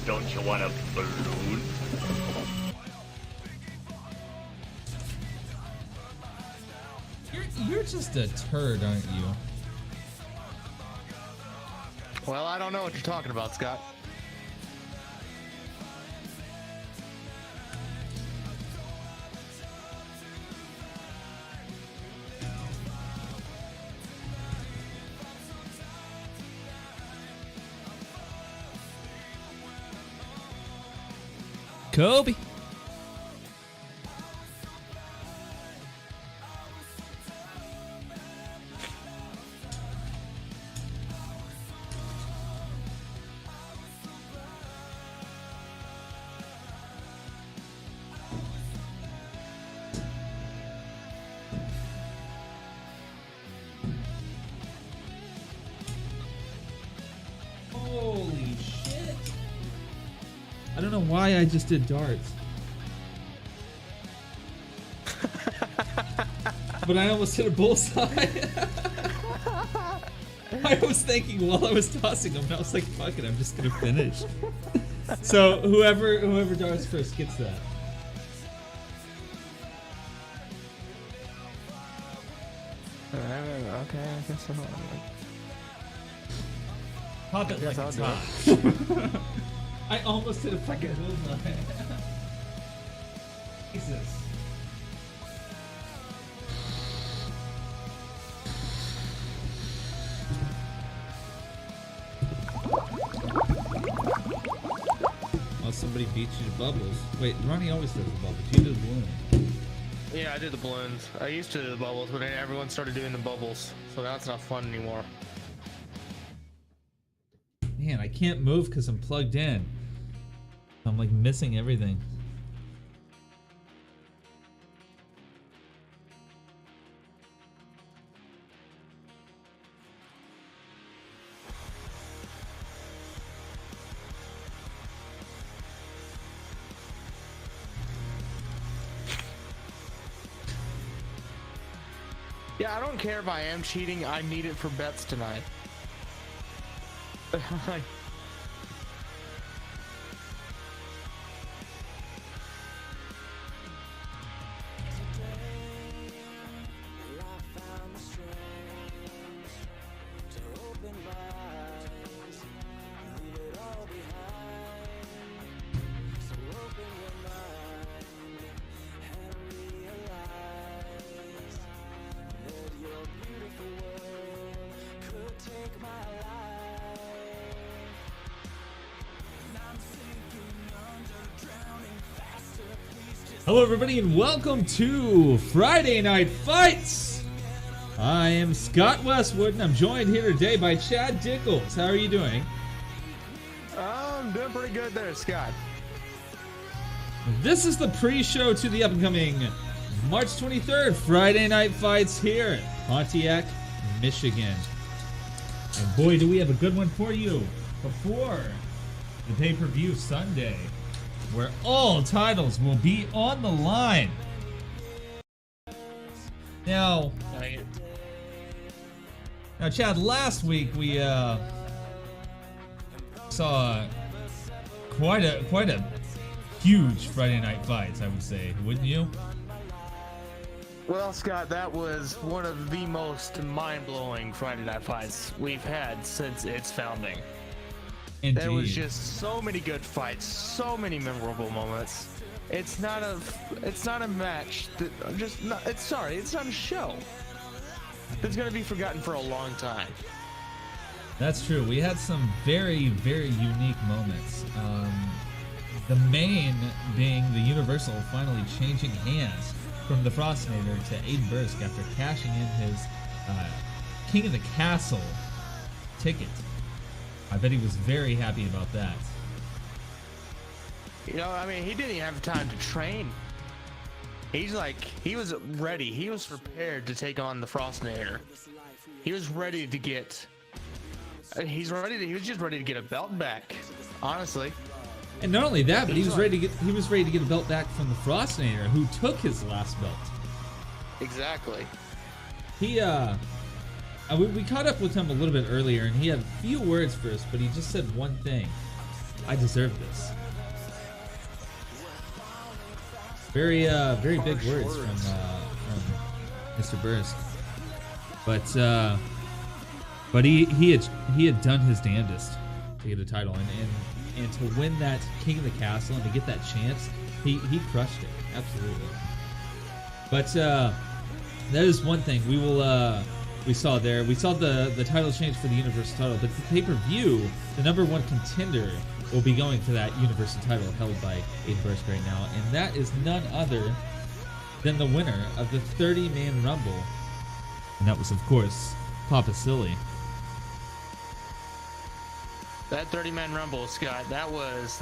Don't you want a balloon? You're just a turd, aren't you? Well, I don't know what you're talking about, Scott. Kobe. Holy shit. I don't know why I just did darts. But I almost hit a bullseye. I was thinking while I was tossing them, and I was like, fuck it, I'm just gonna finish. So whoever darts first gets that. Okay, I guess so. Pop it Yes, like I'll it's do hot. I almost hit a fucking bullseye. Jesus. Oh, somebody beat you to bubbles. Wait, Ronnie always does the bubbles. You did the balloon. Yeah, I did the balloons. I used to do the bubbles, but then everyone started doing the bubbles, so that's not fun anymore. Man, I can't move because I'm plugged in. I'm like missing everything. Yeah, I don't care if I am cheating. I need it for bets tonight. Hello, everybody, and welcome to Friday Night Fights. I am Scott Westwood, and I'm joined here today by Chad Dickles. How are you doing? I'm doing pretty good there, Scott. This is the pre-show to the upcoming March 23rd Friday Night Fights here at Pontiac, Michigan. And boy, do we have a good one for you before the pay-per-view Sunday, where all titles will be on the line. Now, Chad, last week we saw quite a huge Friday Night Fights, I would say, wouldn't you? Well, Scott, that was one of the most mind-blowing Friday Night Fights we've had since its founding. Indeed. There was just so many good fights, so many memorable moments. It's not a match that it's not a show that's gonna be forgotten for a long time. That's true. We had some very, very unique moments. The main being the Universal finally changing hands from the Frostinator to Aiden Bursk after cashing in his King of the Castle ticket. I bet he was very happy about that. You know, I mean, he didn't even have time to train. He was ready. He was prepared to take on the Frostinator. He was ready to get. He was just ready to get a belt back. Honestly. And not only that, but he was ready to get a belt back from the Frostinator, who took his last belt. Exactly. We caught up with him a little bit earlier, and he had a few words for us, but he just said one thing. I deserve this. Very big words from Mr. Burst. But he had done his damnedest to get a title, and to win that King of the Castle and to get that chance, he crushed it, absolutely. But that is one thing we saw there. We saw the title change for the Universal title, but the pay-per-view, the number one contender will be going to that Universal title held by Aiden Burst right now, and that is none other than the winner of the 30-man Rumble, and that was, of course, Papa Silly. That 30-man Rumble, Scott, that was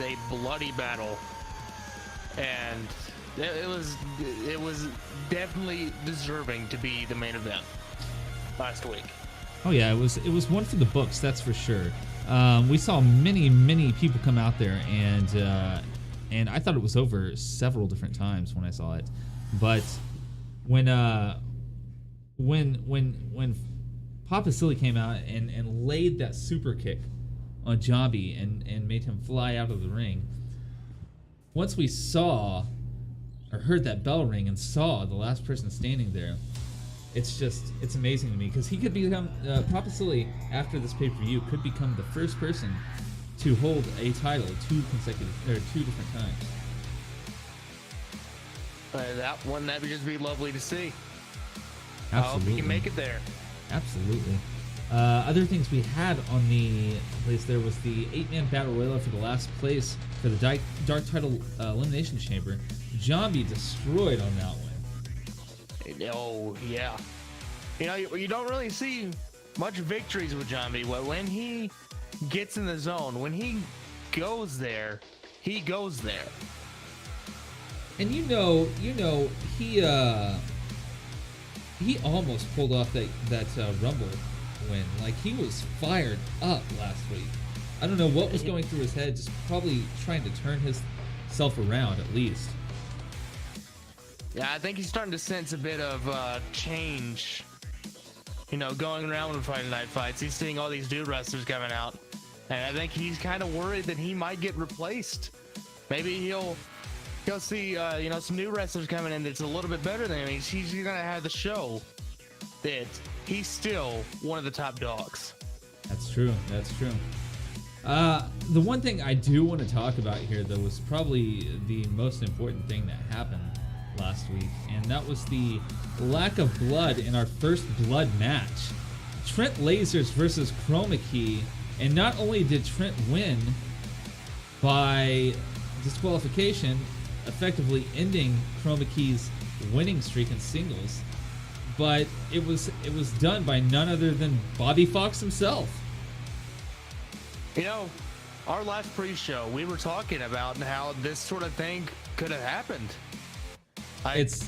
a bloody battle, and it was definitely deserving to be the main event last week. Oh yeah, it was one for the books, that's for sure. We saw many people come out there, and I thought it was over several different times when I saw it. But when Papa Silly came out and laid that super kick on Jambi and made him fly out of the ring, once we saw or heard that bell ring and saw the last person standing there, it's amazing to me, because he could become Papa Silly after this pay-per-view could become the first person to hold a title two different times. That would just be lovely to see. Absolutely. I hope he can make it there. Absolutely. Other things we had on the place there was the 8-man battle royal for the last place for the dark title elimination chamber. Jambi destroyed on that one. Oh, yeah. You know, you don't really see much victories with Jambi. When he gets in the zone, when he goes there, he goes there. And you know, he almost pulled off that Rumble win. Like, he was fired up last week. I don't know what was going through his head, just probably trying to turn himself around at least. Yeah, I think he's starting to sense a bit of change. You know, going around with Friday Night Fights, he's seeing all these dude wrestlers coming out, and I think he's kind of worried that he might get replaced. Maybe he'll see some new wrestlers coming in that's a little bit better than him. He's gonna have the show that he's still one of the top dogs. That's true. The one thing I do want to talk about here, though, was probably the most important thing that happened last week, and that was the lack of blood in our first blood match. Trent Lasers versus Chroma Key, and not only did Trent win by disqualification, effectively ending Chroma Key's winning streak in singles, but it was done by none other than Bobby Fox himself. You know, our last pre-show, we were talking about how this sort of thing could have happened. It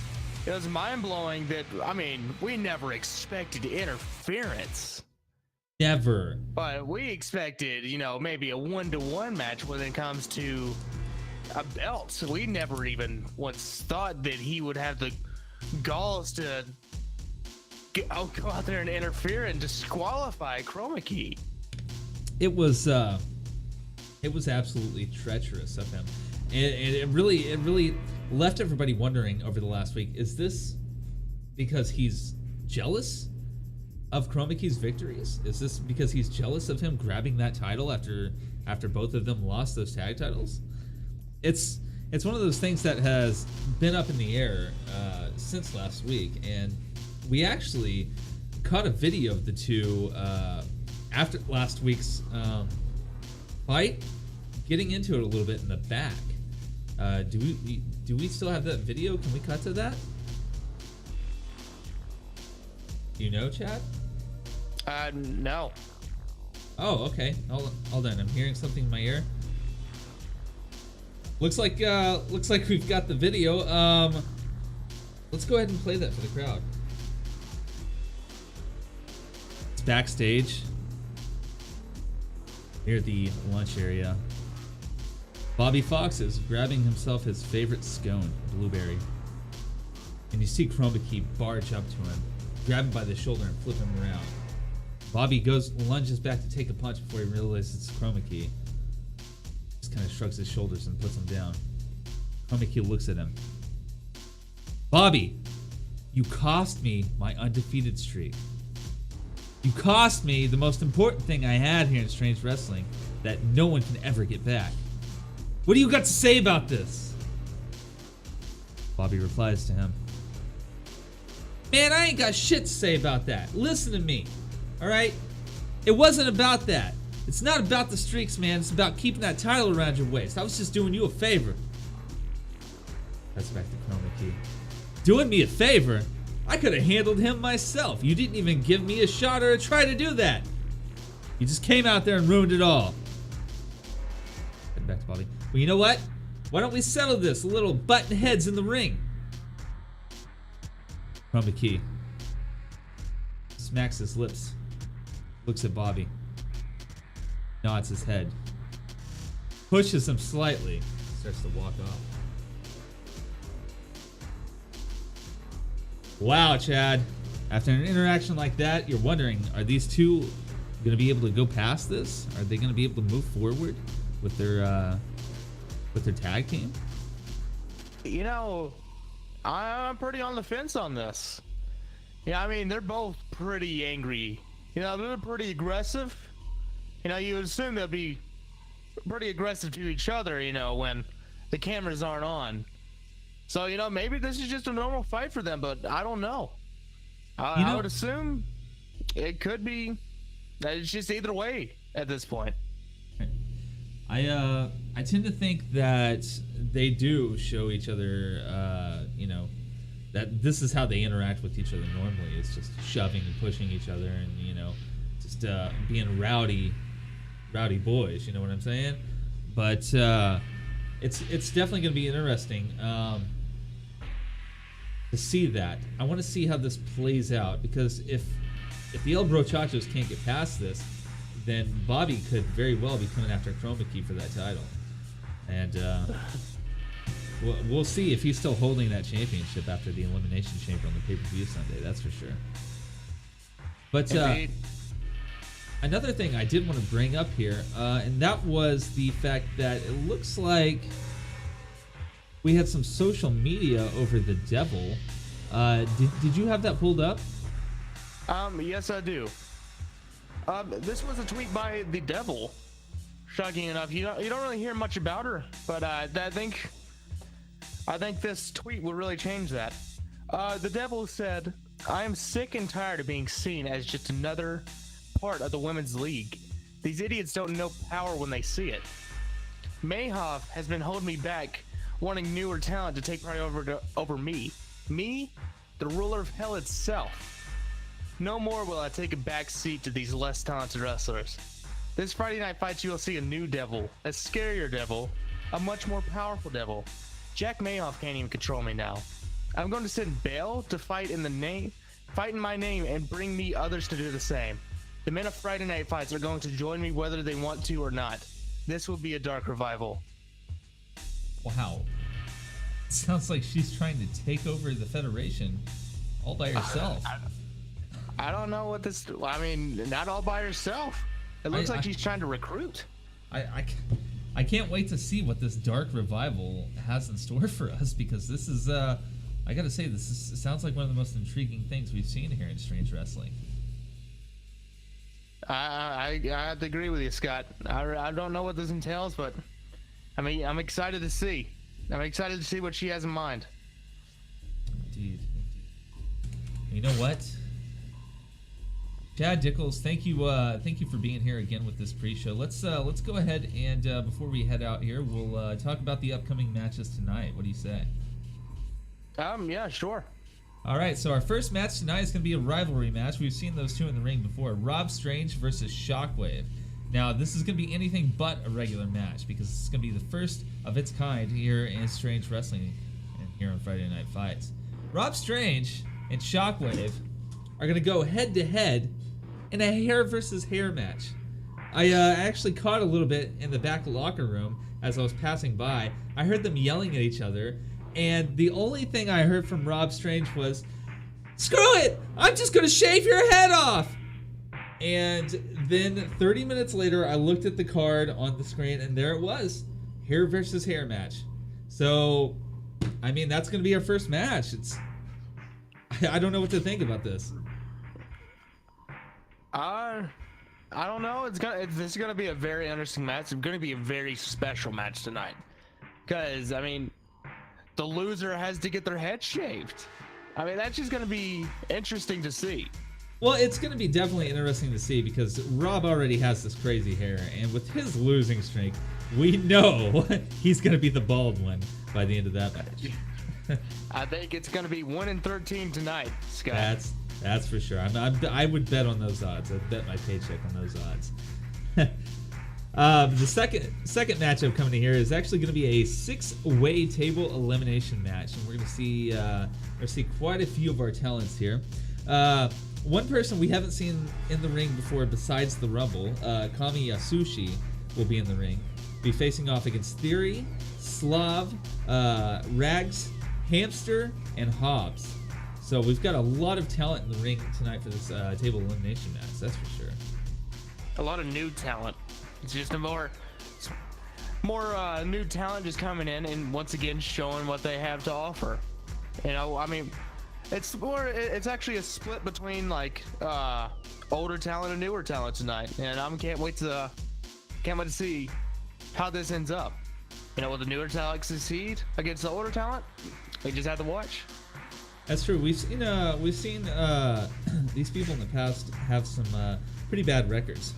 was mind-blowing that, I mean, we never expected interference. Never. But we expected, maybe a 1-to-1 match when it comes to a belt. So we never even once thought that he would have the galls to go out there and interfere and disqualify Chroma Key. It was absolutely treacherous of him. And it really left everybody wondering over the last week, is this because he's jealous of Chroma Key's victories? Is this because he's jealous of him grabbing that title after both of them lost those tag titles? It's one of those things that has been up in the air since last week, and we actually caught a video of the two after last week's fight, getting into it a little bit in the back. Do we still have that video? Can we cut to that? Do you know, Chad? No. Oh, okay. Hold on. I'm hearing something in my ear. Looks like we've got the video. Let's go ahead and play that for the crowd. It's backstage near the lunch area. Bobby Fox is grabbing himself his favorite scone, Blueberry. And you see Chroma Key barge up to him, grab him by the shoulder and flip him around. Bobby lunges back to take a punch before he realizes it's Chroma Key. just kind of shrugs his shoulders and puts them down. Chroma Key looks at him. Bobby, you cost me my undefeated streak. You cost me the most important thing I had here in Strange Wrestling that no one can ever get back. What do you got to say about this? Bobby replies to him. Man, I ain't got shit to say about that. Listen to me, alright? It wasn't about that. It's not about the streaks, man. It's about keeping that title around your waist. I was just doing you a favor. That's back to Chroma Key. Doing me a favor? I could have handled him myself. You didn't even give me a shot or a try to do that. You just came out there and ruined it all. Head back to Bobby. Well, you know what? Why don't we settle this? A little button heads in the ring. Chroma Key smacks his lips, looks at Bobby, nods his head, pushes him slightly, starts to walk off. Wow, Chad. After an interaction like that, you're wondering, are these two going to be able to go past this? Are they going to be able to move forward with their tag team? You know, I'm pretty on the fence on this. Yeah, I mean, they're both pretty angry. You know, they're pretty aggressive. You know, you would assume they'll be pretty aggressive to each other, you know, when the cameras aren't on. So, you know, maybe this is just a normal fight for them, but I don't know. I would assume it could be that it's just either way at this point. I tend to think that they do show each other, you know, that this is how they interact with each other normally. It's just shoving and pushing each other and, you know, just being rowdy boys, you know what I'm saying? But it's definitely going to be interesting to see that. I want to see how this plays out, because if the El Brochachos can't get past this, then Bobby could very well be coming after Chroma Key for that title. And we'll see if he's still holding that championship after the Elimination Chamber on the pay-per-view Sunday, that's for sure. But another thing I did want to bring up here, and that was the fact that it looks like we had some social media over the Devil. Did you have that pulled up? Yes, I do. This was a tweet by the Devil. Shocking enough, you don't really hear much about her, but I think this tweet will really change that. The Devil said, "I am sick and tired of being seen as just another part of the women's league. These idiots don't know power when they see it. Mayhoff has been holding me back, wanting newer talent to take priority over me. Me, the ruler of hell itself. No more will I take a back seat to these less talented wrestlers. This Friday Night Fights, you will see a new Devil, a scarier Devil, a much more powerful Devil. Jack Mayhoff can't even control me now. I'm going to send Bale to fight in my name and bring me others to do the same. The men of Friday Night Fights are going to join me whether they want to or not. This will be a dark revival." Wow. It sounds like she's trying to take over the Federation all by herself. I don't know what this... I mean, not all by herself. It looks like she's trying to recruit. I can't wait to see what this dark revival has in store for us, because this is, I gotta say, it sounds like one of the most intriguing things we've seen here in Strange Wrestling. I have to agree with you, Scott. I don't know what this entails, but I mean, I'm excited to see. I'm excited to see what she has in mind. Indeed. You know what? Chad Dickles, thank you for being here again with this pre-show. Let's go ahead and before we head out here, we'll talk about the upcoming matches tonight. What do you say? Yeah, sure. All right, so our first match tonight is going to be a rivalry match. We've seen those two in the ring before. Rob Strange versus Shockwave. Now, this is going to be anything but a regular match, because it's going to be the first of its kind here in Strange Wrestling and here on Friday Night Fights. Rob Strange and Shockwave are going to go head-to-head in a hair versus hair match. I actually caught a little bit in the back locker room as I was passing by. I heard them yelling at each other, and the only thing I heard from Rob Strange was, "Screw it! I'm just gonna shave your head off!" And then 30 minutes later, I looked at the card on the screen, and there it was. hair versus hair match. So, I mean, that's going to be our first match. I don't know what to think about this. I don't know. This is gonna be a very interesting match. It's gonna be a very special match tonight, because I mean, the loser has to get their head shaved. I mean, that's just gonna be interesting to see. Well, it's going to be definitely interesting to see, because Rob already has this crazy hair, and with his losing streak, we know he's going to be the bald one by the end of that match. I think it's gonna be 1-13 tonight, Scott. That's for sure. I would bet on those odds. I'd bet my paycheck on those odds. The second matchup coming in here is actually going to be a 6-way table elimination match, and we're going to see quite a few of our talents here. One person we haven't seen in the ring before besides the Rumble, Kami Yasushi, will be in the ring. Be facing off against Theory, Slav, Rags, Hamster, and Hobbs. So we've got a lot of talent in the ring tonight for this table elimination match, that's for sure. A lot of new talent. It's just more new talent just coming in and once again showing what they have to offer. You know, I mean, it's actually a split between like older talent and newer talent tonight, and I can't wait to see how this ends up. You know, will the newer talent succeed against the older talent? We just have to watch. That's true. We've seen these people in the past have some pretty bad records.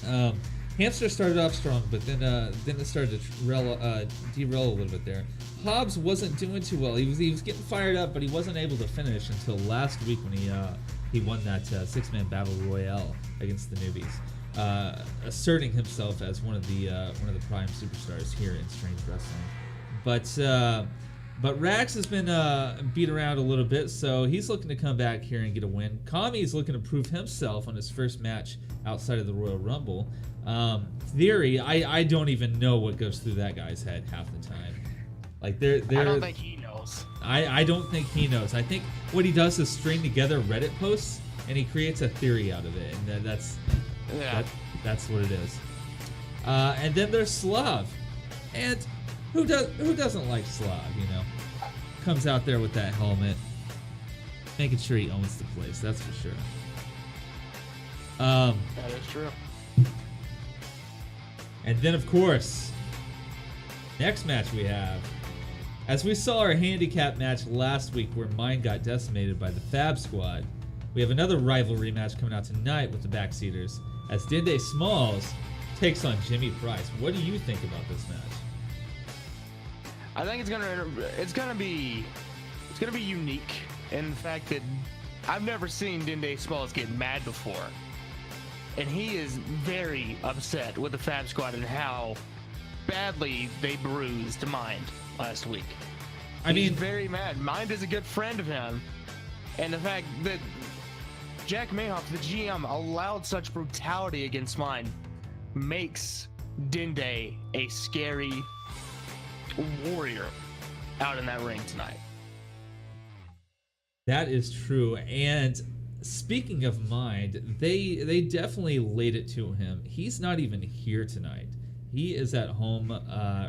Hamster started off strong, but then it started to derail a little bit there. Hobbs wasn't doing too well. He was getting fired up, but he wasn't able to finish until last week when he won that 6-man battle royale against the newbies, asserting himself as one of the prime superstars here in Strange Wrestling. But Rax has been beat around a little bit, so he's looking to come back here and get a win. Kami's looking to prove himself on his first match outside of the Royal Rumble. Theory, I don't even know what goes through that guy's head half the time. Like I don't think he knows. I don't think he knows. I think what he does is string together Reddit posts and he creates a theory out of it, and that's what it is. And then there's Slav, and who doesn't like Slav? You know, comes out there with that helmet, making sure he owns the place. That's for sure. That is true. And then, of course, next match we have, as we saw our handicap match last week where mine got decimated by the Fab Squad, we have another rivalry match coming out tonight with the Backseaters as Dende Smalls takes on Jimmy Price. What do you think about this match? I think it's gonna be unique in the fact that I've never seen Dende Smalls get mad before, and he is very upset with the Fab Squad and how badly they bruised Mind last week. He's very mad. Mind is a good friend of him, and the fact that Jack Mayhoff, the GM, allowed such brutality against Mind makes Dende a scary warrior out in that ring tonight. That is true. And speaking of Mind, they definitely laid it to him. He's not even here tonight. He is at home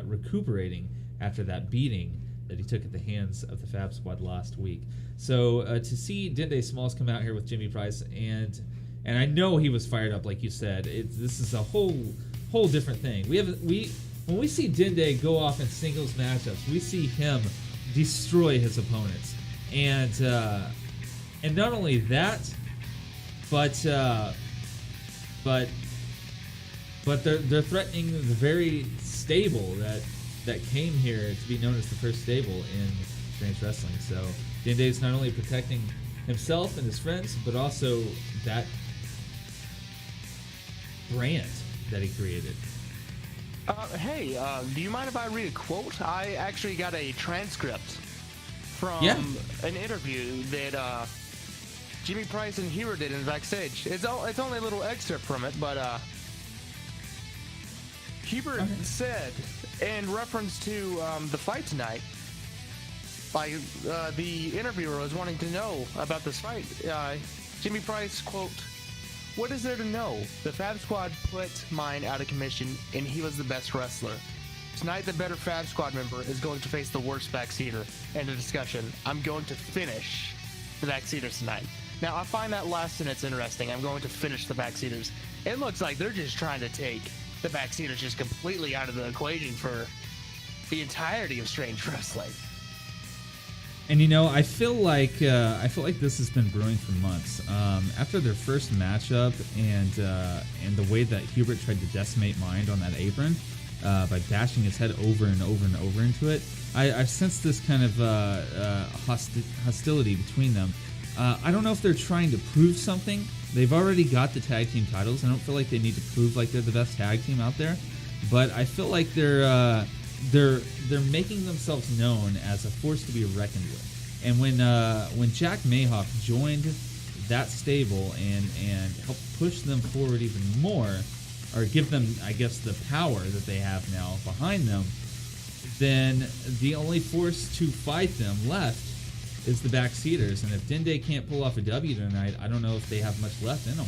recuperating after that beating that he took at the hands of the Fab Squad last week. So to see Dende Smalls come out here with Jimmy Price, and I know he was fired up, like you said. This is a whole different thing. When we see Dende go off in singles matchups, we see him destroy his opponents, and not only that, but they're threatening the very stable that came here to be known as the first stable in Strange Wrestling. So Dende's not only protecting himself and his friends, but also that brand that he created. Hey, do you mind if I read a quote? I actually got a transcript from an interview that Jimmy Price and Hero did in backstage. It's only a little excerpt from it, but Hubert said, in reference to the fight tonight, like the interviewer was wanting to know about this fight. Jimmy Price, quote, "What is there to know? The Fab Squad put mine out of commission, and he was the best wrestler. tonight the better Fab Squad member is going to face the worst backseater. End of discussion. I'm going to finish the backseaters tonight. Now, I find that last sentence interesting. I'm going to finish the backseaters. It looks like they're just trying to take the backseaters just completely out of the equation for the entirety of Strange Wrestling. And I feel like this has been brewing for months. After their first matchup and the way that Hubert tried to decimate Mind on that apron by bashing his head over and over and over into it, I've sensed this kind of hostility between them. I don't know if they're trying to prove something. They've already got the tag team titles. I don't feel like they need to prove like they're the best tag team out there, but I feel like they're making themselves known as a force to be reckoned with. And when Jack Mayhoff joined that stable and helped push them forward even more, or give them, I guess, the power that they have now behind them, then the only force to fight them left is the backseaters. And if Dende can't pull off a W tonight, I don't know if they have much left in them.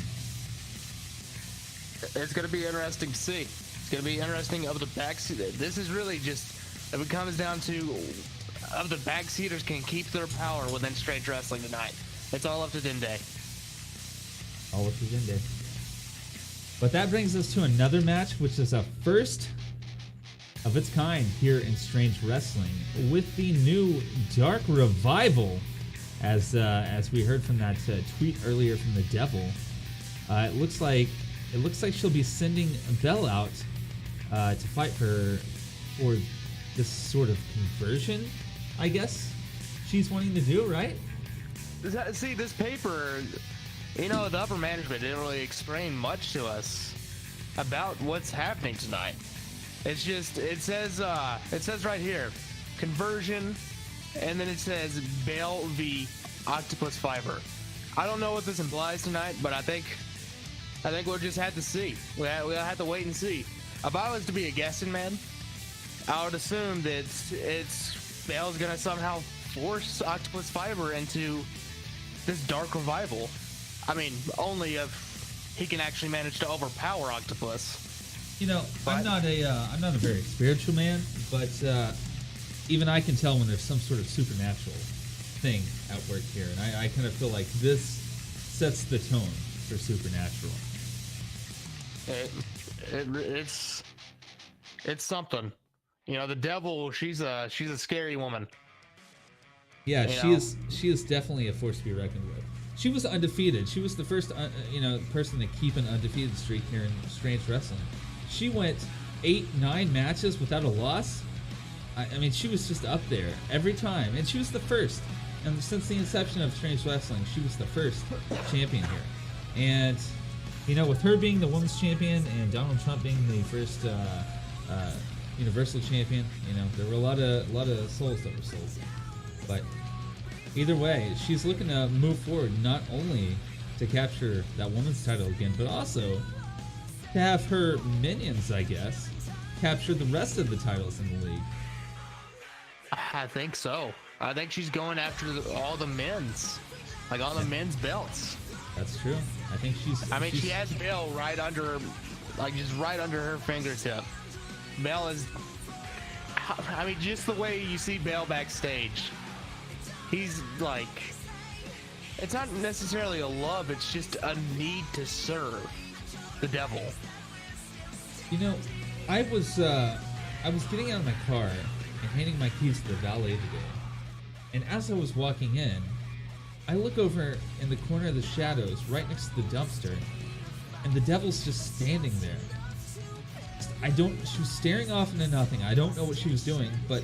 It's going to be interesting to see. It's going to be interesting of the backseat. This is really just, if it comes down to, of the backseaters can keep their power within Strange Wrestling tonight. It's all up to Dende. All up to Dende. But that brings us to another match, which is a first of its kind here in Strange Wrestling, with the new Dark Revival, as we heard from that tweet earlier from the Devil. It looks like she'll be sending Belle out to fight for this sort of conversion, I guess she's wanting to do, right? See, this paper, the upper management didn't really explain much to us about what's happening tonight. It's just, it says right here, conversion, and then it says Bale v. Octopus Fiber. I don't know what this implies tonight, but I think we'll just have to see. We'll have to wait and see. If I was to be a guessing man, I would assume that it's Bale's gonna somehow force Octopus Fiber into this Dark Revival. I mean, only if he can actually manage to overpower Octopus. I'm not a very spiritual man, but even I can tell when there's some sort of supernatural thing at work here, and I kind of feel like this sets the tone for supernatural. It's something. The Devil, she's a scary woman. Yeah, she is definitely a force to be reckoned with. She was undefeated. She was the first person to keep an undefeated streak here in Strange Wrestling. She went 8-9 matches without a loss. I mean, she was just up there every time, and she was the first. And since the inception of Strange Wrestling, she was the first champion here. And with her being the women's champion and Donald Trump being the first Universal champion, there were a lot of souls that were sold. But either way, she's looking to move forward, not only to capture that women's title again, but also to have her minions, I guess, capture the rest of the titles in the league. I think so. I think she's going after all the men's, like all the men's belts. That's true. I think she has Bale right under, just right under her fingertip. Bale is, just the way you see Bale backstage, he's like, it's not necessarily a love, it's just a need to serve the Devil. I was getting out of my car and handing my keys to the valet today, and as I was walking in, I look over in the corner of the shadows right next to the dumpster, and the Devil's just standing there. She was staring off into nothing. I don't know what she was doing, but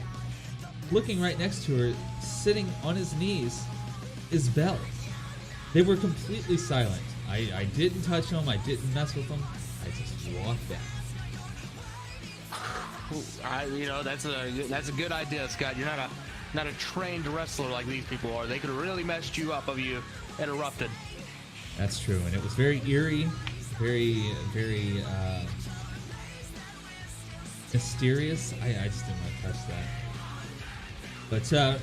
looking right next to her, sitting on his knees, is Belle. They were completely silent. I didn't touch them. I didn't mess with them. I just walked back. That's a good idea, Scott. You're not a trained wrestler like these people are. They could have really messed you up if you interrupted. That's true, and it was very eerie, very, very mysterious. I just didn't want to touch that. But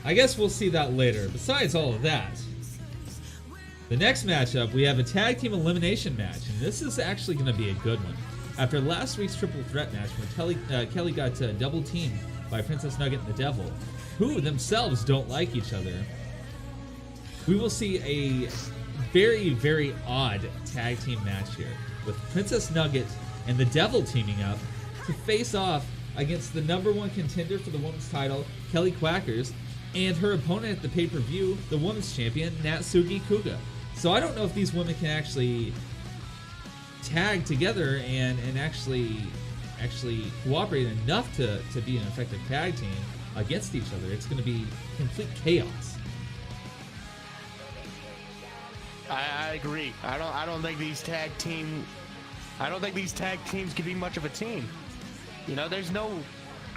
I guess we'll see that later. Besides all of that, the next matchup, we have a tag team elimination match, and this is actually going to be a good one. After last week's triple threat match when Kelly got double teamed by Princess Nugget and the Devil, who themselves don't like each other, we will see a very, very odd tag team match here with Princess Nugget and the Devil teaming up to face off against the #1 contender for the women's title, Kelly Quackers, and her opponent at the pay-per-view, the women's champion, Natsuki Kuga. So I don't know if these women can actually tag together and actually cooperate enough to be an effective tag team against each other. It's going to be complete chaos. I agree. I don't think these tag teams can be much of a team. You know,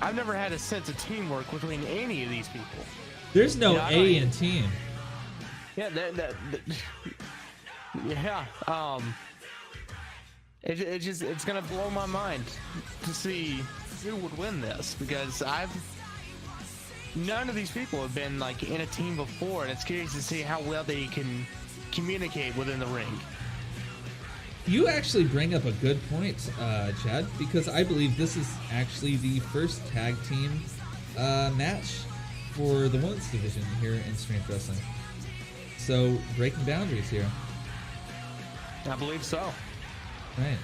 I've never had a sense of teamwork between any of these people. There's no A in team. Yeah, yeah. It's gonna blow my mind to see who would win this, because none of these people have been like in a team before, and it's curious to see how well they can communicate within the ring. You actually bring up a good point, Chad, because I believe this is actually the first tag team match for the women's division here in Strength Wrestling. So, breaking boundaries here. I believe so. Right.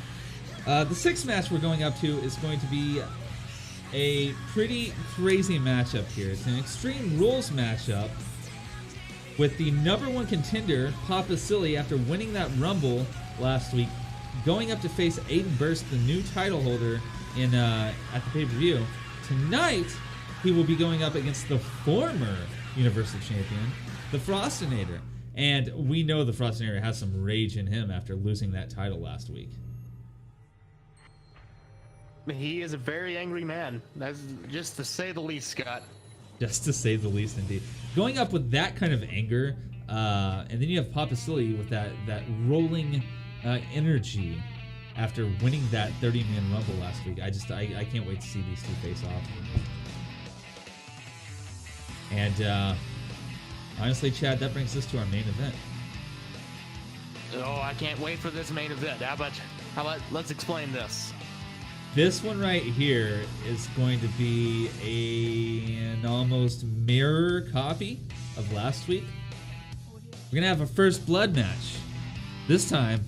The sixth match we're going up to is going to be a pretty crazy matchup here. It's an Extreme Rules matchup with the #1 contender, Papa Silly, after winning that Rumble last week, going up to face Aiden Burst, the new title holder at the pay-per-view. Tonight, he will be going up against the former Universal Champion, the Frostinator. And we know the Frostinator has some rage in him after losing that title last week. He is a very angry man. That's just to say the least, Scott. Just to say the least, indeed. Going up with that kind of anger, and then you have Papa Silly with that rolling energy after winning that 30-man Rumble last week. I can't wait to see these two face off. And honestly, Chad, that brings us to our main event. Oh, I can't wait for this main event. How about let's explain this. This one right here is going to be an almost mirror copy of last week. We're going to have a first blood match. This time,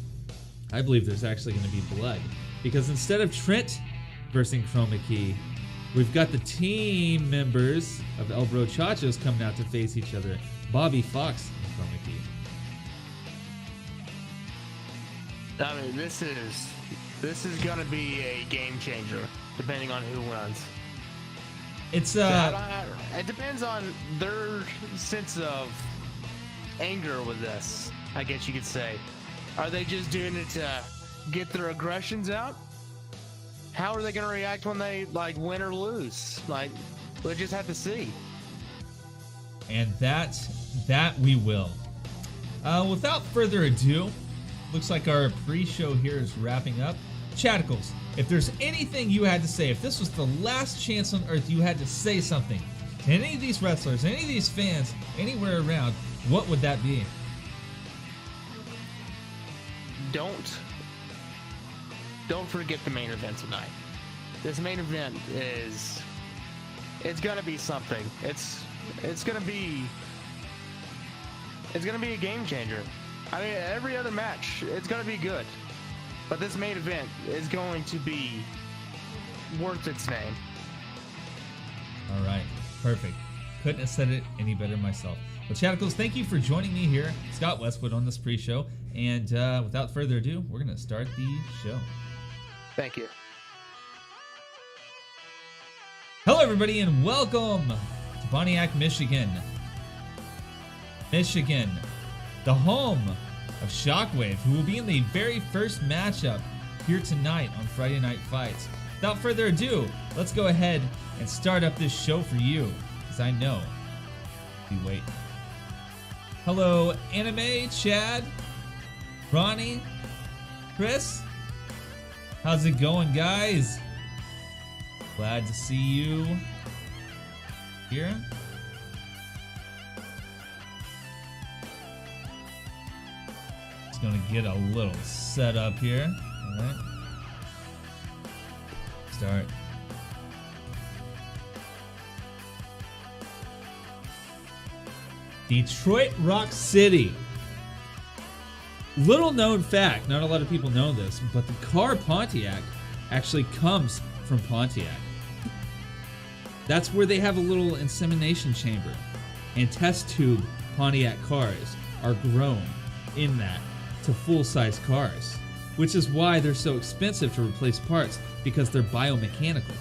I believe there's actually going to be blood. Because instead of Trent versus Chroma Key, we've got the team members of El Brochachos coming out to face each other. Bobby Fox and Chroma Key. I mean, this is gonna be a game changer, depending on who wins. It's it depends on their sense of anger with this, I guess you could say. Are they just doing it to get their aggressions out? How are they gonna react when they win or lose? We'll just have to see. And that we will. Without further ado, looks like our pre-show here is wrapping up. Chadicles, if there's anything you had to say, if this was the last chance on earth you had to say something to any of these wrestlers, any of these fans, anywhere around, what would that be? Don't forget the main event tonight. This main event it's gonna be something. It's gonna be a game changer. I mean, every other match, it's gonna be good. But this main event is going to be worth its name. All right, perfect. Couldn't have said it any better myself. Well, Chadicles, thank you for joining me here, Scott Westwood, on this pre-show. And without further ado, we're going to start the show. Thank you. Hello, everybody, and welcome to Pontiac, Michigan. Michigan, the home of Shockwave, who will be in the very first matchup here tonight on Friday Night Fights. Without further ado, let's go ahead and start up this show for you, because I know you wait. Hello, Anime, Chad, Ronnie, Chris. How's it going, guys? Glad to see you here. Just gonna get a little set up here. All right. start. Detroit Rock City. Little known fact, not a lot of people know this, but the car Pontiac actually comes from Pontiac. That's where they have a little insemination chamber, and test tube Pontiac cars are grown in that to full-size cars, which is why they're so expensive to replace parts, because they're biomechanical.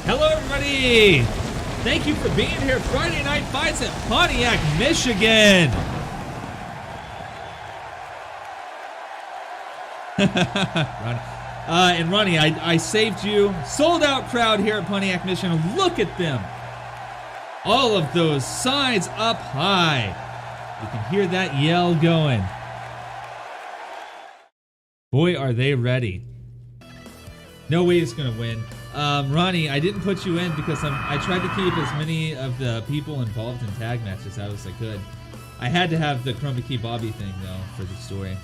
Hello everybody! Thank you for being here. Friday Night Fights at Pontiac, Michigan. Ronnie. And Ronnie, I saved you. Sold out crowd here at Pontiac, Michigan. Look at them. All of those signs up high. You can hear that yell going. Boy, are they ready. No way it's going to win. Ronnie, I didn't put you in because I tried to keep as many of the people involved in tag matches out as I could. I had to have the Chroma Key Bobby thing, though, for the story.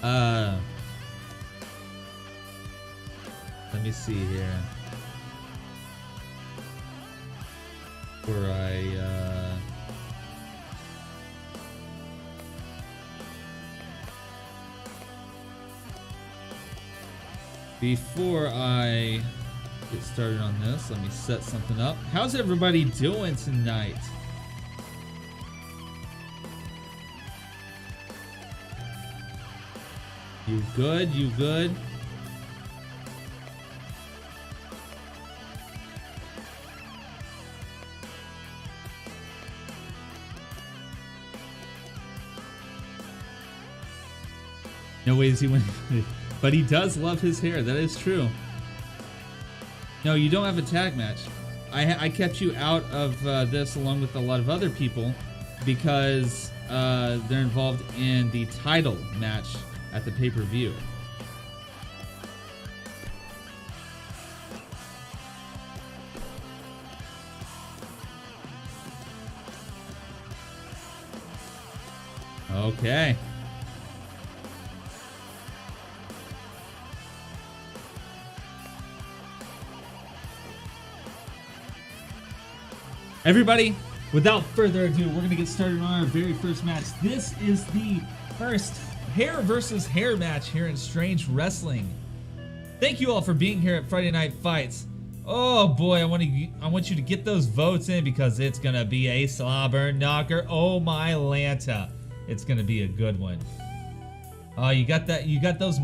Let me see here. Where before I get started on this, let me set something up. How's everybody doing tonight? You good? You good? No way is he winning. But he does love his hair. That is true. No, you don't have a tag match. I kept you out of this along with a lot of other people because they're involved in the title match at the pay-per-view. Okay. Everybody, without further ado, we're going to get started on our very first match. This is the first hair versus hair match here in Strange Wrestling. Thank you all for being here at Friday Night Fights. Oh boy, I want you to get those votes in because it's going to be a slobber knocker. Oh my Lanta. It's going to be a good one. You got that? You got those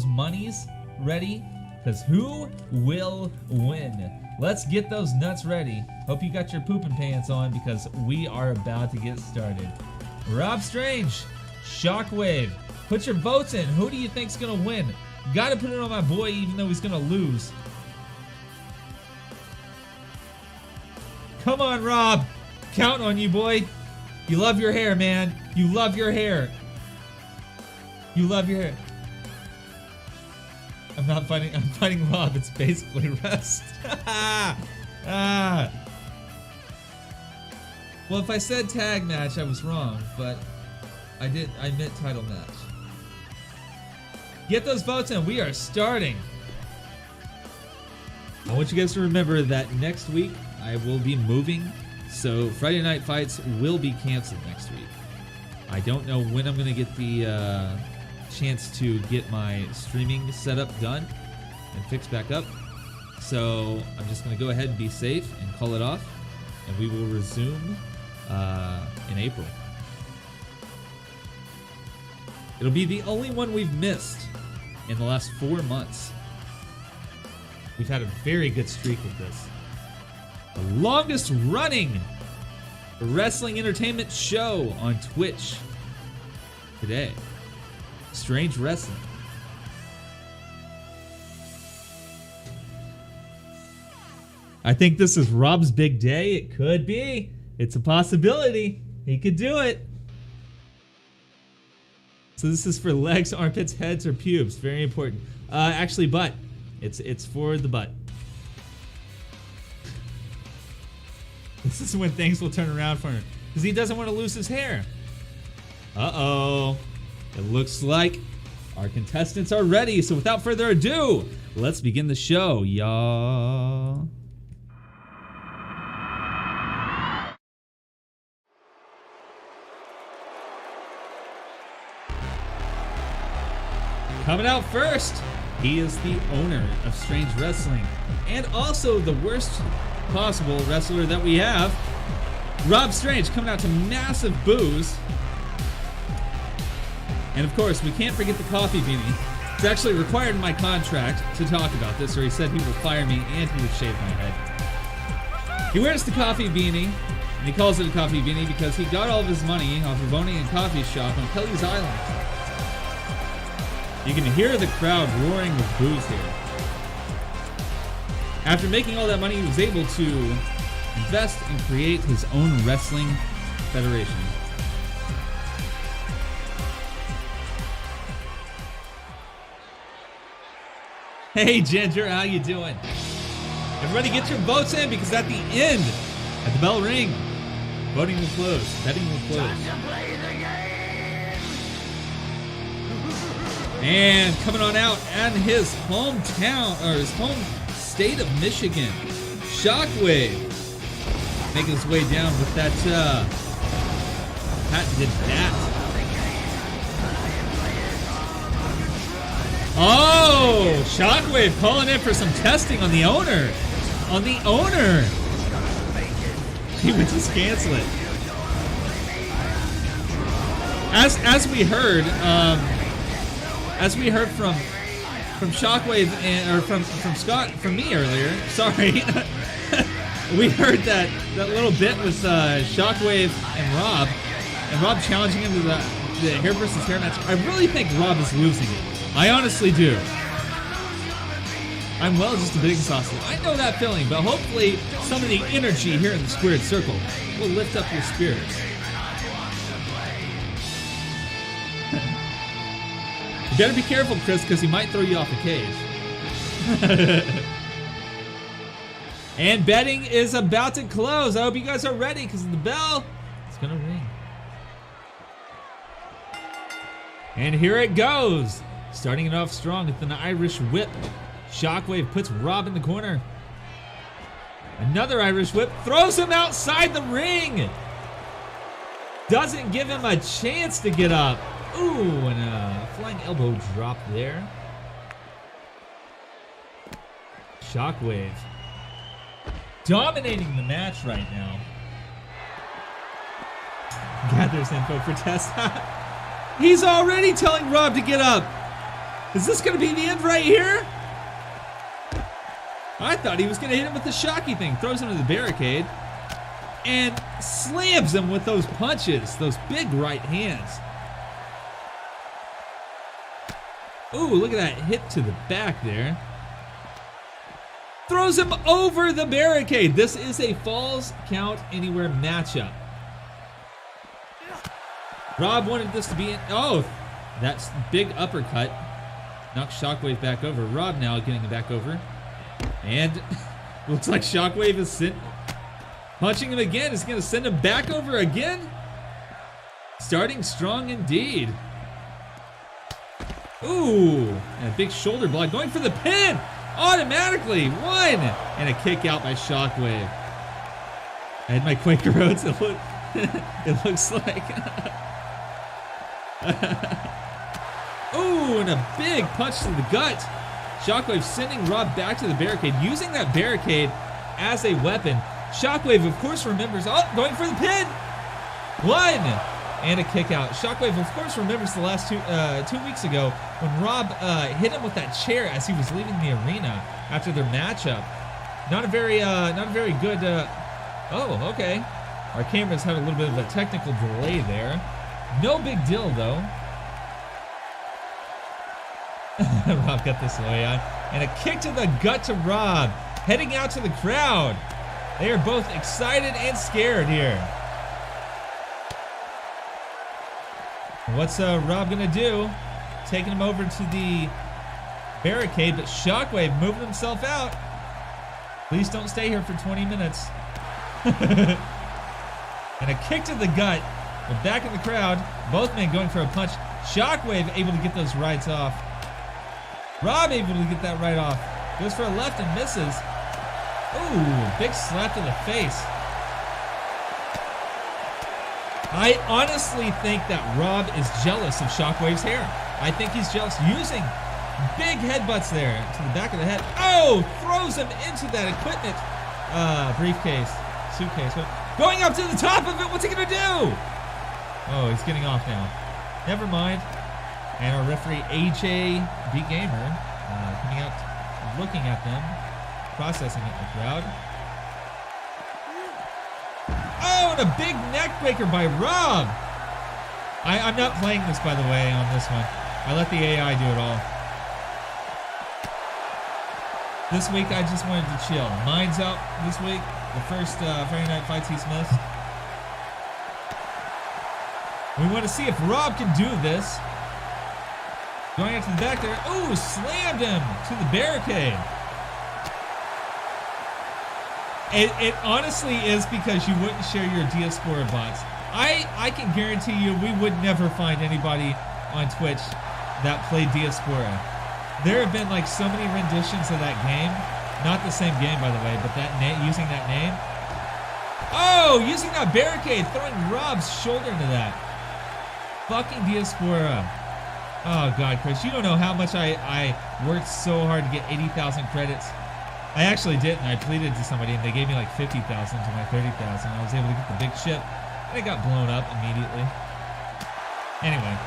monies ready? Because who will win? Let's get those nuts ready. Hope you got your pooping pants on because we are about to get started. Rob Strange, Shockwave, put your votes in. Who do you think's gonna win? Gotta put it on my boy even though he's gonna lose. Come on, Rob. Count on you, boy. You love your hair, man. You love your hair. You love your hair. I'm fighting Rob. It's basically rest. Well, if I said tag match, I was wrong, but I meant title match. Get those votes in. We are starting. I want you guys to remember that next week I will be moving, so Friday Night Fights will be canceled next week. I don't know when I'm going to get the chance to get my streaming setup done and fixed back up. So I'm just going to go ahead and be safe and call it off, and we will resume in April. It'll be the only one we've missed in the last 4 months. We've had a very good streak with this. The longest running wrestling entertainment show on Twitch today. Strange Wrestling. I think this is Rob's big day. It could be. It's a possibility. He could do it. So this is for legs, armpits, heads, or pubes. Very important. Actually, butt. It's for the butt. This is when things will turn around for him. because he doesn't want to lose his hair. Uh-oh. It looks like our contestants are ready, so without further ado, let's begin the show, y'all. Coming out first, he is the owner of Strange Wrestling and also the worst possible wrestler that we have, Rob Strange, coming out to massive boos. And of course, we can't forget the coffee beanie. It's actually required in my contract to talk about this, or he said he will fire me and he would shave my head. He wears the coffee beanie, and he calls it a coffee beanie because he got all of his money off of owning a coffee shop on Kelly's Island. You can hear the crowd roaring with boos here. After making all that money, he was able to invest and create his own wrestling federation. Hey Ginger, how you doing? Everybody get your votes in because at the end, at the bell ring, voting will close. Betting will close. And coming on out in his hometown, or his home state of Michigan, Shockwave, making his way down with that patented bat. Oh, Shockwave calling in for some testing on the owner. On the owner. He would just cancel it. As we heard, from Shockwave or from Scott, from me earlier. Sorry, we heard that little bit with Shockwave and Rob challenging him to the hair versus hair match. I really think Rob is losing it. I honestly do. I'm well just a big exhausted. I know that feeling, but hopefully some of the energy here in the squared circle will lift up your spirits. You better be careful, Chris, because he might throw you off the cage. And betting is about to close. I hope you guys are ready because the bell is going to ring. And here it goes. Starting it off strong with an Irish whip. Shockwave puts Rob in the corner. Another Irish whip. Throws him outside the ring. Doesn't give him a chance to get up. Ooh, and a flying elbow drop there. Shockwave dominating the match right now. Gathers info for test. He's already telling Rob to get up. Is this going to be the end right here? I thought he was going to hit him with the shocky thing. Throws him to the barricade and slams him with those punches, those big right hands. Ooh, look at that hit to the back there. Throws him over the barricade. This is a Falls Count Anywhere matchup. Rob wanted this to be an... Oh, that's big uppercut. Knocks Shockwave back over. Rob now getting him back over. And looks like Shockwave is punching him again. Is going to send him back over again. Starting strong indeed. Ooh, and a big shoulder block going for the pin. Automatically, one. And a kick out by Shockwave. I had my Quaker Oats. It looks like... Ooh, and a big punch to the gut. Shockwave sending Rob back to the barricade, using that barricade as a weapon. Shockwave, of course, remembers, oh, going for the pin. One, and a kick out. Shockwave, of course, remembers the last two weeks ago when Rob hit him with that chair as he was leaving the arena after their matchup. Not a very good. Oh, okay. Our cameras had a little bit of a technical delay there. No big deal though. Rob got this way on. And a kick to the gut to Rob. Heading out to the crowd. They are both excited and scared here. What's Rob gonna do? Taking him over to the barricade, but Shockwave moving himself out. Please don't stay here for 20 minutes. And a kick to the gut. But back in the crowd. Both men going for a punch. Shockwave able to get those rights off. Rob able to get that right off. Goes for a left and misses. Ooh, big slap to the face. I honestly think that Rob is jealous of Shockwave's hair. I think he's jealous. Using big headbutts there to the back of the head. Oh, throws him into that equipment briefcase, suitcase. Going up to the top of it. What's he gonna do? Oh, he's getting off now. Never mind. And our referee AJ B Gamer coming out, looking at them, processing it in the crowd. Oh, and a big neck breaker by Rob. I'm not playing this, by the way, on this one. I let the AI do it all. This week, I just wanted to chill. Mine's out this week. The first Friday Night Fights he's missed. We want to see if Rob can do this. Going into the back there. Ooh, slammed him to the barricade. It honestly is because you wouldn't share your Diaspora bots. I can guarantee you we would never find anybody on Twitch that played Diaspora. There have been like so many renditions of that game. Not the same game, by the way, but that using that name. Oh, using that barricade, throwing Rob's shoulder into that. Fucking Diaspora. Oh God, Chris, you don't know how much I worked so hard to get 80,000 credits. I actually didn't. I pleaded to somebody and they gave me like 50,000 to my 30,000. I was able to get the big ship and it got blown up immediately. Anyway,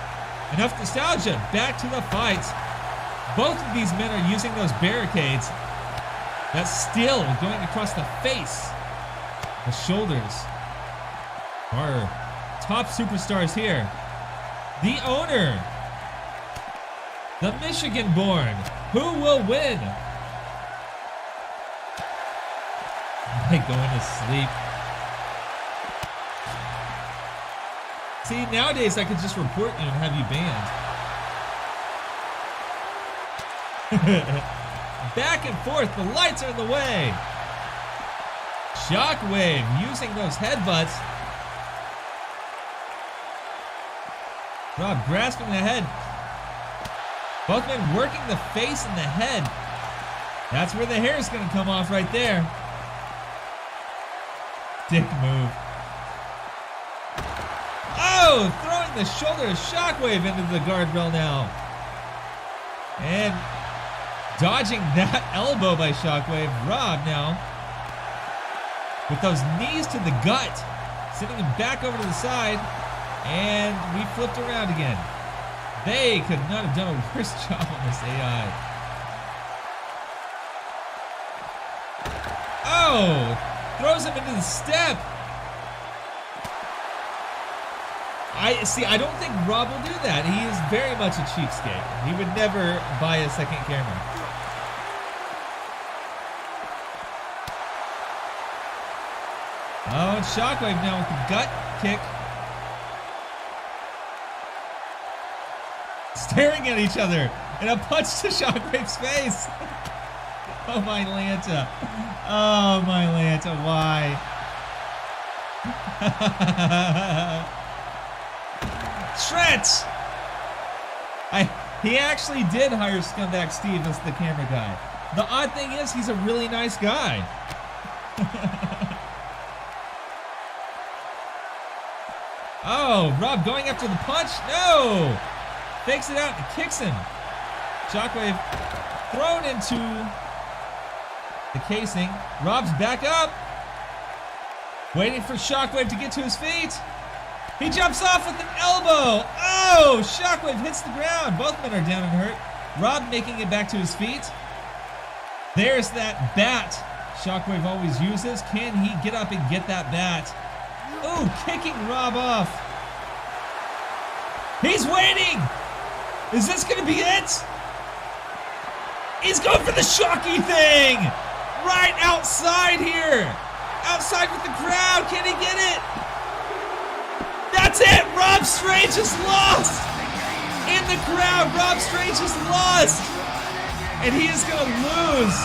enough nostalgia. Back to the fight. Both of these men are using those barricades. That's still going across the face, the shoulders. Our top superstars here. The owner, the Michigan born. Who will win? Like going to sleep. See, nowadays I could just report you and have you banned. Back and forth, the lights are in the way. Shockwave using those headbutts. Rob grasping the head. Both men working the face and the head. That's where the hair is going to come off right there. Dick move. Oh, throwing the shoulder of Shockwave into the guardrail now. And dodging that elbow by Shockwave. Rob now with those knees to the gut, sending him back over to the side, and we flipped around again. They could not have done a worse job on this AI. Oh, throws him into the step. I don't think Rob will do that. He is very much a cheapskate. He would never buy a second camera. Oh, and Shockwave now with the gut kick. Staring at each other. And a punch to Shockwave's face. Oh, my Lanta. Oh, my Lanta. Why? Stretch! He actually did hire Scumbag Steve as the camera guy. The odd thing is he's a really nice guy. Oh, Rob going after the punch. No! Fakes it out and kicks him. Shockwave thrown into the casing. Rob's back up. Waiting for Shockwave to get to his feet. He jumps off with an elbow. Oh, Shockwave hits the ground. Both men are down and hurt. Rob making it back to his feet. There's that bat Shockwave always uses. Can he get up and get that bat? Ooh, kicking Rob off. He's waiting. Is this going to be it? He's going for the Shocky thing. Right outside here. Outside with the crowd. Can he get it? That's it. Rob Strange is lost. In the crowd, Rob Strange is lost. And he is going to lose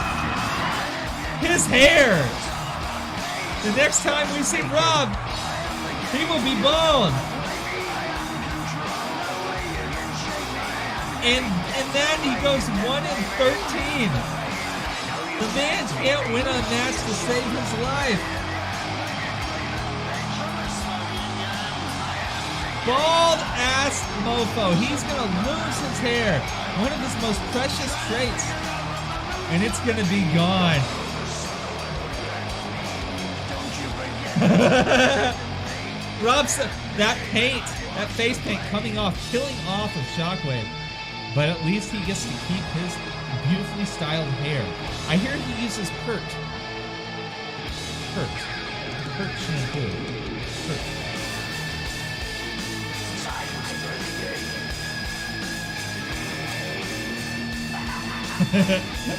his hair. The next time we see Rob, He will be bald. And then he goes 1-13. The man can't win a match to save his life. Bald ass mofo. He's gonna lose his hair. One of his most precious traits. And it's gonna be gone. Rob's that paint, that face paint coming off, killing off of Shockwave. But at least he gets to keep his beautifully styled hair. I hear he uses Pert shampoo. Pert.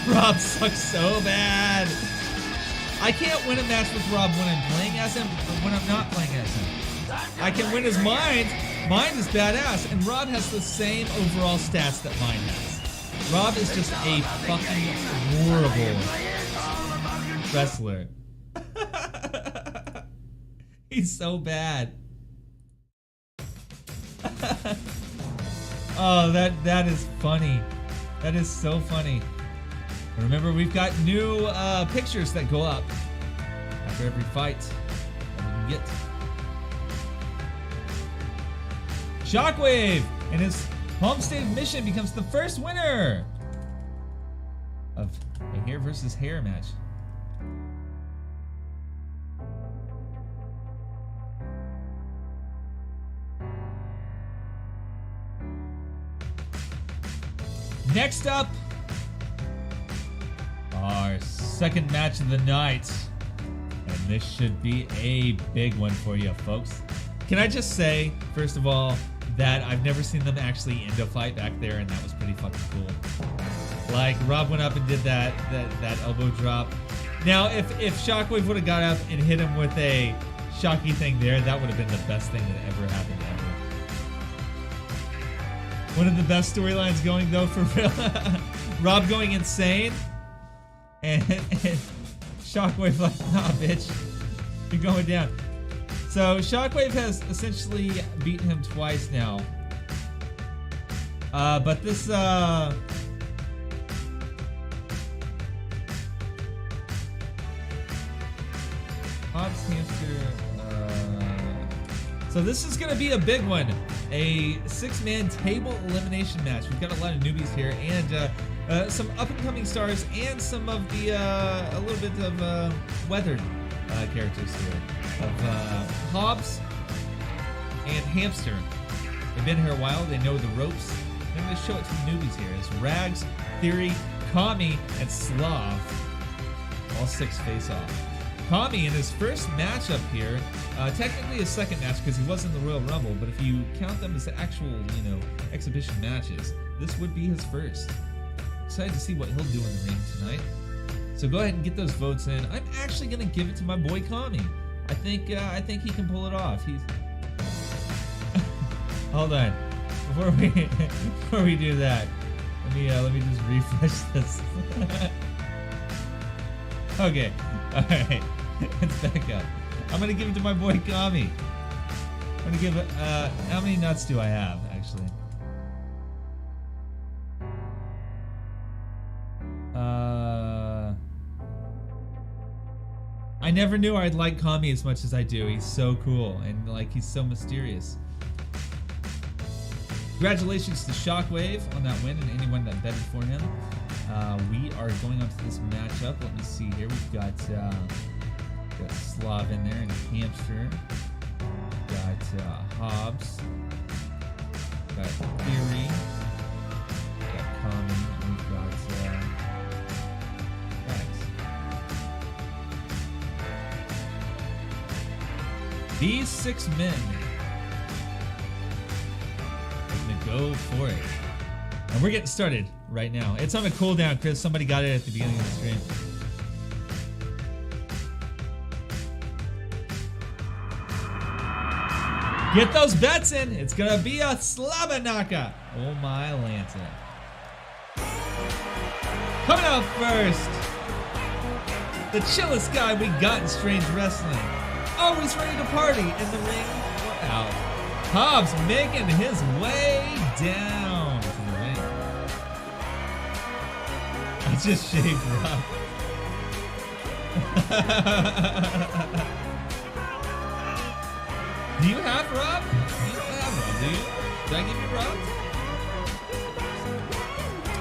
Rob sucks so bad. I can't win a match with Rob when I'm playing as him or when I'm not playing as him. I can win his mind. Mine is badass, and Rob has the same overall stats that mine has. Rob is just a fucking horrible wrestler. He's so bad. Oh, that is funny. That is so funny. Remember, we've got new pictures that go up after every fight that we can get. Shockwave and his home state of Mission becomes the first winner of a hair versus hair match. Next up, our second match of the night. And this should be a big one for you, folks. Can I just say, first of all, that I've never seen them actually end a fight back there, and that was pretty fucking cool. Like, Rob went up and did that elbow drop. Now, if Shockwave would have got up and hit him with a shocky thing there, that would have been the best thing that ever happened ever. One of the best storylines going, though, for real. Rob going insane, and Shockwave like, nah, bitch, you're going down. So Shockwave has essentially beaten him twice now. But this Hobbs Hamster. So this is gonna be a big one. A 6-man table elimination match. We've got a lot of newbies here, and some up-and-coming stars, and some of the a little bit of weathered characters here. Of Hobbs and Hamster. They've been here a while, they know the ropes. I'm going to show it to the newbies here. It's Rags, Theory, Kami, and Slav. All 6 face off. Kami in his first matchup here, technically his second match because he was in the Royal Rumble, but if you count them as actual, exhibition matches, this would be his first. Excited to see what he'll do in the ring tonight. So go ahead and get those votes in. I'm actually going to give it to my boy Kami. I think he can pull it off. He's hold on. Before we do that, let me just refresh this. Okay. Alright. It's back up. I'm gonna give it to my boy Kami. I'm gonna give it how many nuts do I have actually? I never knew I'd like Kami as much as I do. He's so cool and he's so mysterious. Congratulations to Shockwave on that win and anyone that betted for him. We are going on to this matchup. Let me see here. We've got Slav in there and Hamster. Got Hobbs. Got Theory. Got Kami. And we've got these 6 men are gonna go for it. And we're getting started right now. It's on a cooldown, Chris. Somebody got it at the beginning of the stream. Get those bets in. It's gonna be a Slabanaka. Oh my Lanta. Coming out first, the chillest guy we got in Strange Wrestling. Oh, he's ready to party in the ring. We're out. Hobbs making his way down to the ring. I just shaved Rob. Do you have Rob? You don't have Rob, do you? Did I give you Rob?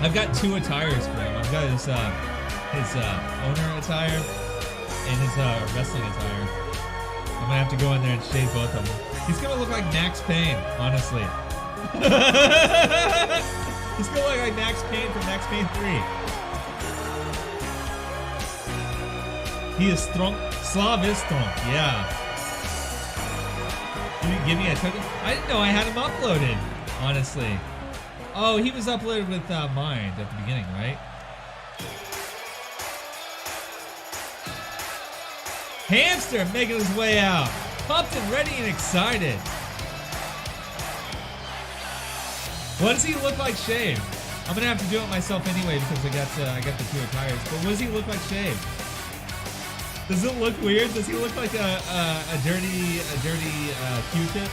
I've got two attires for him. I've got his owner attire and his wrestling attire. I'm gonna have to go in there and shave both of them. He's gonna look like Max Payne, honestly. He's gonna look like Max Payne from Max Payne 3. He is strong. Slav is strong, yeah. Give me a token. I didn't know I had him uploaded, honestly. Oh, he was uploaded with Mind at the beginning, right? Hamster making his way out. Pumped and ready and excited. What does he look like shaved? I'm gonna have to do it myself anyway because I got the two attires. But what does he look like shaved? Does it look weird? Does he look like a dirty Q-tip?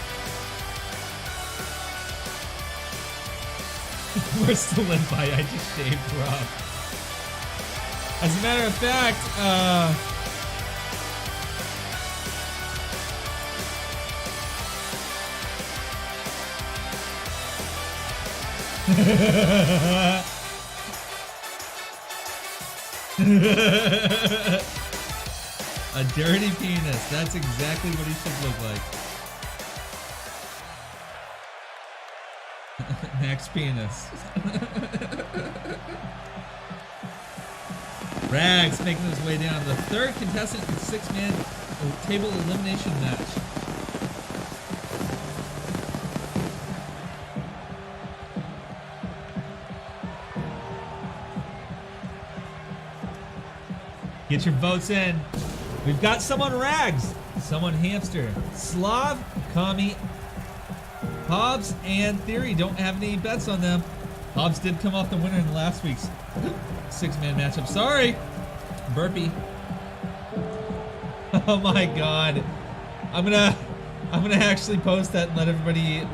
We're still in by. I just shaved Rob. As a matter of fact, a dirty penis. That's exactly what he should look like. Max Penis. Rags making his way down. The third contestant in the 6-man table elimination match. Get your votes in. We've got someone Rags, someone Hamster, Slav, Kami, Hobbs, and Theory. Don't have any bets on them. Hobbs did come off the winner in last week's 6-man matchup. Sorry, burpee. Oh my God, I'm gonna actually post that and let everybody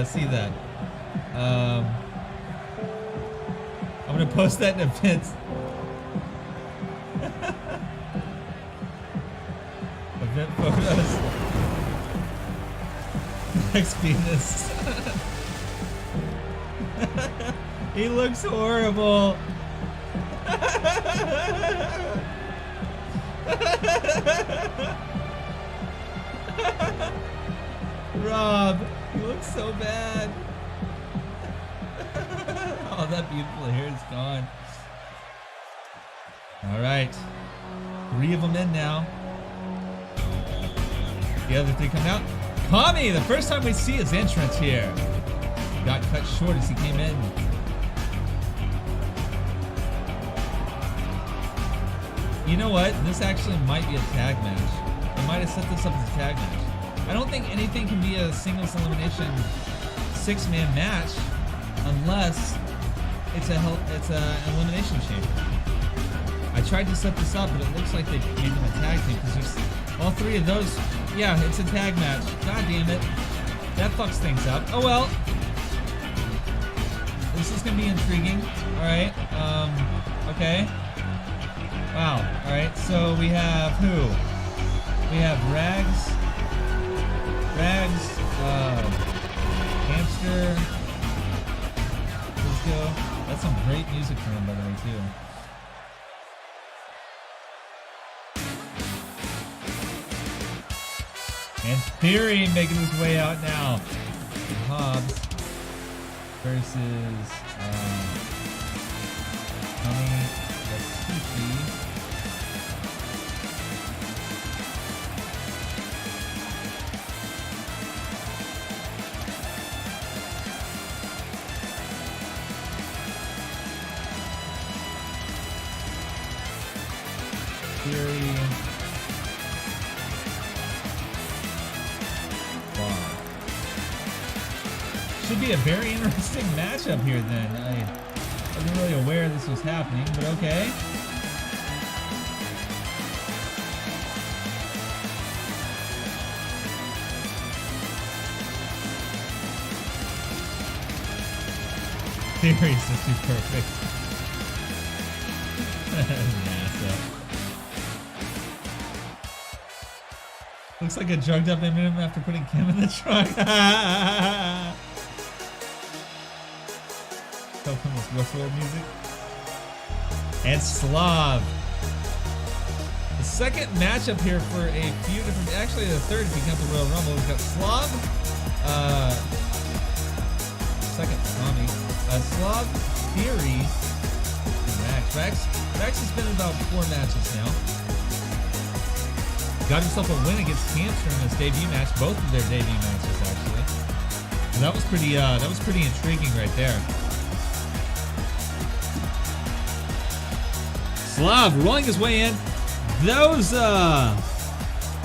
see that. I'm gonna post that in events. Event photos. Max Penis. He looks horrible. Rob, you look so bad. Oh, that beautiful hair is gone. All right, 3 of them in now. The other 3 coming out. Kami, the first time we see his entrance here. Got cut short as he came in. You know what? This actually might be a tag match. They might have set this up as a tag match. I don't think anything can be a singles elimination 6-man match unless it's an elimination chamber. I tried to set this up, but it looks like they made them a tag team because there's all 3 of those. Yeah, it's a tag match. God damn it. That fucks things up. Oh well. This is gonna be intriguing. Alright. Okay. Wow. Alright, so we have who? We have Rags. Hamster. Let's go. That's some great music for him, by the way, too. And Theory making his way out now. Hobbs versus Kami Yasushi. Theory. Should be a very interesting matchup here then. I wasn't really aware this was happening, but okay. Theory's just too perfect. NASA. Looks like a drugged up Eminem after putting Kim in the trunk. Help him with rough world music. And Slav. The second matchup here for a few different, actually the third if you count the Royal Rumble. We've got Slav, second Tommy, Slav, Theory, and Rax. Rax has been in about 4 matches now. Got himself a win against Hamster in his debut match, both of their debut matches actually. And that was pretty intriguing right there. Slav rolling his way in.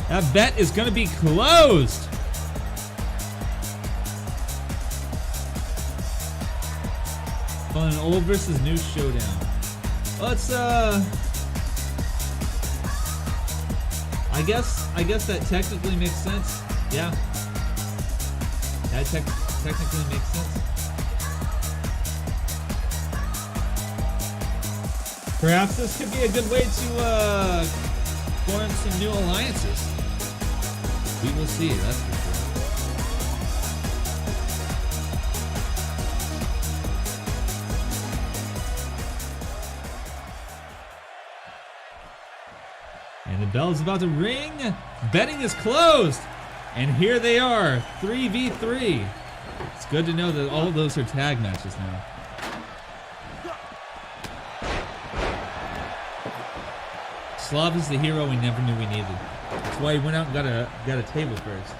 That bet is gonna be closed. On an old versus new showdown. Let's I guess that technically makes sense. Yeah. That technically makes sense. Perhaps this could be a good way to form some new alliances. We will see, that's for sure. And the bell is about to ring. Betting is closed. And here they are, 3v3. It's good to know that all of those are tag matches now. Slav is the hero we never knew we needed. That's why he went out and got a table first.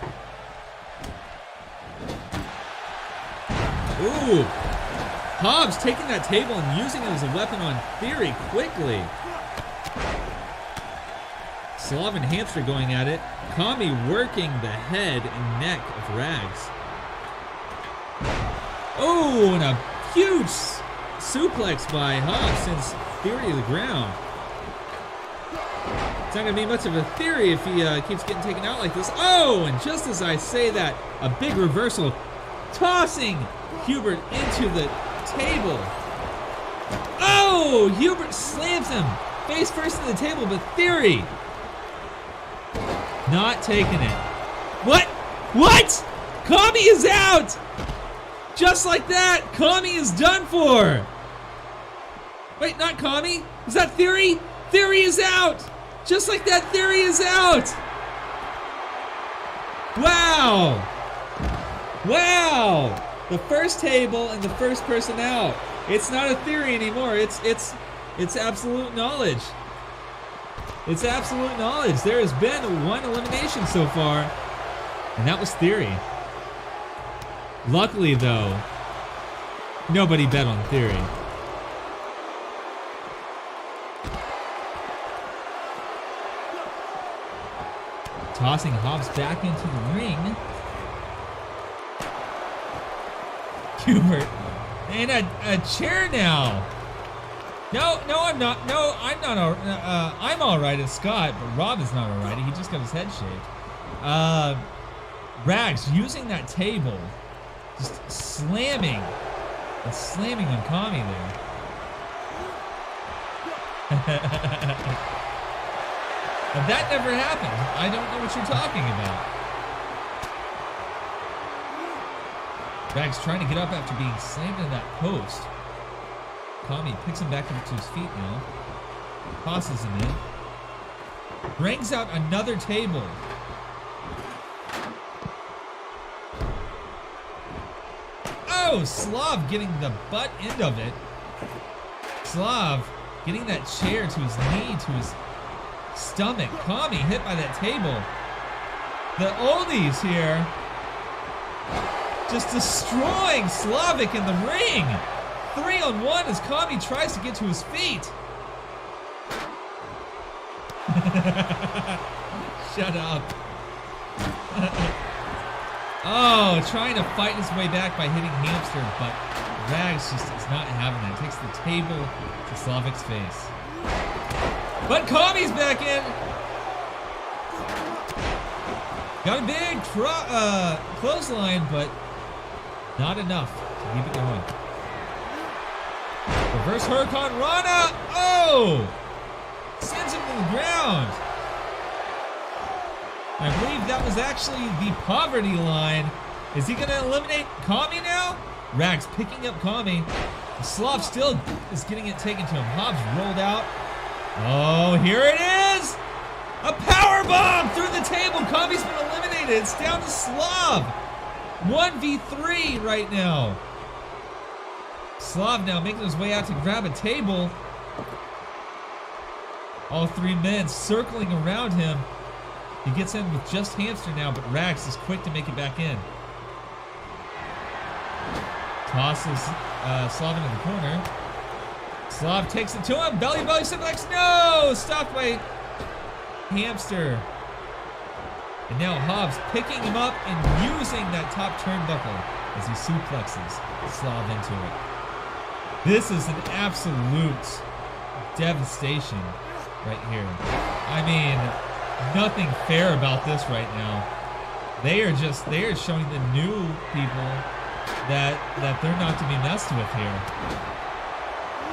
Ooh! Hobbs taking that table and using it as a weapon on Theory quickly. Slav and Hamster going at it. Kami working the head and neck of Rags. Oh, and a huge suplex by Hobbs sends Theory to the ground. It's not going to be much of a Theory if he keeps getting taken out like this. Oh, and just as I say that, a big reversal, tossing Hubert into the table. Oh, Hubert slams him face first in the table, but Theory not taking it. What? What? Kami is out! Just like that, Kami is done for. Wait, not Kami? Is that Theory? Theory is out! Just like that, Theory is out! Wow! Wow! The first table and the first person out. It's not a Theory anymore. It's absolute knowledge. It's absolute knowledge. There has been one elimination so far, and that was Theory. Luckily, though, nobody bet on Theory. Tossing Hobbs back into the ring. Hubert. And a chair now. No, I'm not. No, I'm not. I'm all right as Scott, but Rob is not all right. He just got his head shaved. Rags using that table, just slamming on Kami there. And that never happened. I don't know what you're talking about. Rags trying to get up after being slammed in that post. Kami picks him back up to his feet now. Tosses him in. Brings out another table. Oh, Slav getting the butt end of it. Slav getting that chair to his knee, to his stomach. Kami hit by that table. The oldies here just destroying Slavic in the ring. 3-on-1 as Kami tries to get to his feet. Shut up. Oh, trying to fight his way back by hitting Hamster, but Rags just is not having that. Takes the table to Slavic's face. But Kami's back in. Got a big clothesline, but not enough to keep it going. Reverse Hurricane Rana. Oh! Sends him to the ground. I believe that was actually the poverty line. Is he going to eliminate Kami now? Rags picking up Kami. Slav still is getting it taken to him. Hobbs rolled out. Oh, here it is! A power bomb through the table. Kami's been eliminated. It's down to Slav. 1v3 right now. Slav now making his way out to grab a table. All three men circling around him. He gets in with just Hamster now, but Rags is quick to make it back in. Tosses Slav into the corner. Slav takes it to him. Belly suplex. No! Stopped by Hamster. And now Hobbs picking him up and using that top turnbuckle as he suplexes Slav into it. This is an absolute devastation right here. I mean, nothing fair about this right now. They are showing the new people that they're not to be messed with here.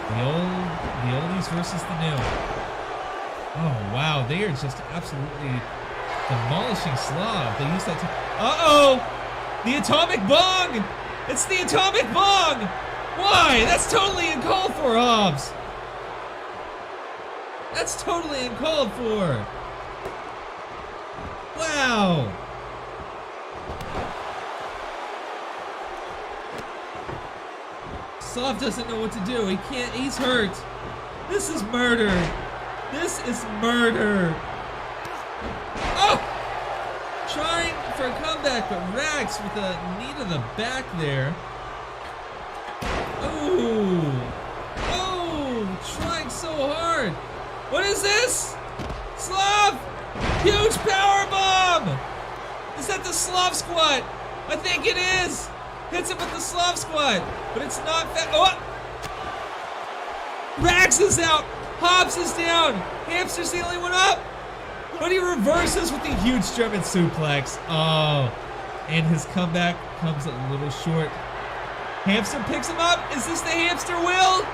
The oldies versus the new. Oh wow, they are just absolutely demolishing Slav. They use that to the atomic bong! It's the atomic bong! Why? That's totally uncalled for, Hobbs. That's totally uncalled for. Wow. Slav doesn't know what to do. He can't. He's hurt. This is murder. This is murder. Oh! Trying for a comeback, but Rags with a knee to the back there. Oh! Oh! Trying so hard. What is this? Slav! Huge power bomb! Is that the Slav squat? I think it is. Hits him with the Slav squat, but it's not Oh! Rags is out. Hobbs is down. Hamster's the only one up. But he reverses with the huge German suplex. Oh, and his comeback comes a little short. Hamster picks him up. Is this the Hamster will?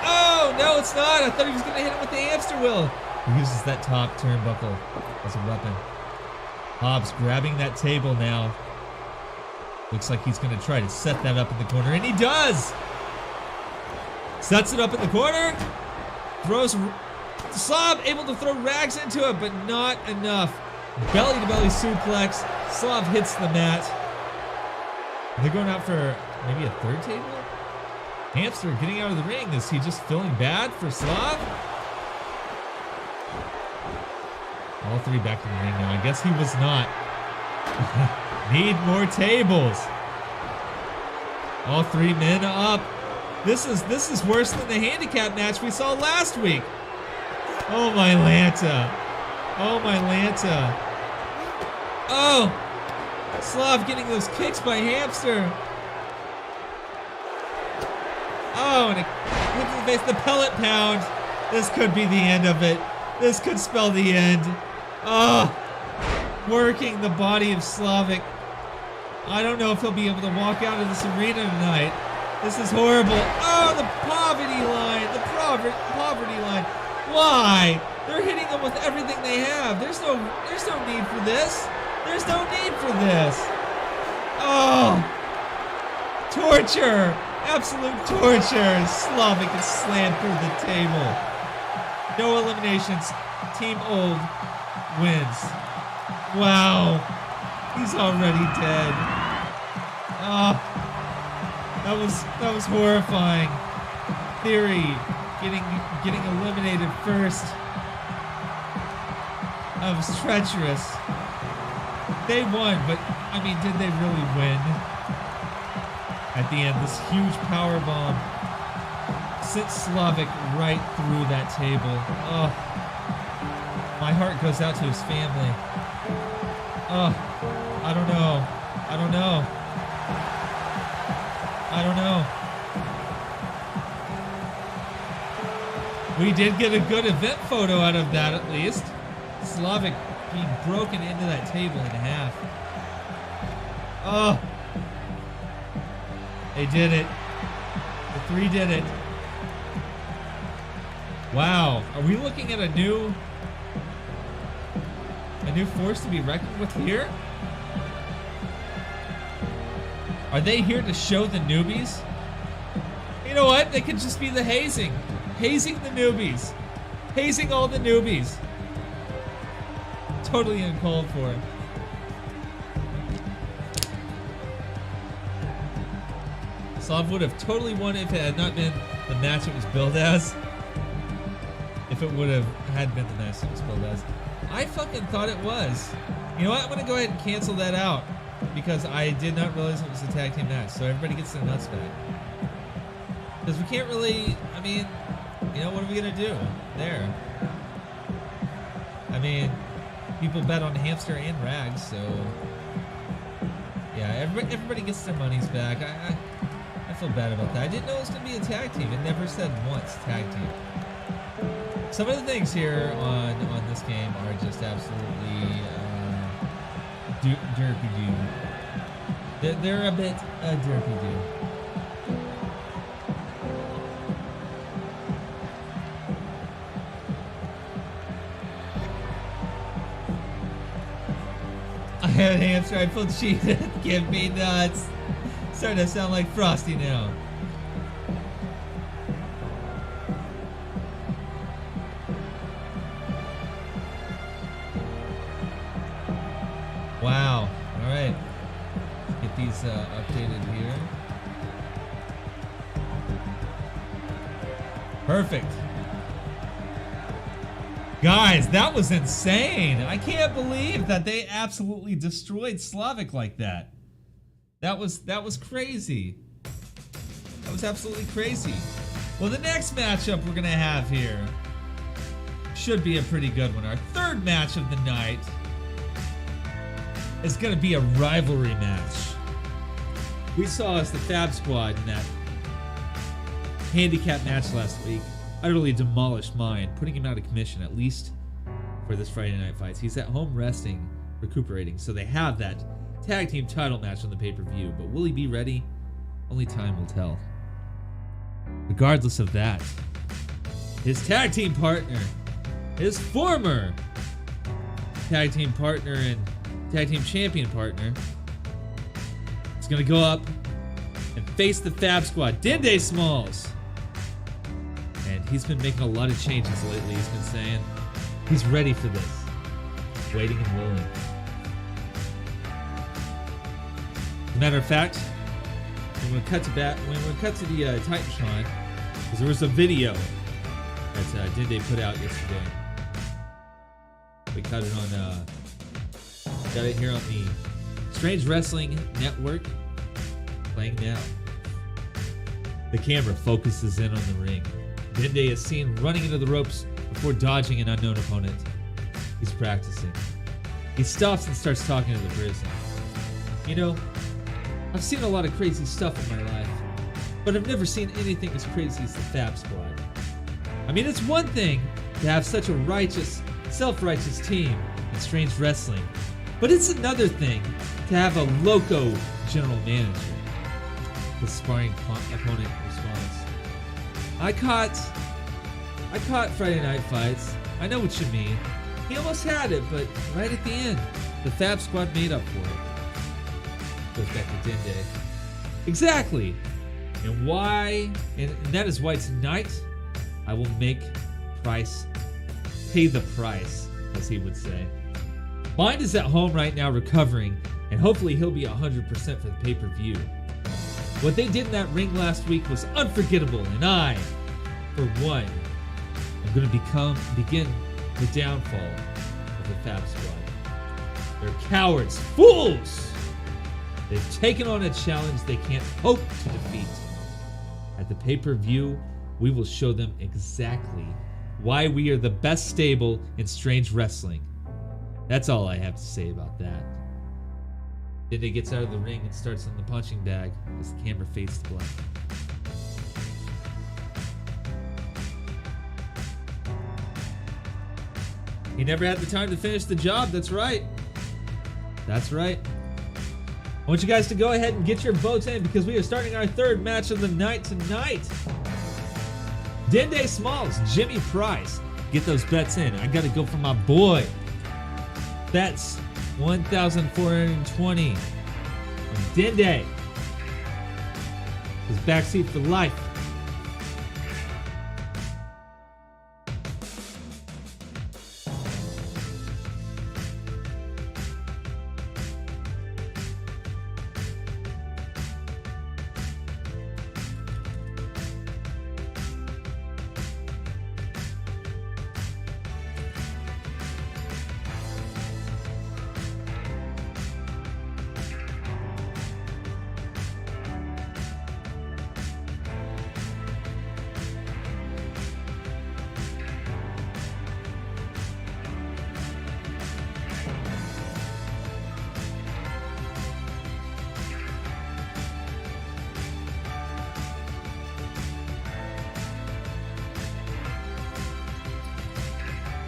Oh, no, it's not. I thought he was going to hit him with the Hamster will. He uses that top turnbuckle as a weapon. Hobbs grabbing that table now. Looks like he's going to try to set that up in the corner, and he does! Sets it up in the corner. Throws Slav, able to throw Rags into it, but not enough. Belly-to-belly suplex. Slav hits the mat. They're going out for maybe a third table? Hamster getting out of the ring. Is he just feeling bad for Slav? All three back in the ring now. I guess he was not. Need more tables. All three men up. This is worse than the handicap match we saw last week. Oh my Lanta. Oh my Lanta. Oh! Slav getting those kicks by Hamster. Oh, and a hit to the face, the pellet pound. This could be the end of it. This could spell the end. Oh! Working the body of Slavic. I don't know if he'll be able to walk out of this arena tonight. This is horrible. Oh, the poverty line. The poverty line. Why? They're hitting them with everything they have. There's no need for this. There's no need for this. Oh. Torture. Absolute torture. Slavic is slammed through the table. No eliminations. Team Old wins. Wow. He's already dead. Oh. That was horrifying. Theory getting eliminated first. That was treacherous. They won, but I mean, did they really win? At the end, this huge power bomb sent Slavic right through that table. Oh, my heart goes out to his family. Oh, I don't know. I don't know. I don't know. We did get a good event photo out of that, at least. Slavic being broken into that table in half. Oh. They did it. The 3 did it. Wow. Are we looking at a new force to be reckoned with here? Are they here to show the newbies? You know what? They could just be the hazing. Hazing the newbies. Hazing all the newbies. Totally uncalled for. Slav would have totally won if it had not been the match it was billed as. If it would have had been the match it was billed as. I fucking thought it was. You know what? I'm going to go ahead and cancel that out. Because I did not realize it was a tag team match. So everybody gets their nuts back. Because we can't really, I mean, you know, what are we going to do there? I mean, people bet on Hamster and Rags, so yeah, everybody gets their monies back. I feel bad about that. I didn't know it was going to be a tag team. It never said once tag team. Some of the things here on this game are just absolutely derpy-doo. They're a bit derpy-doo. I had an answer. I feel cheated. Give me nuts. Starting to sound like Frosty now. Wow. All right. Let's get these updated here. Perfect. Guys, that was insane. I can't believe that they absolutely destroyed Slavic like that. That was crazy. That was absolutely crazy. Well, the next matchup we're gonna have here should be a pretty good one. Our third match of the night is gonna be a rivalry match. We saw as the Fab Squad in that handicap match last week utterly demolished mine, putting him out of commission, at least for this Friday Night Fights. He's at home resting, recuperating, so they have that tag team title match on the pay-per-view. But will he be ready? Only time will tell. Regardless of that, his tag team partner, his former tag team partner and tag team champion partner, is going to go up and face the Fab Squad, Dende Smalls. And he's been making a lot of changes lately. He's been saying he's ready for this. Waiting and willing. As a matter of fact, when we cut to the Titantron, because there was a video that Dende put out yesterday. We got it here on the Strange Wrestling Network, playing now. The camera focuses in on the ring. Dende is seen running into the ropes before dodging an unknown opponent. He's practicing. He stops and starts talking to the prisoner. You know, I've seen a lot of crazy stuff in my life, but I've never seen anything as crazy as the Fab Squad. I mean, it's one thing to have such a righteous, self-righteous team in Strange Wrestling, but it's another thing to have a loco general manager. The sparring opponent responds, I caught Friday Night Fights. I know what you mean. He almost had it, but right at the end, the Fab Squad made up for it. Goes back to Dende. Exactly. And why? And that is why tonight I will make Price pay the price, as he would say. Mind is at home right now recovering, and hopefully he'll be 100% for the pay-per-view. What they did in that ring last week was unforgettable, and I, for one, am going to begin the downfall of the Fab Squad. They're cowards, fools! They've taken on a challenge they can't hope to defeat. At the pay-per-view, we will show them exactly why we are the best stable in Strange Wrestling. That's all I have to say about that. Dende gets out of the ring and starts on the punching bag as the camera fades to black. He never had the time to finish the job, that's right. That's right. I want you guys to go ahead and get your votes in because we are starting our third match of the night tonight. Dende Smalls, Jimmy Price. Get those bets in. I got to go for my boy. Bets 1,420. Dende. His backseat for life.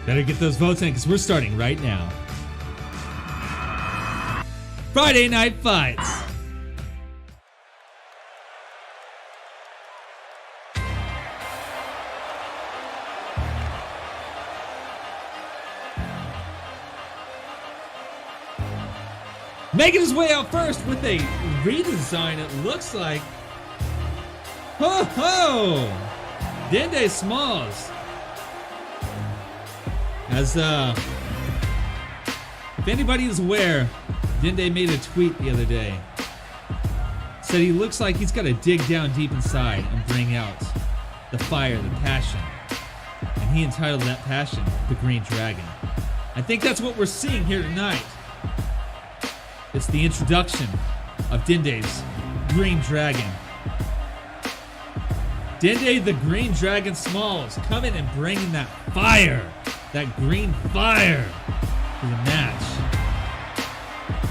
Better get those votes in because we're starting right now. Friday Night Fights. Making his way out first with a redesign, it looks like. Ho ho! Dende Smalls. As if anybody is aware, Dende made a tweet the other day. Said he looks like he's got to dig down deep inside and bring out the fire, the passion. And he entitled that passion the Green Dragon. I think that's what we're seeing here tonight. It's the introduction of Dende's Green Dragon. Dende the Green Dragon Smalls coming and bringing that fire. That green fire to the match.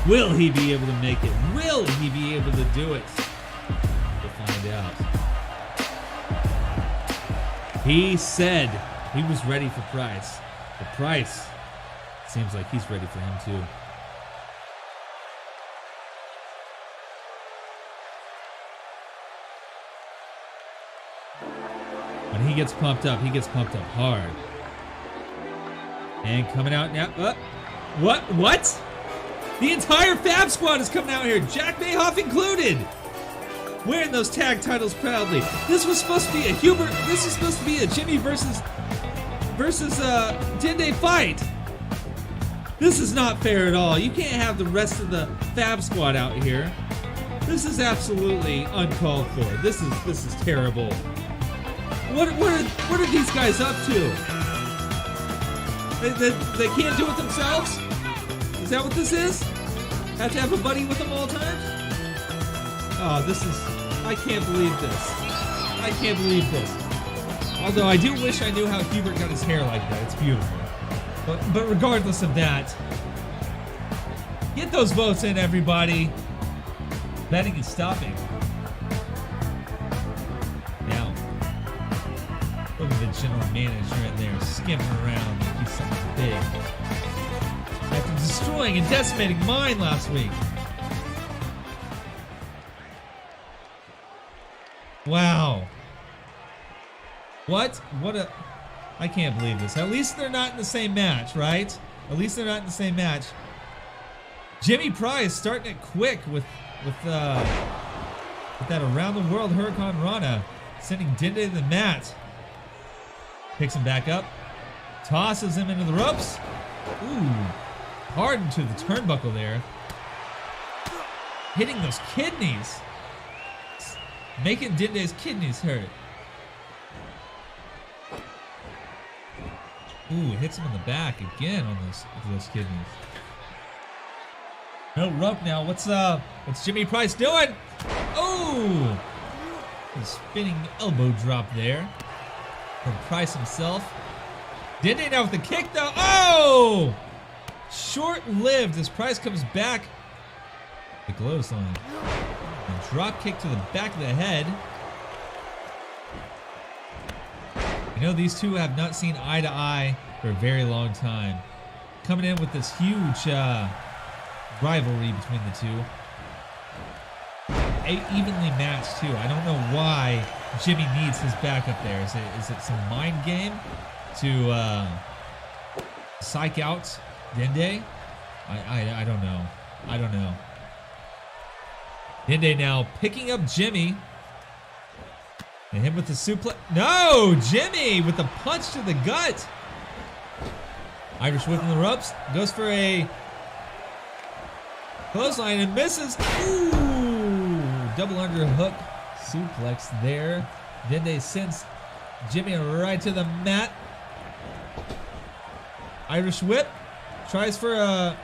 Will he be able to make it? Will he be able to do it? We'll find out. He said he was ready for Price. But Price seems like he's ready for him too. When he gets pumped up hard. And coming out now. What? The entire Fab Squad is coming out here. Jack Mayhoff included. Wearing those tag titles proudly. This was supposed to be a Hubert. This is supposed to be a Jimmy versus Dende fight. This is not fair at all. You can't have the rest of the Fab Squad out here. This is absolutely uncalled for. This is terrible. What are these guys up to? They can't do it themselves? Is that what this is? Have to have a buddy with them all times? Oh, I can't believe this. I can't believe this. Although I do wish I knew how Hubert got his hair like that. It's beautiful. But regardless of that, get those votes in, everybody. Betting is stopping. Now, look at the general manager in there skimming around like he's something big. After destroying and decimating mine last week. Wow. What a... I can't believe this. At least they're not in the same match, right? At least they're not in the same match. Jimmy Price starting it quick with that around the world Huracan Rana, sending Dende to the mat. Picks him back up, tosses him into the ropes. Ooh, hard into the turnbuckle there. Hitting those kidneys, making Dende's kidneys hurt. Ooh, hits him in the back again on those kidneys. No rope now. What's Jimmy Price doing? Oh! A spinning elbow drop there from Price himself. Dende now with the kick though. Oh! Short-lived as Price comes back. The clothesline. A drop kick to the back of the head. You know, these two have not seen eye to eye for a very long time. Coming in with this huge rivalry between the two. evenly matched too. I don't know why Jimmy needs his backup there. Is it some mind game to psych out Dende? I don't know. I don't know. Dende now picking up Jimmy. And him with the suplex. No! Jimmy with the punch to the gut. Irish whip in the ropes. Goes for a clothesline and misses. Ooh! Double underhook suplex there. Dende sends Jimmy right to the mat. Irish whip. Tries for a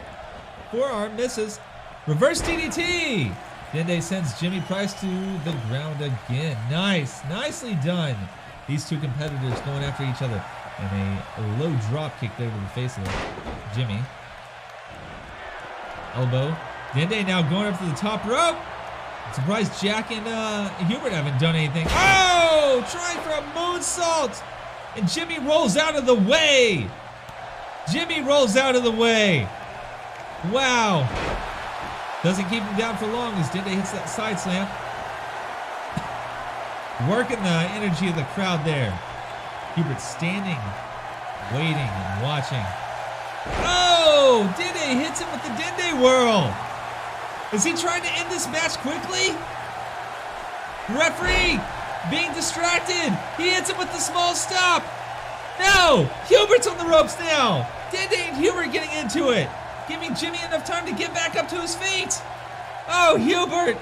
forearm. Misses. Reverse DDT. Dende sends Jimmy Price to the ground again. Nice. Nicely done. These two competitors going after each other. And a low drop kick there to the face of Jimmy. Elbow. Dende now going up to the top rope. I'm surprised Jack and Hubert haven't done anything. Oh! Trying for a moonsault. And Jimmy rolls out of the way. Jimmy rolls out of the way. Wow. Doesn't keep him down for long as Dende hits that side slam. Working the energy of the crowd there. Hubert standing, waiting and watching. Oh! Dende hits him with the Dende whirl. Is he trying to end this match quickly? Referee being distracted. He hits him with the small stop. No! Hubert's on the ropes now. Dende and Hubert getting into it. Giving Jimmy enough time to get back up to his feet. Oh, Hubert.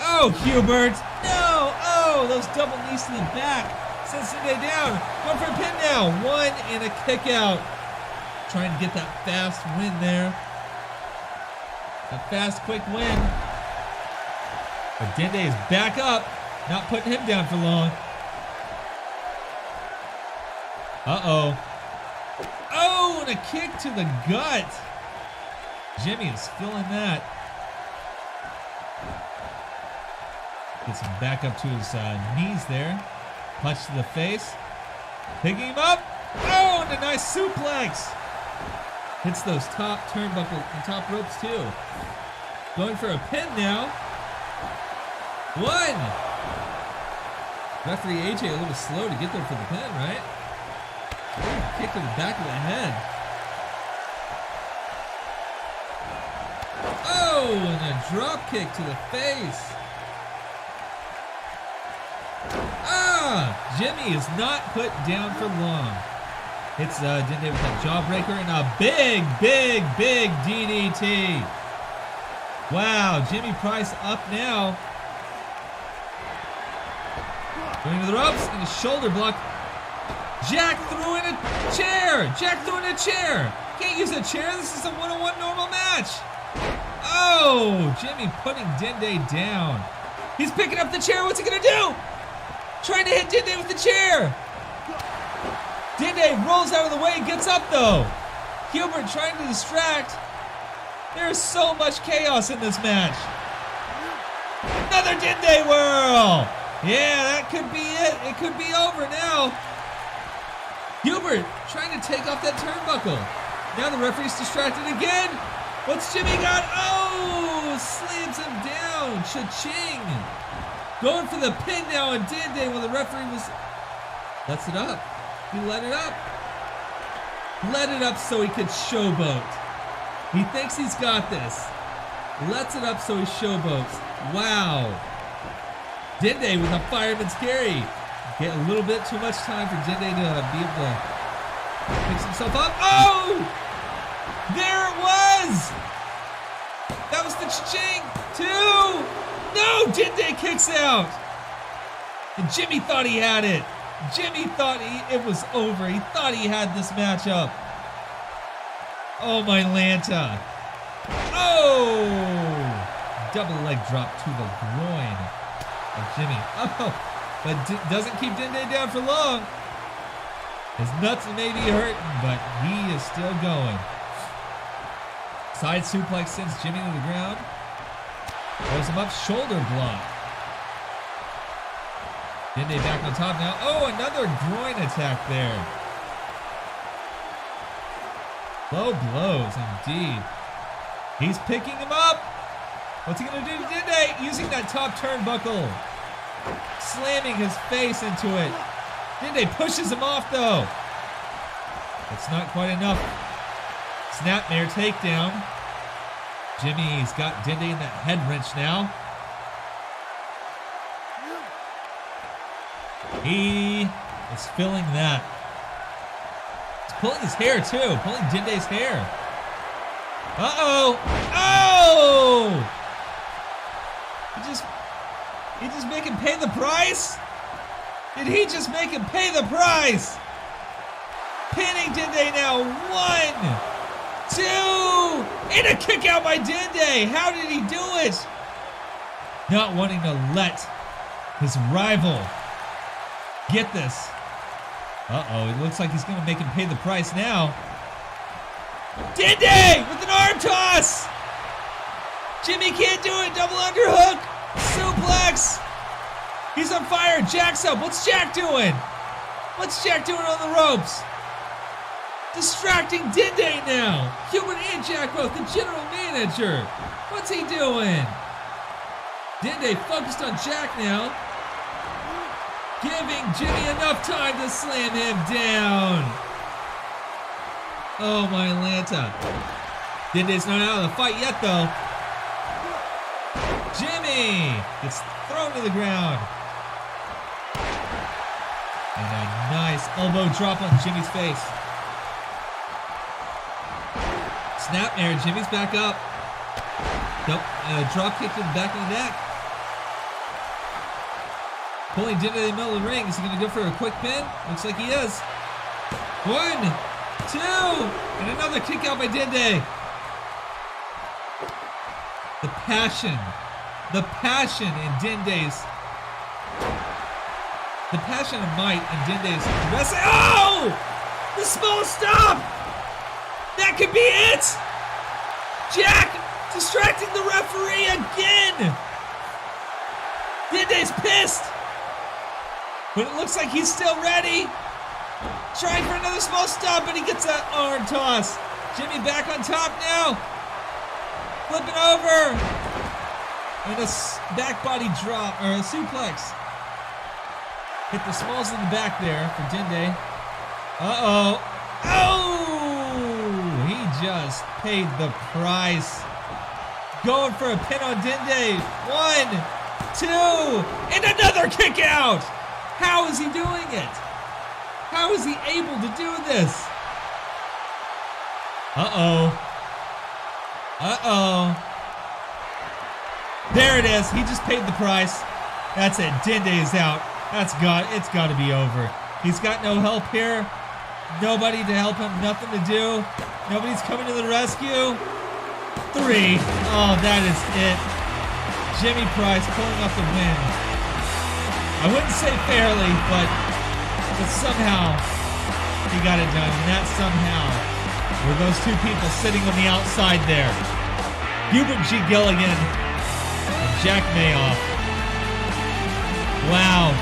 Oh, Hubert. No. Oh, those double knees to the back. Sends Dende down. Going for a pin now. One and a kick out. Trying to get that fast win there. A fast, quick win. But Dende is back up. Not putting him down for long. Uh-oh. Oh, and a kick to the gut. Jimmy is feeling that. Gets him back up to his knees there. Punch to the face. Picking him up. Oh, and a nice suplex. Hits those top turnbuckle and top ropes too. Going for a pin now. One. Referee AJ a little slow to get there for the pin, right? Ooh, kick to the back of the head. Oh, and a drop kick to the face. Ah, Jimmy is not put down for long. Hits Dende with that jawbreaker and a big, big, big DDT. Wow, Jimmy Price up now. Going to the ropes and a shoulder block. Jack threw in a chair. Jack threw in a chair. Can't use a chair. This is a one-on-one normal match. Oh, Jimmy putting Dende down. He's picking up the chair. What's he going to do? Trying to hit Dende with the chair. Dende rolls out of the way, gets up though. Hubert trying to distract. There's so much chaos in this match. Another Dende whirl. Yeah, that could be it. It could be over now. Hubert trying to take off that turnbuckle. Now the referee's distracted again. What's Jimmy got? Oh, slams him down. Cha-ching. Going for the pin now on Dende when the referee was... Lets it up. He let it up. Let it up so he could showboat. He thinks he's got this. Lets it up so he showboats. Wow. Dende with a fireman's carry. Get a little bit too much time for Dende to be able to fix himself up. Oh! There it was! That was the cha-ching. Two! No! Dende kicks out. And Jimmy thought he had it. Jimmy thought it was over. He thought he had this matchup. Oh, my Lanta. Oh! Double leg drop to the groin of Jimmy. Oh, but doesn't keep Dende down for long. His nuts may be hurting, but he is still going. Side suplex sends Jimmy to the ground. Throws him up, shoulder block. Dende back on top now. Oh, another groin attack there. Low blows, indeed. He's picking him up. What's he gonna do to Dende? Using that top turnbuckle. Slamming his face into it. Dende pushes him off though. It's not quite enough. Snapmare takedown. Jimmy's got Dende in that head wrench now. He is feeling that. He's pulling his hair too, pulling Dende's hair. Uh-oh! Oh! He just make him pay the price? Did he just make him pay the price? Pinning Dende now. 1, 2, and a kick out by Dende. How did he do it? Not wanting to let his rival get this. Uh-oh, it looks like he's going to make him pay the price now. Dende with an arm toss. Jimmy can't do it. Double underhook. Suplex. He's on fire. Jack's up. What's Jack doing? What's Jack doing on the ropes? Distracting Dende now. Hubert and Jack both, the general manager. What's he doing? Dende focused on Jack now. Giving Jimmy enough time to slam him down. Oh my Atlanta. Dende's not out of the fight yet though. Jimmy gets thrown to the ground. And a nice elbow drop on Jimmy's face. Snapmare, Jimmy's back up. Nope, drop kick to the back of the neck. Pulling Dende in the middle of the ring. Is he going to go for a quick pin? Looks like he is. 1, 2, and another kick out by Dende. The passion in Dende's, the passion and might in Dende's wrestling. Oh! The small stop! That could be it! Jack distracting the referee again! Dende's pissed! But it looks like he's still ready. Trying for another small stop, but he gets that arm toss. Jimmy back on top now. Flipping over. And a back body drop, or a suplex. Hit the smalls in the back there for Dende. Uh-oh. Oh! He just paid the price. Going for a pin on Dende. 1, 2, and another kick out. How is he doing it? How is he able to do this? Uh-oh. Uh-oh. There it is. He just paid the price. That's it. Dende is out. It's got to be over. He's got no help here. Nobody to help him. Nothing to do. Nobody's coming to the rescue. 3. Oh, that is it. Jimmy Price pulling up the win. I wouldn't say fairly, but somehow he got it done. And that somehow were those two people sitting on the outside there. Hubert G. Gilligan and Jack Mayoff. Wow.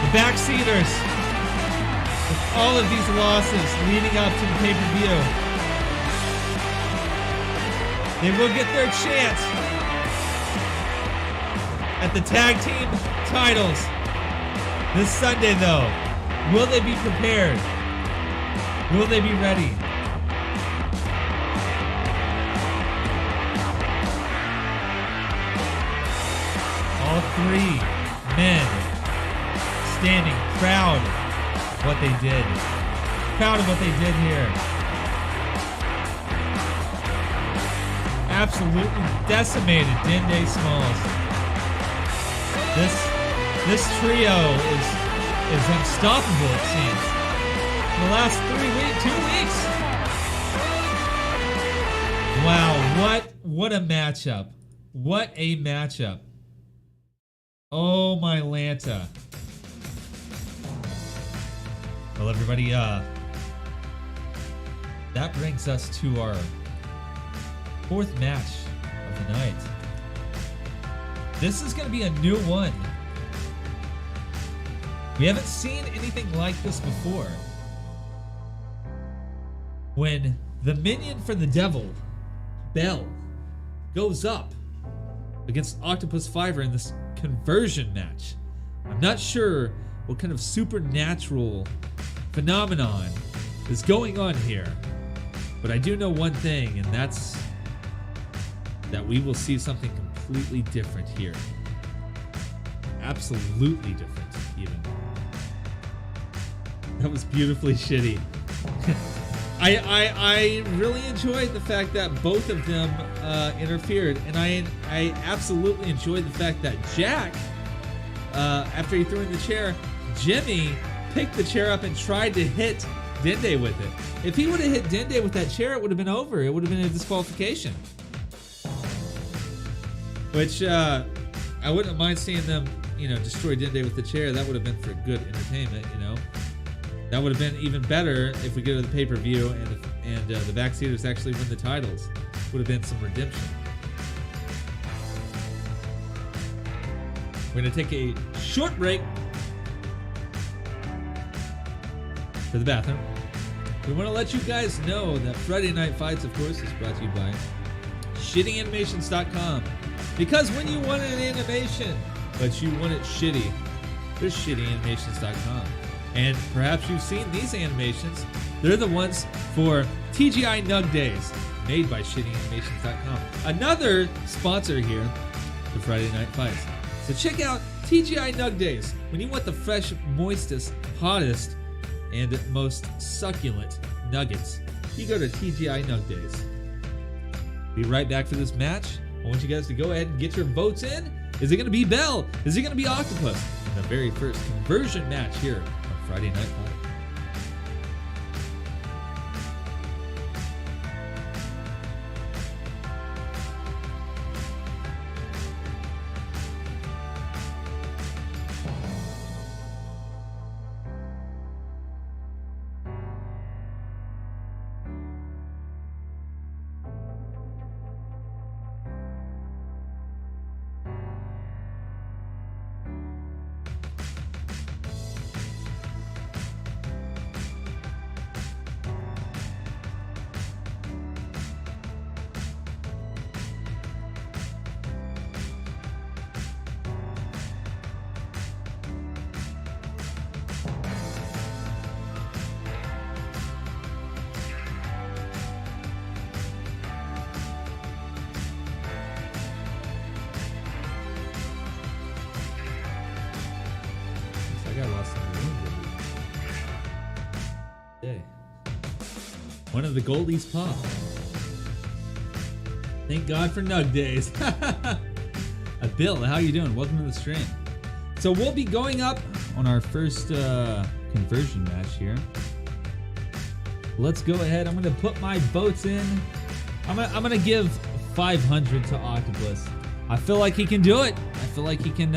The backseaters, with all of these losses leading up to the pay-per-view, they will get their chance at the tag team titles this Sunday though. Will they be prepared? Will they be ready? All 3 men standing proud of what they did. Proud of what they did here. Absolutely decimated Dende Smalls. This trio is unstoppable, it seems. In the last 2 weeks. Wow, what a matchup. What a matchup. Oh my Lanta. Well, everybody, that brings us to our 4th match of the night. This is going to be a new one. We haven't seen anything like this before. When the minion for the devil, Bell, goes up against Octopus Fiverr in this conversion match. I'm not sure what kind of supernatural phenomenon is going on here, but I do know one thing, and that's that we will see something completely different here. Absolutely different, even. That was beautifully shitty. I really enjoyed the fact that both of them interfered, and I absolutely enjoyed the fact that Jack, after he threw in the chair, Jimmy picked the chair up and tried to hit Dende with it. If he would have hit Dende with that chair, it would have been over. It would have been a disqualification. Which I wouldn't mind seeing them, destroy Dende with the chair. That would have been for good entertainment, That would have been even better if we go to the pay-per-view and the Backseaters actually win the titles. Would have been some redemption. We're going to take a short break for the bathroom. We want to let you guys know that Friday Night Fights, of course, is brought to you by ShittyAnimations.com. Because when you want an animation, but you want it shitty, there's ShittyAnimations.com. And perhaps you've seen these animations. They're the ones for TGI Nug Days, made by ShittyAnimations.com. Another sponsor here for Friday Night Fights. So check out TGI Nug Days. When you want the fresh, moistest, hottest, and most succulent nuggets, you go to TGI Nug Days. Be right back for this match. I want you guys to go ahead and get your votes in. Is it going to be Bell? Is it going to be Octopus? In the very first conversion match here on Friday Night Fights. I got lost in the room. Hey. One of the goldies pop. Thank God for Nug Days. Bill, how you doing? Welcome to the stream. So we'll be going up on our first conversion match here. Let's go ahead. I'm going to put my votes in. I'm going to give 500 to Octopus. I feel like he can do it. I feel like he can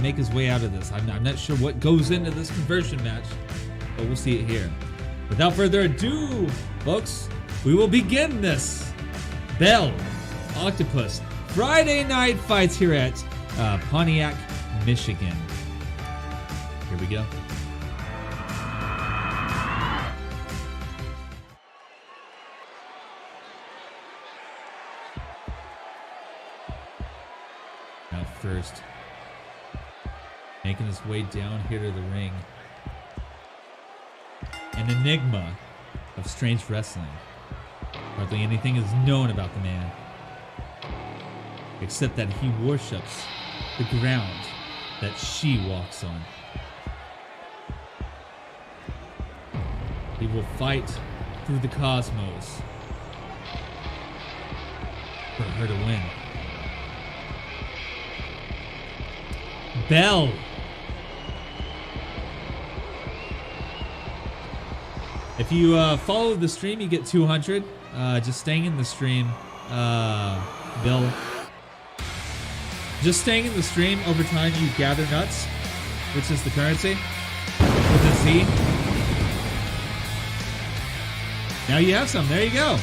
make his way out of this. I'm not sure what goes into this conversion match, but we'll see it here. Without further ado, folks, we will begin this Bell Octopus Friday Night Fights here at Pontiac, Michigan. Here we go. Now first, making his way down here to the ring. An enigma of strange wrestling. Hardly anything is known about the man, except that he worships the ground that she walks on. He will fight through the cosmos for her to win. Bell. If you follow the stream, you get 200. Just staying in the stream, Bill. Just staying in the stream, over time you gather nuts, which is the currency, with a Z. Now you have some. There you go.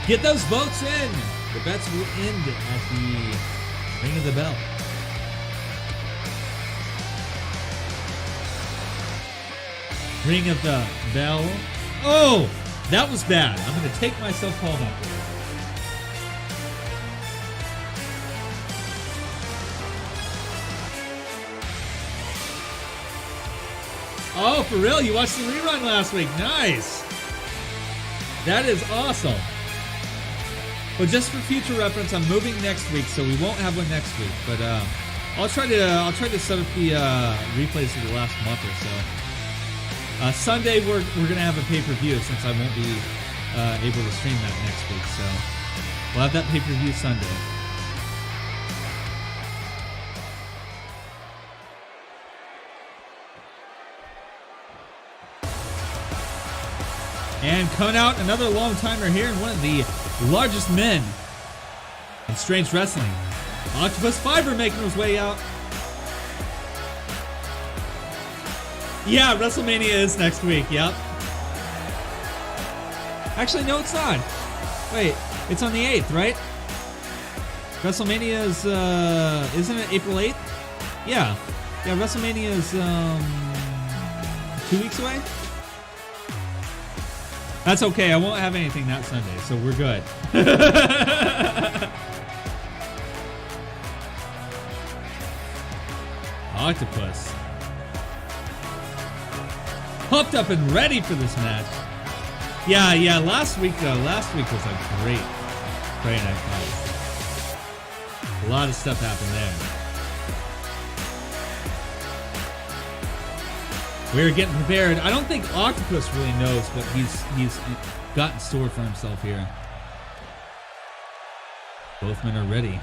Get those votes in. The bets will end at the ring of the bell. Ring of the bell. Oh, that was bad. I'm going to take myself home after this. Oh, for real? You watched the rerun last week. Nice. That is awesome. But just for future reference, I'm moving next week, so we won't have one next week. But I'll try to set up the replays of the last month or so. Sunday we're gonna have a pay-per-view since I won't be able to stream that next week. So we'll have that pay-per-view Sunday. And coming out, another long-timer here, and one of the largest men in Strange Wrestling. Octopus Fiber making his way out. Yeah, WrestleMania is next week, yep. Actually, no, it's not. Wait, it's on the 8th, right? WrestleMania is, isn't it April 8th? Yeah. Yeah, WrestleMania is, 2 weeks away? That's okay, I won't have anything that Sunday, so we're good. Octopus. Pumped up and ready for this match. Yeah, last week was a great Friday Night Fight. A lot of stuff happened there. We're getting prepared. I don't think Octopus really knows what he's got in store for himself here. Both men are ready.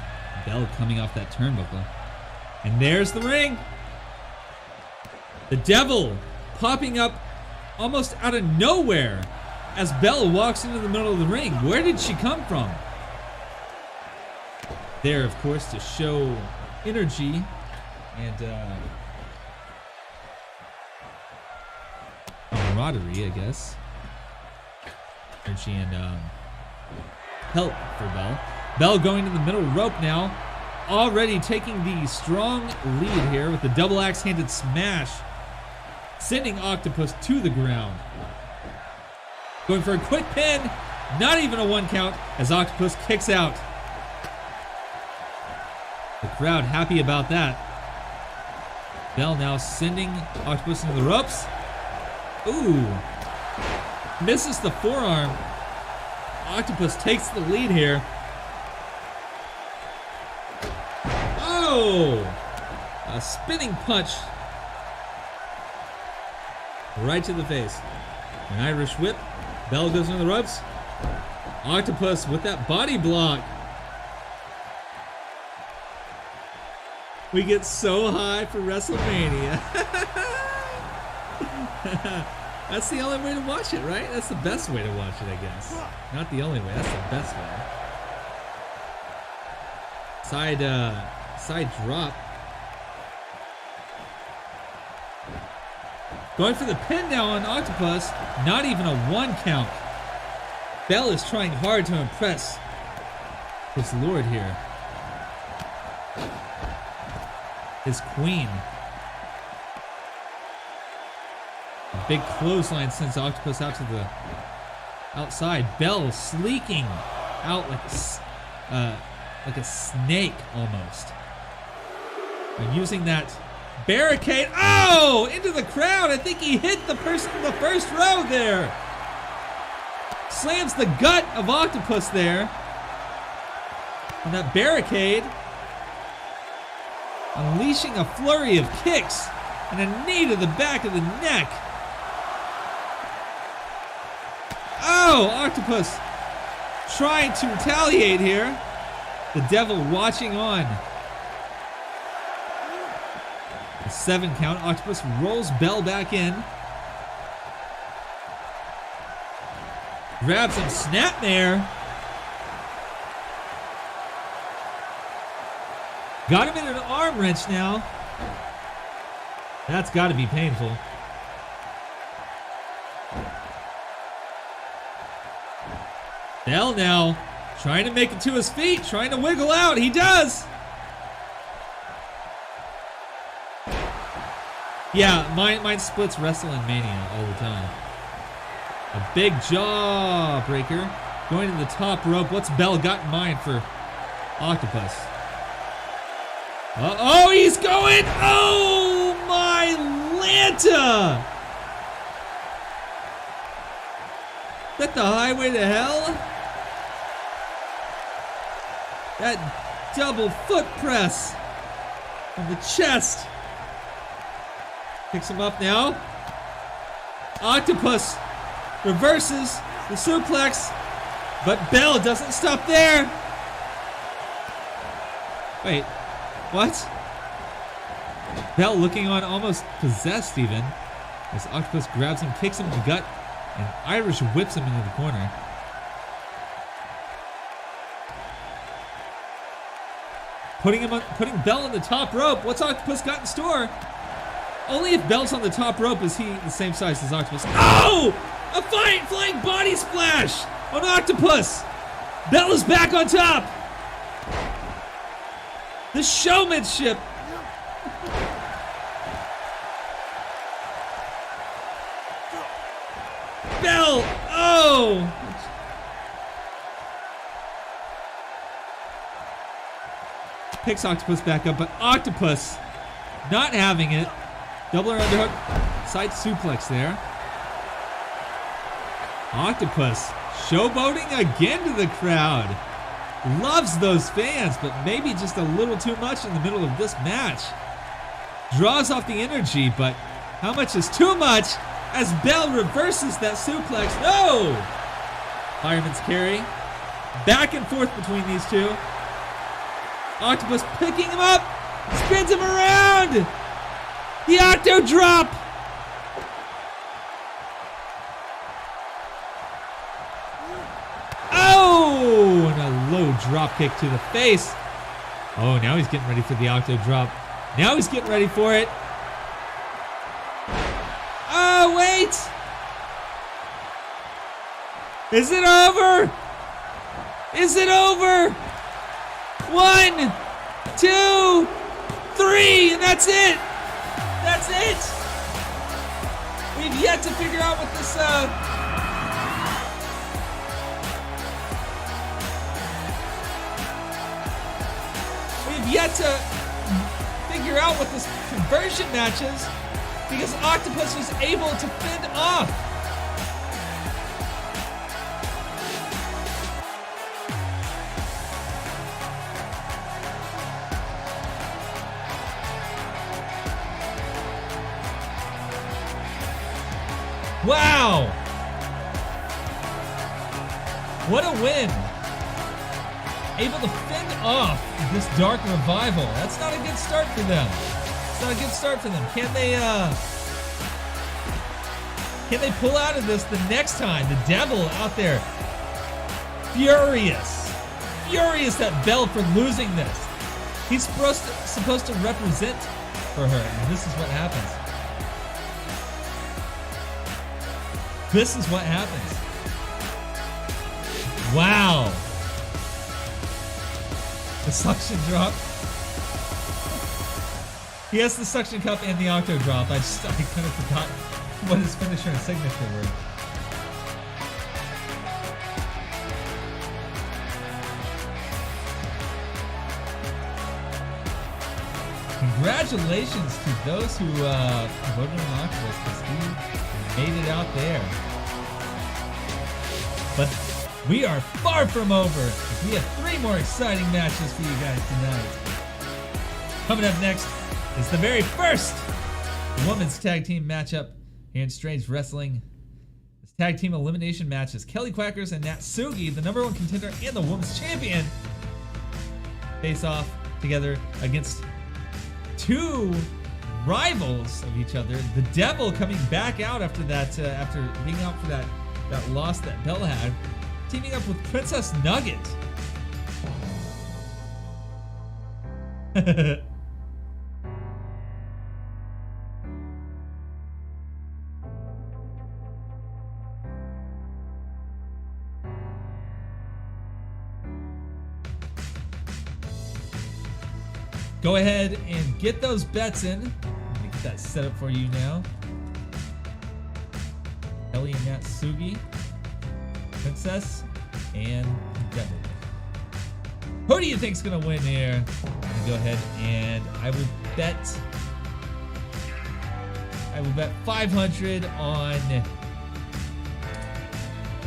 Bell coming off that turnbuckle. And there's the ring. The Devil popping up almost out of nowhere as Bell walks into the middle of the ring. Where did she come from? There, of course, to show energy and camaraderie, I guess. Energy and help for Bell. Bell going to the middle rope now. Already taking the strong lead here with the double axe-handed smash. Sending Octopus to the ground. Going for a quick pin. Not even a 1 count as Octopus kicks out. The crowd happy about that. Bell now sending Octopus into the ropes. Ooh. Misses the forearm. Octopus takes the lead here. Oh! A spinning punch. Right to the face. An Irish whip. Bell goes into the ropes. Octopus with that body block. We get so high for WrestleMania. That's the only way to watch it, right? That's the best way to watch it, I guess. Not the only way, that's the best way. Side drop. Going for the pin now on Octopus. Not even a 1 count. Bell is trying hard to impress his lord here. His queen. A big clothesline sends Octopus out to the outside. Bell sleeking out like a snake almost. And using that barricade. Oh! Into the crowd. I think he hit the person in the first row there. Slams the gut of Octopus there. On that barricade. Unleashing a flurry of kicks. And a knee to the back of the neck. Oh! Octopus trying to retaliate here. The Devil watching on. A 7 count. Octopus rolls Bell back in. Grabs him. Snapmare. Got him in an arm wrench now. That's got to be painful. Bell now trying to make it to his feet. Trying to wiggle out. He does. Yeah, mine splits Wrestling Mania all the time. A big jaw breaker. Going to the top rope. What's Bell got in mind for Octopus? Oh, he's going. Oh, my Lanta. that the highway to hell? That double foot press on the chest. Picks him up now. Octopus reverses the suplex, but Bell doesn't stop there. Wait, what? Bell looking on almost possessed even, as Octopus grabs him, kicks him in the gut, and Irish whips him into the corner. Putting Bell on the top rope. What's Octopus got in store? Only if Bell's on the top rope is he the same size as Octopus. Oh! A flying body splash on Octopus. Bell is back on top. The showmanship. Bell. Oh! Picks Octopus back up, but Octopus not having it. Double or underhook, side suplex there. Octopus showboating again to the crowd. Loves those fans, but maybe just a little too much in the middle of this match. Draws off the energy, but how much is too much as Bell reverses that suplex? No! Fireman's carry. Back and forth between these two. Octopus picking him up, spins him around. The Octo drop. Oh, and a low drop kick to the face. Oh, now he's getting ready for the Octo drop. Now he's getting ready for it. Oh, wait. Is it over? Is it over? 1, 2, 3, and that's it. That's it. We've yet to figure out what this we've yet to figure out what this conversion match is, because Octopus was able to fend off. Wow! What a win! Able to fend off this Dark Revival. That's not a good start for them. It's not a good start for them. Can they pull out of this the next time? The Devil out there, furious at Bell for losing this. He's supposed to represent for her, and this is what happens. This is what happens. Wow. The suction drop. He has the suction cup and the Octo drop. I kind of forgot what his finisher and signature were. Congratulations to those who voted on Octopus, because he made it out there. But we are far from over, as we have 3 more exciting matches for you guys tonight. Coming up next is the very first women's tag team matchup here in Strange Wrestling. This tag team elimination match is Kelly Quackers and Natsugi, the #1 contender and the women's champion, face off together against 2 rivals of each other. The Devil coming back out after that, after being out for that loss that Bell had, teaming up with Princess Nugget. Go ahead and get those bets in. Let me get that set up for you now. Kelly and Natsugi, Princess, and Devil. Who do you think's gonna win here? I'm gonna go ahead and I will bet 500 on the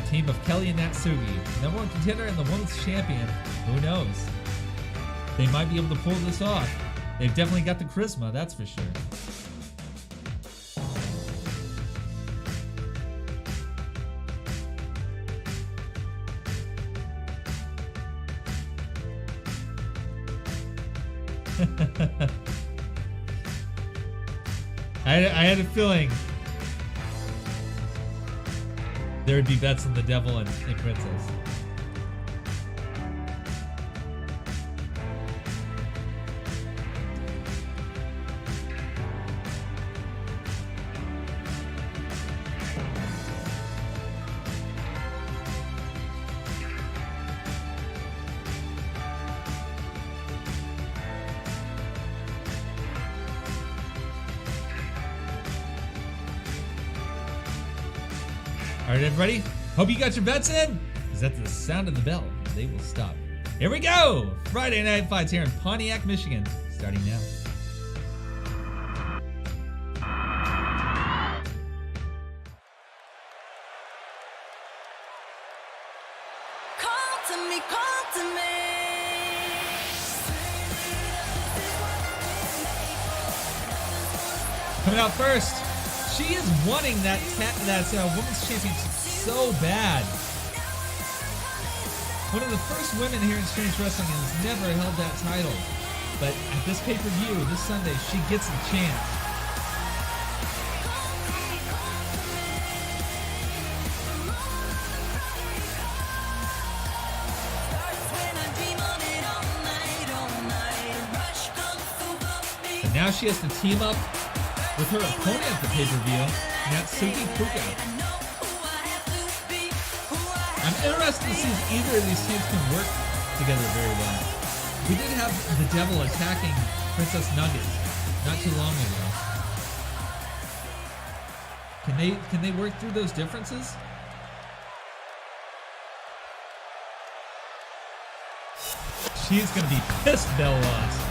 team of Kelly and Natsuki, number one contender and the women's champion. Who knows? They might be able to pull this off. They've definitely got the charisma, that's for sure. I had a feeling there would be bets on the Devil and Princess. All right, everybody. Hope you got your bets in. Because at the sound of the bell, they will stop. Here we go. Friday Night Fights here in Pontiac, Michigan. Starting now. Call to me, call to me. Coming out first, she is wanting that women's championship so bad. One of the first women here in Strange Wrestling has never held that title. But at this pay-per-view, this Sunday, she gets a chance. And now she has to team up with her opponent at the pay-per-view, Natsuki Kuka. I'm interested to see if either of these teams can work together very well. We did have the Devil attacking Princess Nugget not too long ago. Can they work through those differences? She's gonna be pissed Belle lost.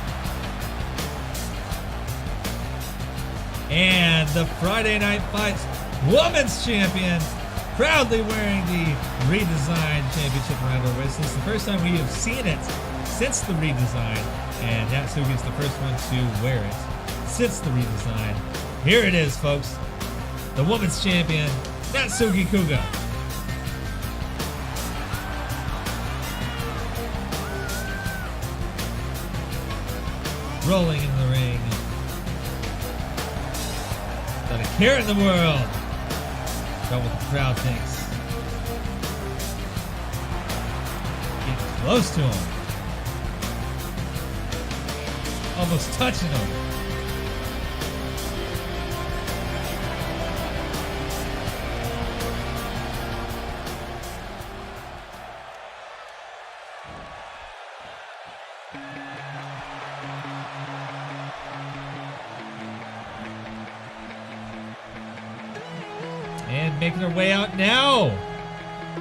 And the Friday Night Fights Women's Champion, proudly wearing the redesigned championship around her waist. This is the first time we have seen it since the redesign, and Natsuki is the first one to wear it since the redesign. Here it is, folks. The Women's Champion, Natsuki Kuga. Rolling in the ring. Not a care in the world about what the crowd thinks. Getting close to him. Almost touching him. And making her way out now,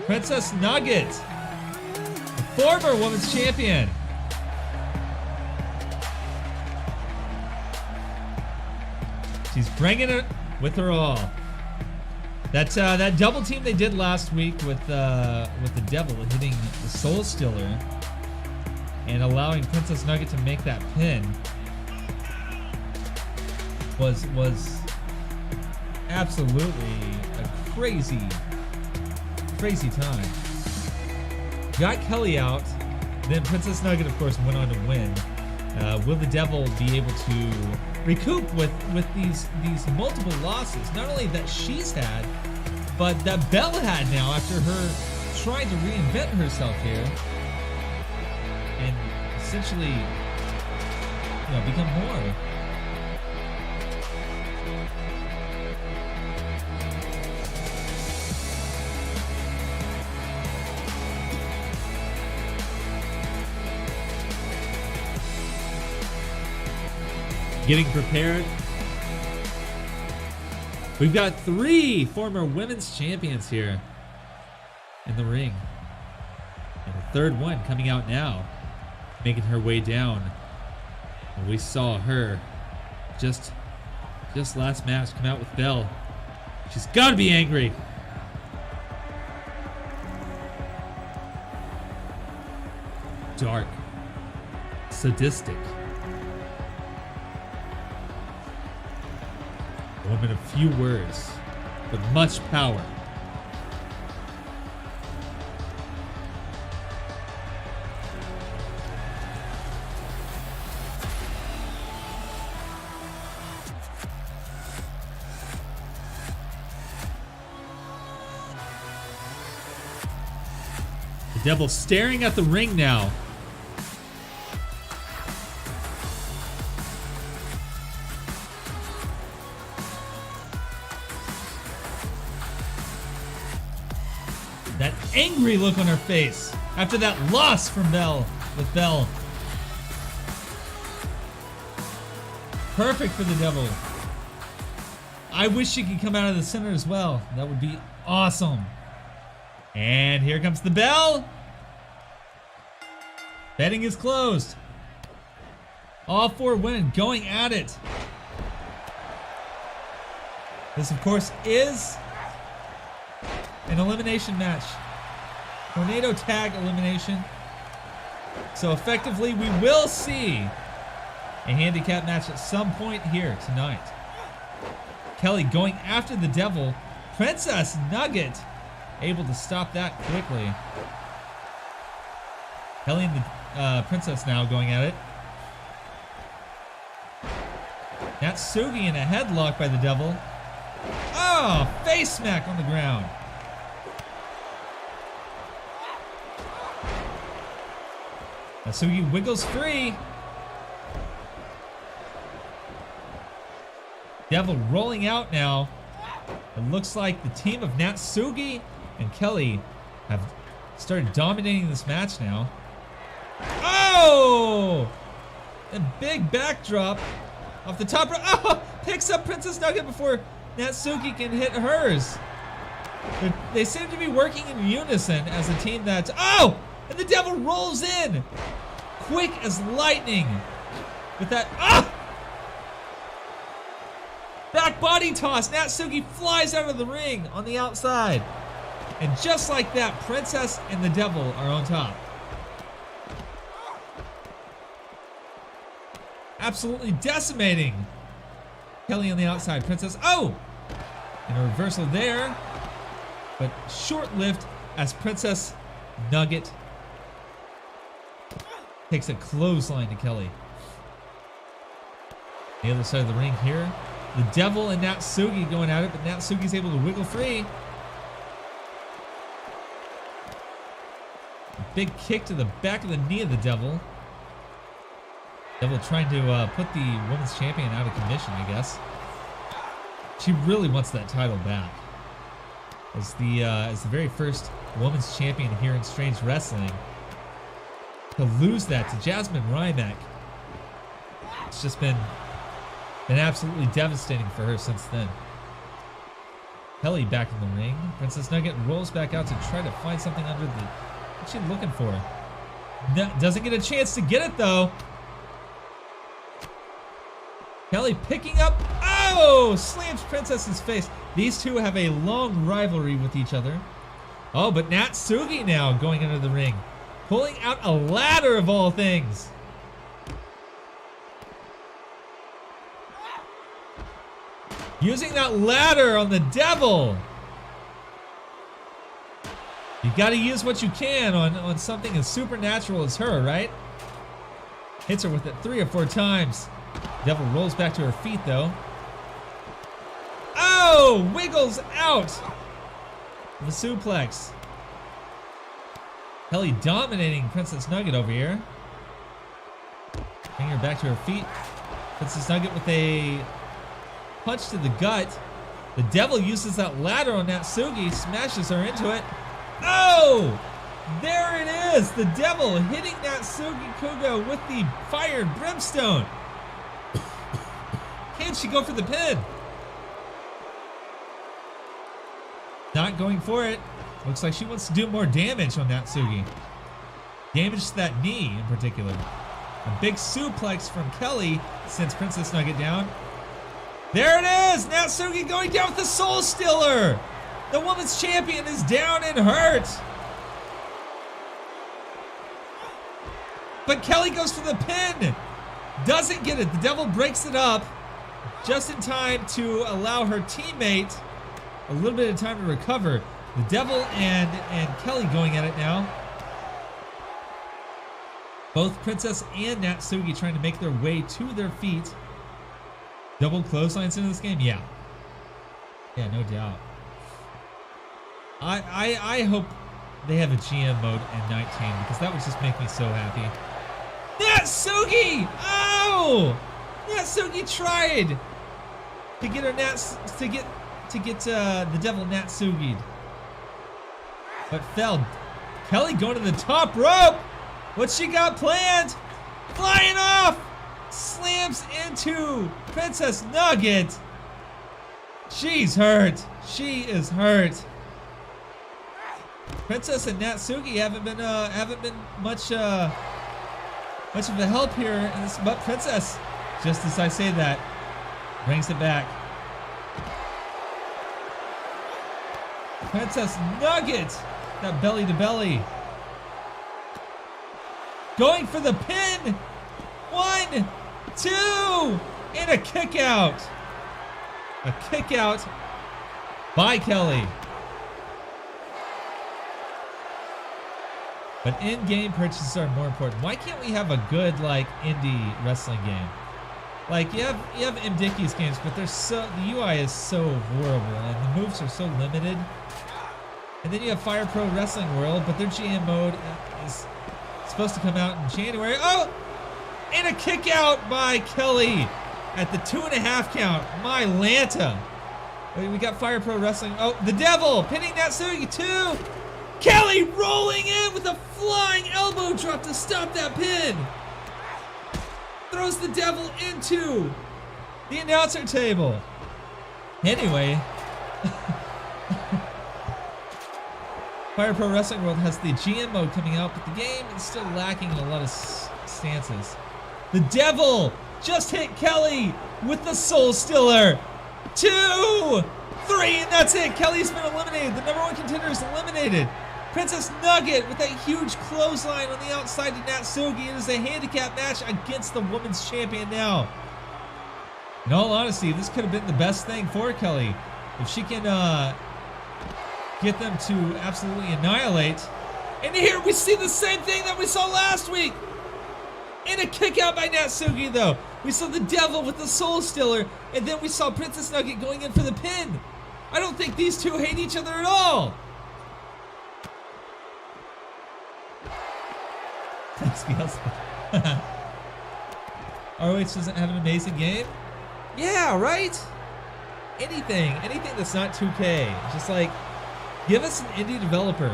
Princess Nugget, the former women's champion. She's bringing it with her all. That double team they did last week with the Devil hitting the Soul Stealer and allowing Princess Nugget to make that pin was absolutely a crazy time. Got Kelly out, then Princess Nugget, of course, went on to win. Will the Devil be able to recoup with these multiple losses? Not only that she's had, but that Belle had now after her trying to reinvent herself here and essentially, become more. Getting prepared. We've got 3 former women's champions here in the ring. And the third one coming out now, making her way down. And we saw her just last match come out with Belle. She's got to be angry. dark, sadistic. A woman of few words, but much power. The devil staring at the ring now. That angry look on her face after that loss from Bell with Bell. Perfect for the devil. I wish she could come out of the center as well. That would be awesome. And here comes the bell. Betting is closed. All four women going at it. This, of course, is an elimination match. Tornado tag elimination. So effectively, we will see a handicap match at some point here tonight. Kelly going after the devil. Princess Nugget able to stop that quickly. Kelly and the Princess now going at it. Natsugi in a headlock by the devil. Oh, face smack on the ground. Natsugi wiggles free. Devil rolling out now. It looks like the team of Natsugi and Kelly have started dominating this match now. Oh! A big backdrop off the top. Oh! Picks up Princess Nugget before Natsugi can hit hers. They seem to be working in unison as a team that... Oh! And the devil rolls in! Quick as lightning. With that... Ah! Back body toss. Natsugi flies out of the ring on the outside. And just like that, Princess and the devil are on top. Absolutely decimating Kelly on the outside. Princess, oh! And a reversal there. But short-lived as Princess Nugget takes a clothesline to Kelly. The other side of the ring here. The devil and Natsugi going at it, but Natsugi's able to wiggle free. A big kick to the back of the knee of the devil. Devil trying to put the women's champion out of commission, I guess. She really wants that title back. As the very first women's champion here in Strange Wrestling, to lose that to Jasmine Ryback, it's just been absolutely devastating for her since then. Kelly back in the ring. Princess Nugget rolls back out to try to find something under the... What's she looking for? Doesn't get a chance to get it though. Kelly picking up... Oh! Slams Princess's face. These two have a long rivalry with each other. Oh, but Natsugi now going into the ring. Pulling out a ladder of all things. Using that ladder on the devil. You gotta use what you can on something as supernatural as her, right? Hits her with it 3 or 4 times. Devil rolls back to her feet though. Oh! Wiggles out! The suplex. Kelly dominating Princess Nugget over here. Bring her back to her feet. Princess Nugget with a punch to the gut. The devil uses that ladder on Natsugi, smashes her into it. Oh! There it is! The devil hitting Natsugi Kugo with the fired brimstone. Can she go for the pin? Not going for it. Looks like she wants to do more damage on Natsugi. Damage to that knee in particular. A big suplex from Kelly sends Princess Nugget down. There it is! Natsugi going down with the Soul Stealer! The women's champion is down and hurt! But Kelly goes for the pin. Doesn't get it. The Devil breaks it up just in time to allow her teammate a little bit of time to recover. The Devil and Kelly going at it now. Both Princess and Natsugi trying to make their way to their feet. Double clotheslines into this game? Yeah. Yeah, no doubt. I hope they have a GM mode in 19 because that would just make me so happy. Natsugi! Oh! Natsugi tried to get her to get the Devil Natsugi'd, but failed. Kelly going to the top rope. What she got planned? Flying off! Slams into Princess Nugget. She's hurt. She is hurt. Princess and Natsugi haven't been much of a help here in this, but Princess, just as I say that, brings it back. Princess Nugget, that belly to belly. Going for the pin. 1, 2, and a kick out. A kick out by Kelly. But in-game purchases are more important. Why can't we have a good like indie wrestling game? Like you have MDicky's games, but the UI is so horrible and the moves are so limited. And then you have Fire Pro Wrestling World, but their GM mode is supposed to come out in January. Oh! And a kick out by Kelly at the 2.5 count. My Lanta. We got Fire Pro Wrestling. Oh, the Devil pinning Natsugi too. Kelly rolling in with a flying elbow drop to stop that pin. Throws the Devil into the announcer table. Anyway, Fire Pro Wrestling World has the GM mode coming out, but the game is still lacking in a lot of stances. The Devil just hit Kelly with the Soul Stiller. 2, 3, and that's it. Kelly's been eliminated. The #1 contender is eliminated. Princess Nugget with that huge clothesline on the outside to Natsugi. It is a handicap match against the women's champion now. In all honesty, this could have been the best thing for Kelly. If she can get them to absolutely annihilate. And here we see the same thing that we saw last week. And a kick out by Natsugi though. We saw the Devil with the Soul Stiller, and then we saw Princess Nugget going in for the pin. I don't think these two hate each other at all. Thanks, Bielsa. ROH doesn't have an amazing game? Yeah, right? Anything that's not 2K. Just like, give us an indie developer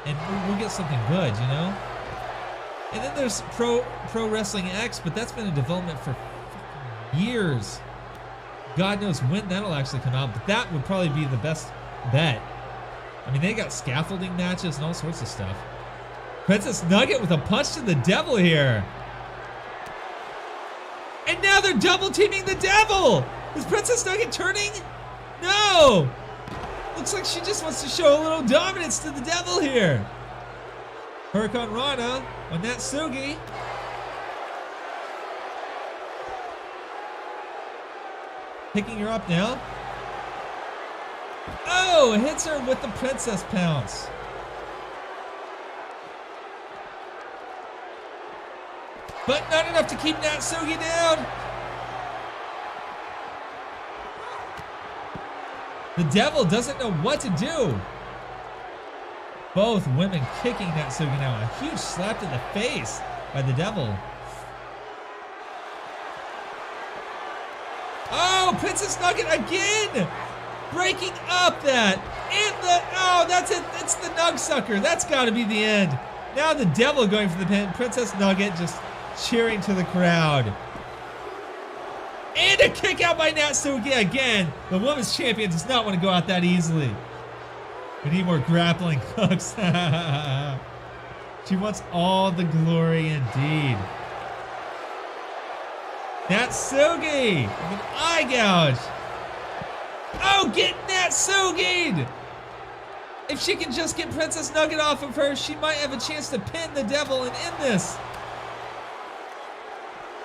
and we'll get something good, you know? And then there's Pro Wrestling X, but that's been in development for years. God knows when that'll actually come out, but that would probably be the best bet. I mean, they got scaffolding matches and all sorts of stuff. Princess Nugget with a punch to the Devil here. And now they're double teaming the Devil. Is Princess Nugget turning? No. Looks like she just wants to show a little dominance to the Devil here. Hurricane Rana on Natsugi. Picking her up now. Oh, hits her with the Princess Pounce. But not enough to keep Natsugi down. The Devil doesn't know what to do. Both women kicking Natsugi now. A huge slap to the face by the Devil. Oh, Princess Nugget again! Breaking up that. And oh, that's it. It's the Nug Sucker. That's got to be the end. Now the Devil going for the pin. Princess Nugget just cheering to the crowd. And a kick out by Natsugi again. The women's champion does not want to go out that easily. We need more grappling hooks. She wants all the glory indeed. Natsugi with an eye gouge. Oh, get Natsugi'd! If she can just get Princess Nugget off of her, she might have a chance to pin the Devil and end this.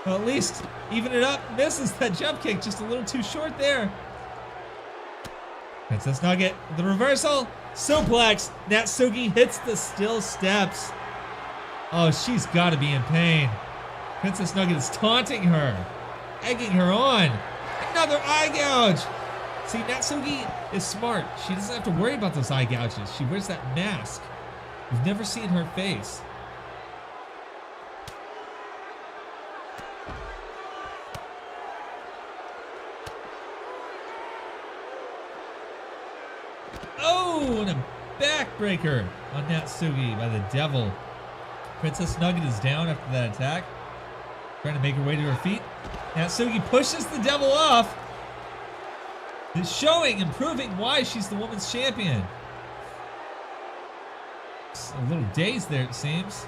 Well, at least even it up. Misses that jump kick. Just a little too short there. Princess Nugget, the reversal. Suplex. Natsuki hits the still steps. Oh, she's got to be in pain. Princess Nugget is taunting her, egging her on. Another eye gouge. See, Natsuki is smart. She doesn't have to worry about those eye gouges. She wears that mask. You've never seen her face. Oh, and a backbreaker on Natsuki by the devil. Princess Nugget is down after that attack. Trying to make her way to her feet. Natsuki pushes the devil off. It's showing and proving why she's the women's champion. It's a little dazed there, it seems.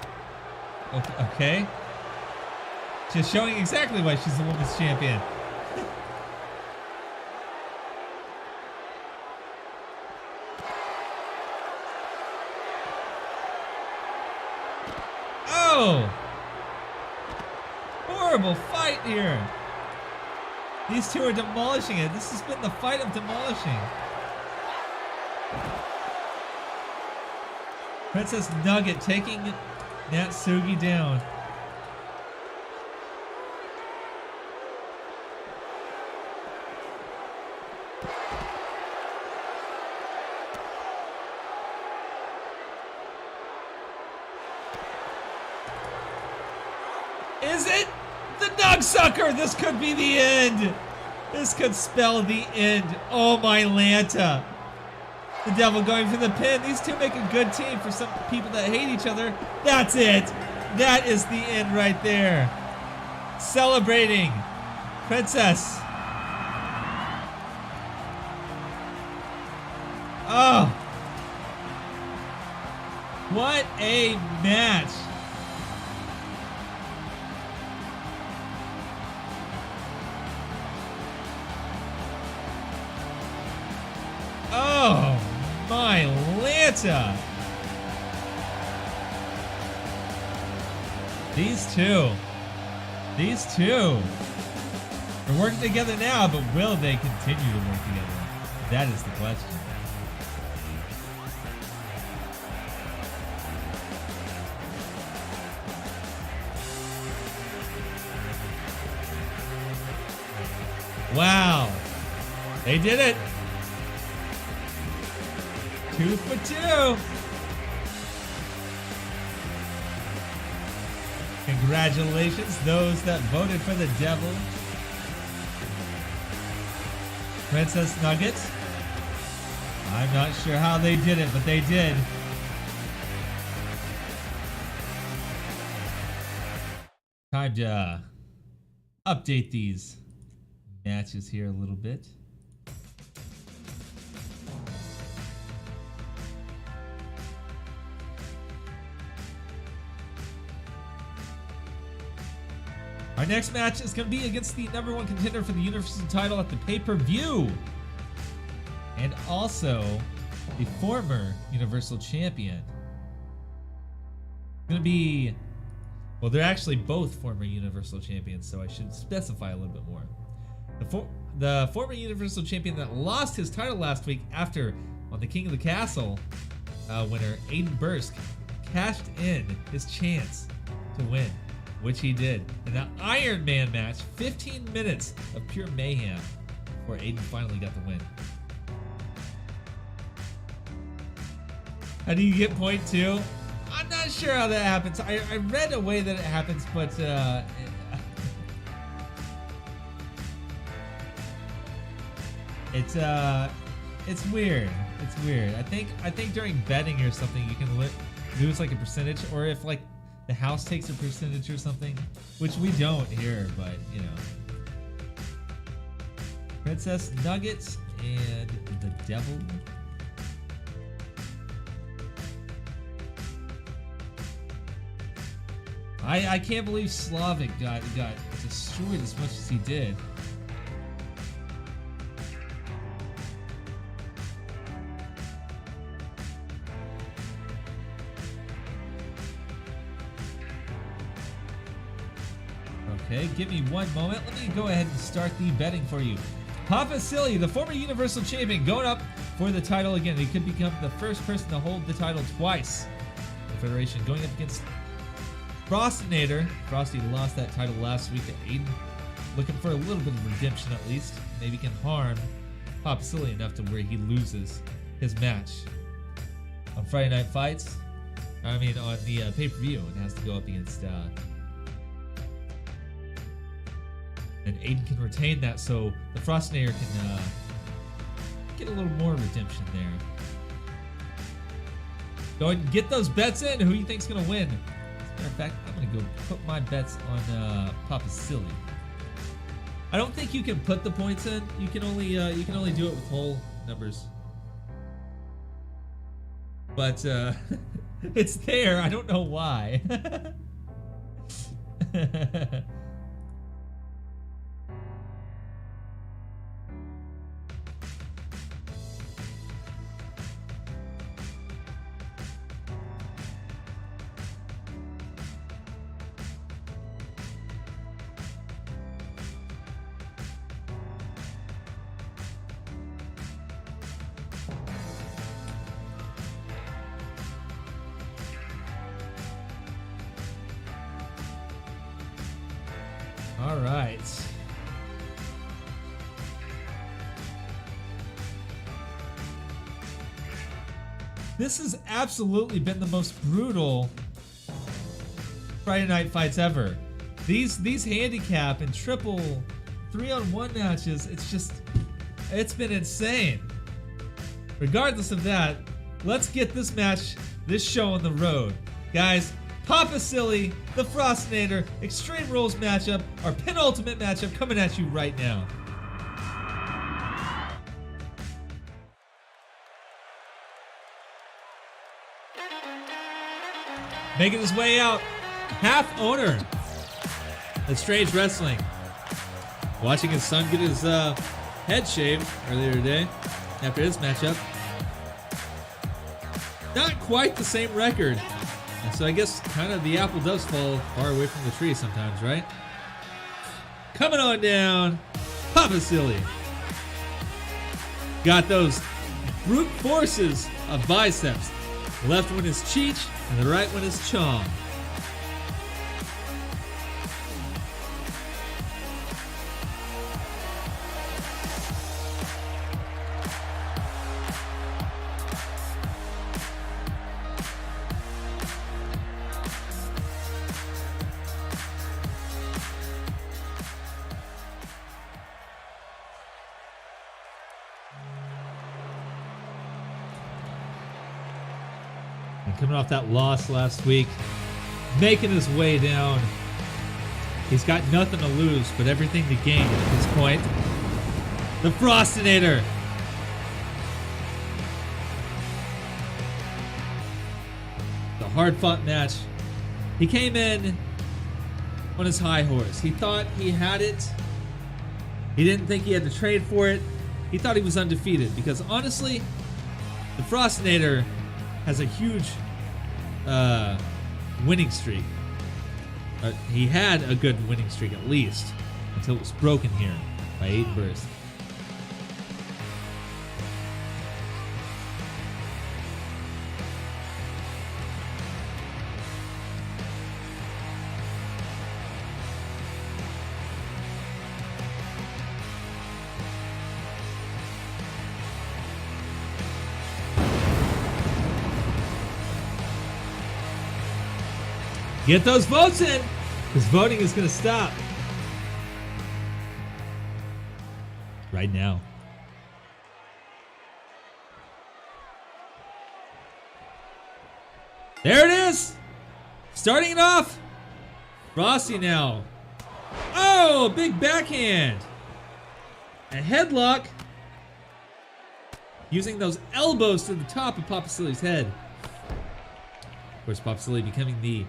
Okay. Just showing exactly why she's the women's champion. Oh! Horrible fight here. These two are demolishing it. This has been the fight of demolishing. Princess Nugget taking Natsuki down. Is it? The Nugsucker! This could be the end! This could spell the end. Oh my Lanta. The devil going for the pin. These two make a good team for some people that hate each other. That's it. That is the end right there. Celebrating. Princess. Oh. What a match. Oh, my Lanta. These two are working together now, but will they continue to work together? That is the question. Wow. They did it. 2 for 2. Congratulations, those that voted for the devil. Princess Nuggets. I'm not sure how they did it, but they did. Time to update these matches here a little bit. Our next match is going to be against the #1 contender for the Universal title at the pay-per-view. And also the former Universal Champion. Going to be... Well, they're actually both former Universal Champions, so I should specify a little bit more. The former Universal Champion that lost his title last week after, on the King of the Castle winner, Aiden Bursk, cashed in his chance to win, which he did. In an Iron Man match, 15 minutes of pure mayhem before Aiden finally got the win. How do you get point 2? I'm not sure how that happens. I read a way that it happens, but it's weird. It's weird. I think during betting or something you can lose like a percentage, or if like the house takes a percentage or something, which we don't here, but you know. Princess Nuggets and the devil. I can't believe Slavic got destroyed as much as he did. Okay, give me one moment. Let me go ahead and start the betting for you. Papa Silly, the former Universal Champion, going up for the title again. He could become the first person to hold the title twice. The Federation going up against Frostinator. Frosty lost that title last week to Aiden. Looking for a little bit of redemption at least. Maybe can harm Papa Silly enough to where he loses his match. On Friday Night Fights, on the pay-per-view, and has to go up against and Aiden can retain that, so the Frostinator can get a little more redemption there. Go ahead and get those bets in. Who do you think's gonna win? As a matter of fact, I'm gonna go put my bets on Papa Silly. I don't think you can put the points in. You can only do it with whole numbers. But it's there. I don't know why. All right. This has absolutely been the most brutal Friday Night Fights ever. These handicap and triple 3-on-1 matches, it's been insane. Regardless of that, let's get this show on the road. Guys, Papa Silly, the Frostinator, Extreme Rules matchup, our penultimate matchup coming at you right now. Making his way out, half owner at Strange Wrestling. Watching his son get his head shaved earlier today after his matchup. Not quite the same record. And so I guess kind of the apple does fall far away from the tree sometimes, right? Coming on down, Papa Silly. Got those brute forces of biceps. The left one is Cheech, and the right one is Chong. Coming off that loss last week, making his way down. He's got nothing to lose, but everything to gain at this point. The Frostinator. The hard-fought match. He came in on his high horse. He thought he had it. He didn't think he had to trade for it. He thought he was undefeated because honestly, the Frostinator has a huge winning streak. He had a good winning streak at least until it was broken here by Aiden Burst. Get those votes in, because voting is going to stop right now. There it is. Starting it off. Frosty now. Oh, big backhand. A headlock. Using those elbows to the top of Papa Silly's head. Of course, Papa Silly becoming the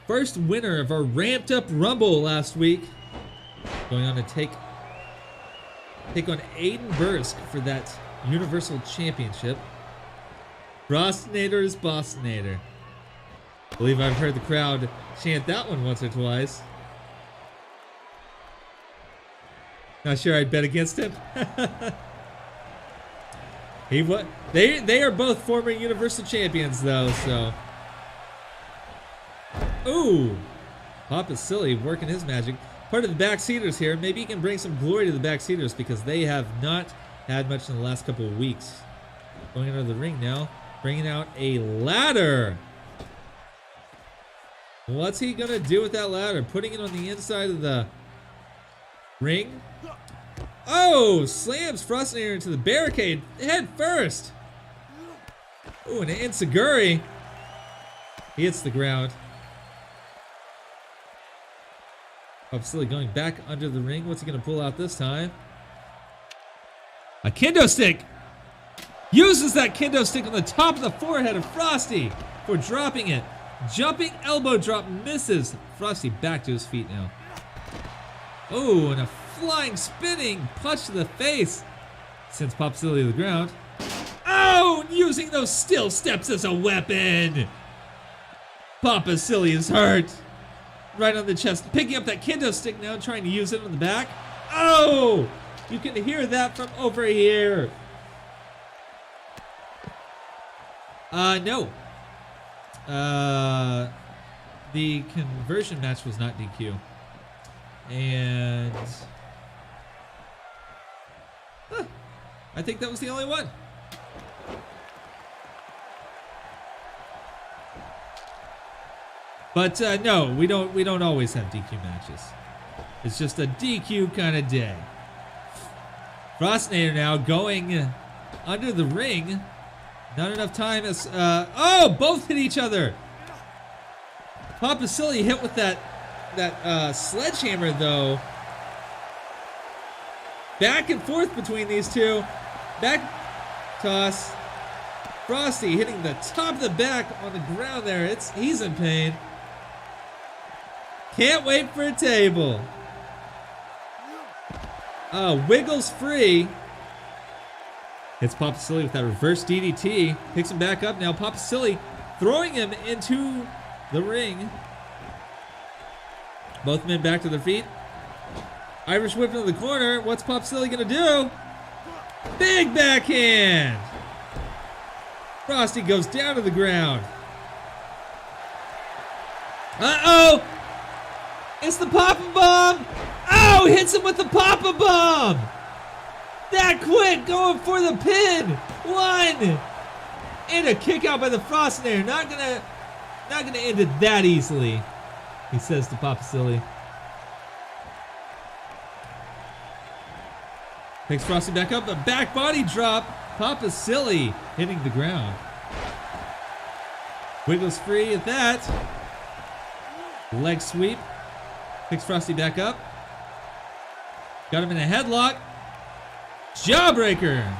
first winner of our ramped up Rumble last week. Going on to take on Aiden Bursk for that Universal Championship. Frostinator is Bossinator. I believe I've heard the crowd chant that one once or twice. Not sure I'd bet against him. They are both former Universal Champions though, so. Ooh, Papa Silly working his magic. Part of the Backseaters here. Maybe he can bring some glory to the Backseaters because they have not had much in the last couple of weeks. Going under the ring now, bringing out a ladder. What's he gonna do with that ladder? Putting it on the inside of the ring. Oh, slams Frostinator into the barricade head first. Ooh, and an Enziguri. He hits the ground. Papa Silly going back under the ring. What's he gonna pull out this time? A kendo stick. Uses that kendo stick on the top of the forehead of Frosty for dropping it. Jumping elbow drop misses. Frosty back to his feet now. Oh, and a flying spinning punch to the face. Sends Papa Silly to the ground. Oh, using those still steps as a weapon. Papa Silly is hurt. Right on the chest. Picking up that kendo stick now, trying to use it on the back. Oh, you can hear that from over here. No. The conversion match was not DQ. And I think that was the only one. But no, we don't always have DQ matches. It's just a DQ kind of day. Frostinator now going under the ring. Not enough time as oh, both hit each other. Papa Silly hit with that sledgehammer though. Back and forth between these two. Back toss. Frosty hitting the top of the back on the ground there. He's in pain. Can't wait for a table. Wiggles free. Hits Papa Silly with that reverse DDT. Picks him back up now. Papa Silly throwing him into the ring. Both men back to their feet. Irish whip into the corner. What's Papa Silly gonna do? Big backhand. Frosty goes down to the ground. Uh-oh! It's the Papa Bomb! Oh, hits him with the Papa Bomb! That quick, going for the pin! One! And a kick out by the Frostinator. Not gonna end it that easily, he says to Papa Silly. Picks Frosty back up, a back body drop. Papa Silly hitting the ground. Wiggles free at that. Leg sweep. Picks Frosty back up. Got him in a headlock. Jawbreaker.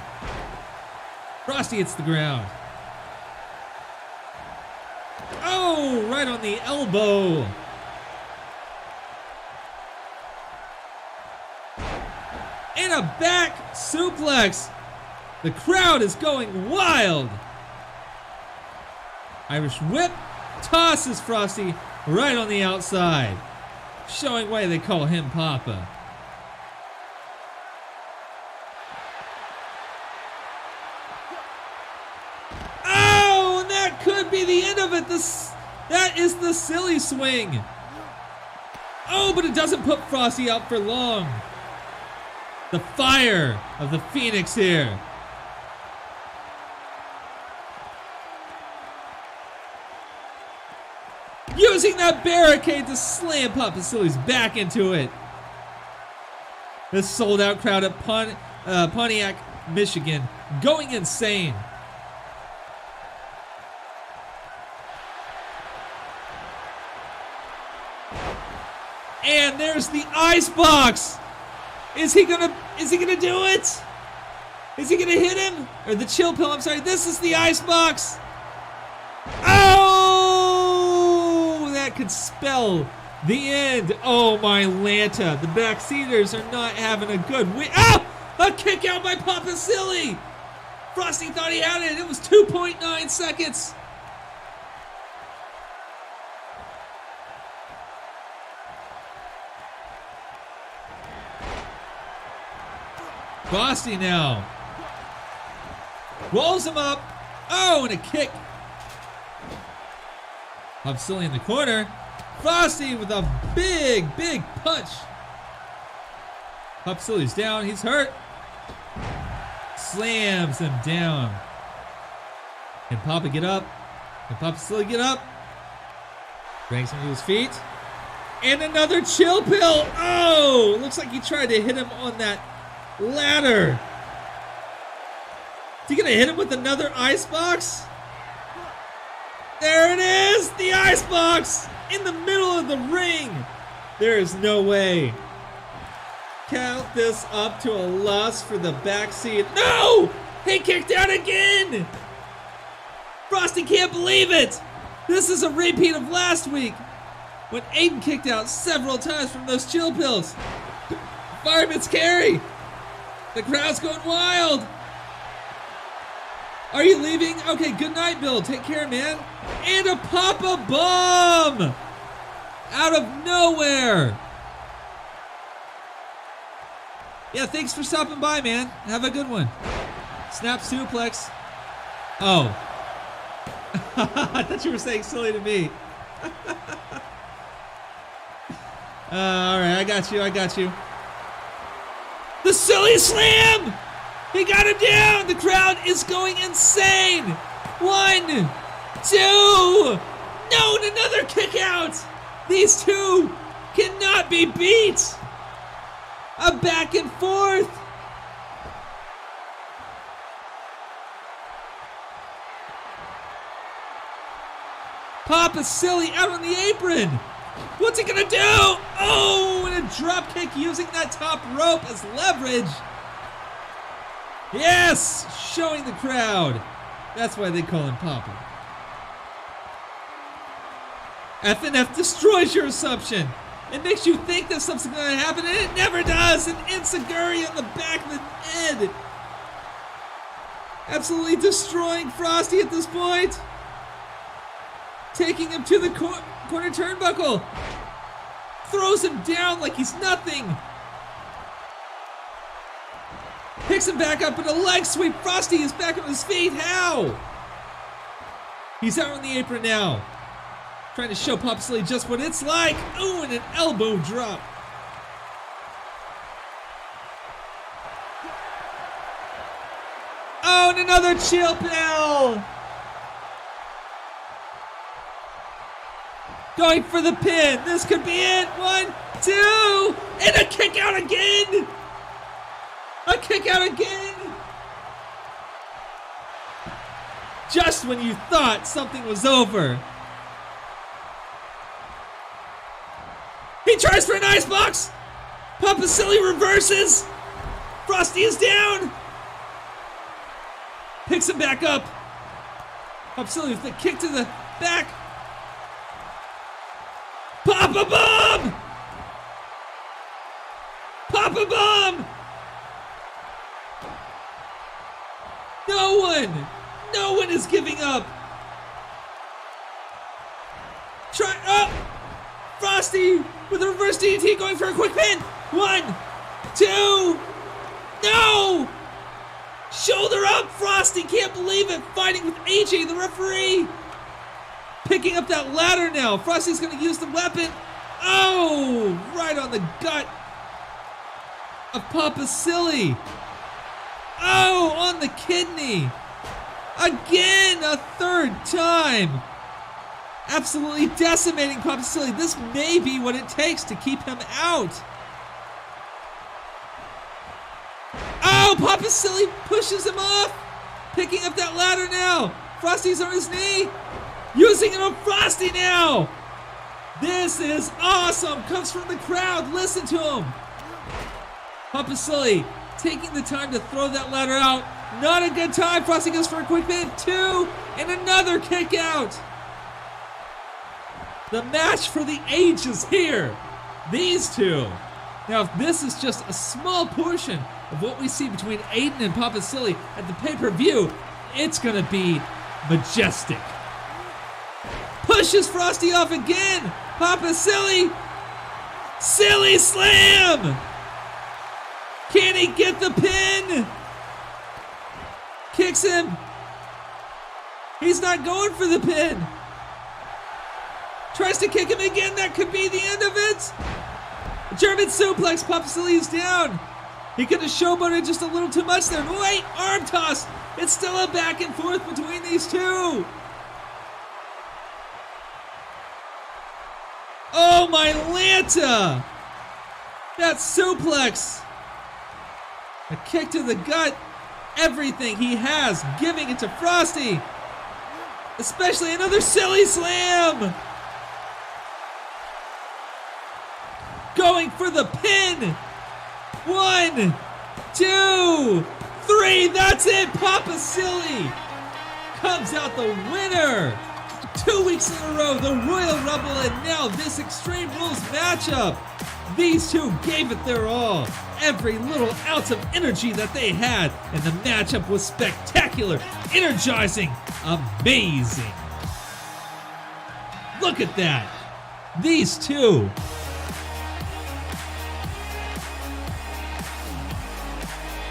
Frosty hits the ground. Oh, right on the elbow. And a back suplex. The crowd is going wild. Irish whip tosses Frosty right on the outside, showing why they call him Papa. Oh, and that could be the end of it. That is the Silly swing. Oh, but it doesn't put Frosty out for long. The fire of the Phoenix here. Using that barricade to slam Papa Silly's back into it. This sold out crowd at Pontiac, Michigan, going insane. And there's the ice box. Is he gonna do it? Is he gonna hit him? Or the chill pill, I'm sorry. This is the ice box. Oh, that could spell the end. Oh, my Lanta. The Backseaters are not having a good week. Oh, a kick out by Papa Silly. Frosty thought he had it. It was 2.9 seconds. Frosty now. Rolls him up. Oh, and a kick. Pop Silly in the corner. Frosty with a big, big punch. Pop Silly's down. He's hurt. Slams him down. Can Papa get up? Can Papa Silly get up? Brings him to his feet. And another chill pill. Oh, looks like he tried to hit him on that ladder. Is he gonna hit him with another ice box? There it is, the ice box in the middle of the ring. There is no way. Count this up to a loss for the backseat. No! He kicked out again! Frosty can't believe it! This is a repeat of last week when Aiden kicked out several times from those chill pills. Fireman's carry! The crowd's going wild! Are you leaving? Okay, good night, Bill. Take care, man. And a Papa Bomb! Out of nowhere! Yeah, thanks for stopping by, man. Have a good one. Snap suplex. Oh. I thought you were saying silly to me. Alright, I got you. The silly slam! He got him down! The crowd is going insane! 1, 2! No, and another kick out! These two cannot be beat! A back and forth! Papa Silly out on the apron! What's he gonna do? Oh, and a drop kick using that top rope as leverage! Yes! Showing the crowd. That's why they call him Papa. FNF destroys your assumption. It makes you think that something's going to happen, and it never does. An enziguri on the back of the head. Absolutely destroying Frosty at this point. Taking him to the corner turnbuckle. Throws him down like he's nothing. Picks him back up in a leg sweep. Frosty is back on his feet. How? He's out on the apron now. Trying to show Papa Silly just what it's like. Ooh, and an elbow drop. Oh, and another chill pill. Going for the pin. This could be it. 1, 2, and a kick out again. A kick out again! Just when you thought something was over. He tries for an icebox! Papa Silly reverses! Frosty is down! Picks him back up. Papa Silly with the kick to the back. Papa Bomb! Papa Bomb! No one is giving up. Try up. Frosty with a reverse DDT going for a quick pin. 1, 2. No. Shoulder up. Frosty can't believe it. Fighting with AJ, the referee. Picking up that ladder now. Frosty's going to use the weapon. Oh, right on the gut of Papa Silly. Oh, on the kidney. Again, a third time. Absolutely decimating Papa Silly. This may be what it takes to keep him out. Oh, Papa Silly pushes him off. Picking up that ladder now. Frosty's on his knee. Using it on Frosty now. This is awesome. Comes from the crowd. Listen to him. Papa Silly taking the time to throw that ladder out. Not a good time. Frosty goes for a quick pin. 2, and another kick out. The match for the ages here. These two. Now, if this is just a small portion of what we see between Aiden and Papa Silly at the pay-per-view, it's going to be majestic. Pushes Frosty off again. Papa Silly. Silly slam. Can he get the pin? Kicks him. He's not going for the pin. Tries to kick him again. That could be the end of it. German suplex. Papa Silly's down. He could have showboated just a little too much there. Wait, arm toss. It's still a back and forth between these two. Oh, my Lanta. That suplex. A kick to the gut. Everything he has, giving it to Frosty. Especially another silly slam. Going for the pin. 1, 2, 3. That's it. Papa Silly comes out the winner. 2 weeks in a row, the Royal Rumble, and now this Extreme Rules matchup. These two gave it their all. Every little ounce of energy that they had, and the matchup was spectacular, energizing, amazing. Look at that. These two.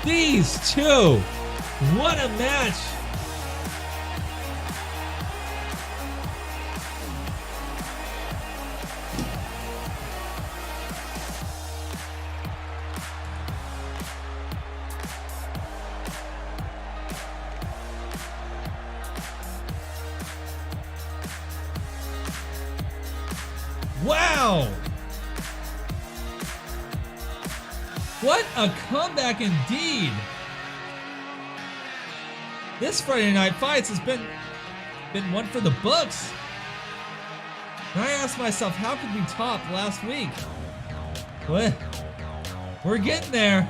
These two. What a match. Wow! What a comeback indeed! This Friday Night Fights has been one for the books. And I asked myself, how could we top last week? Well, we're getting there.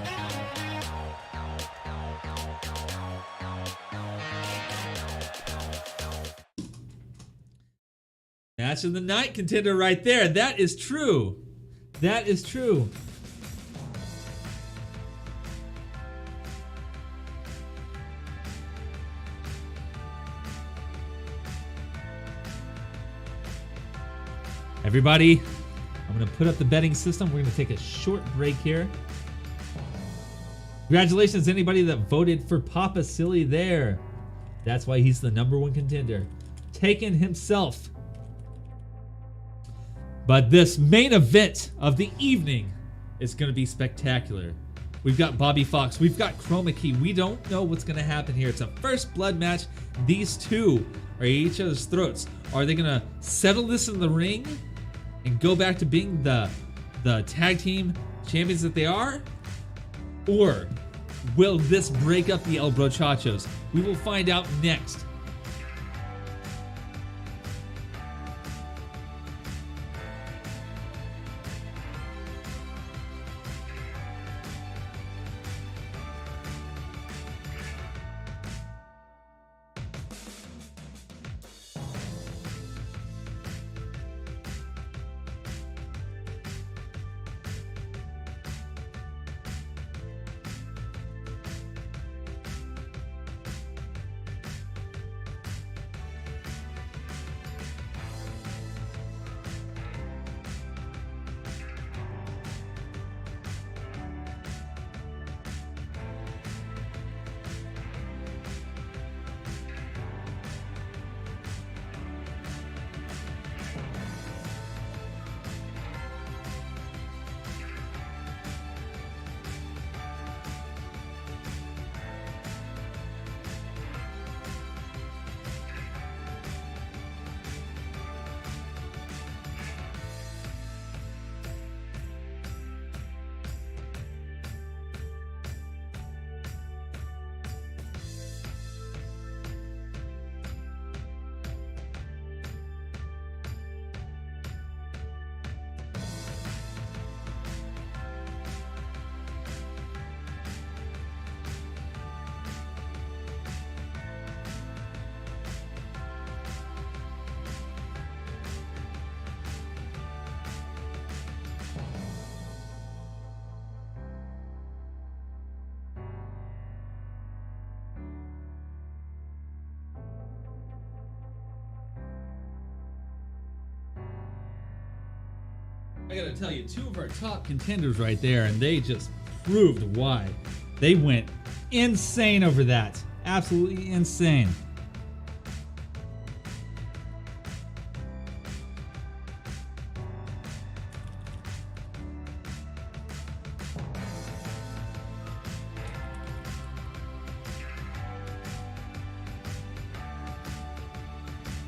Match of the night contender right there. That is true. That is true. Everybody, I'm going to put up the betting system. We're going to take a short break here. Congratulations, anybody that voted for Papa Silly there. That's why he's the #1 contender. Taken himself. But this main event of the evening is going to be spectacular. We've got Bobby Fox. We've got Chroma Key. We don't know what's going to happen here. It's a first blood match. These two are at each other's throats. Are they going to settle this in the ring and go back to being the tag team champions that they are? Or will this break up the El Brochachos? We will find out next. I gotta tell you, two of our top contenders right there, and they just proved why. They went insane over that. Absolutely insane.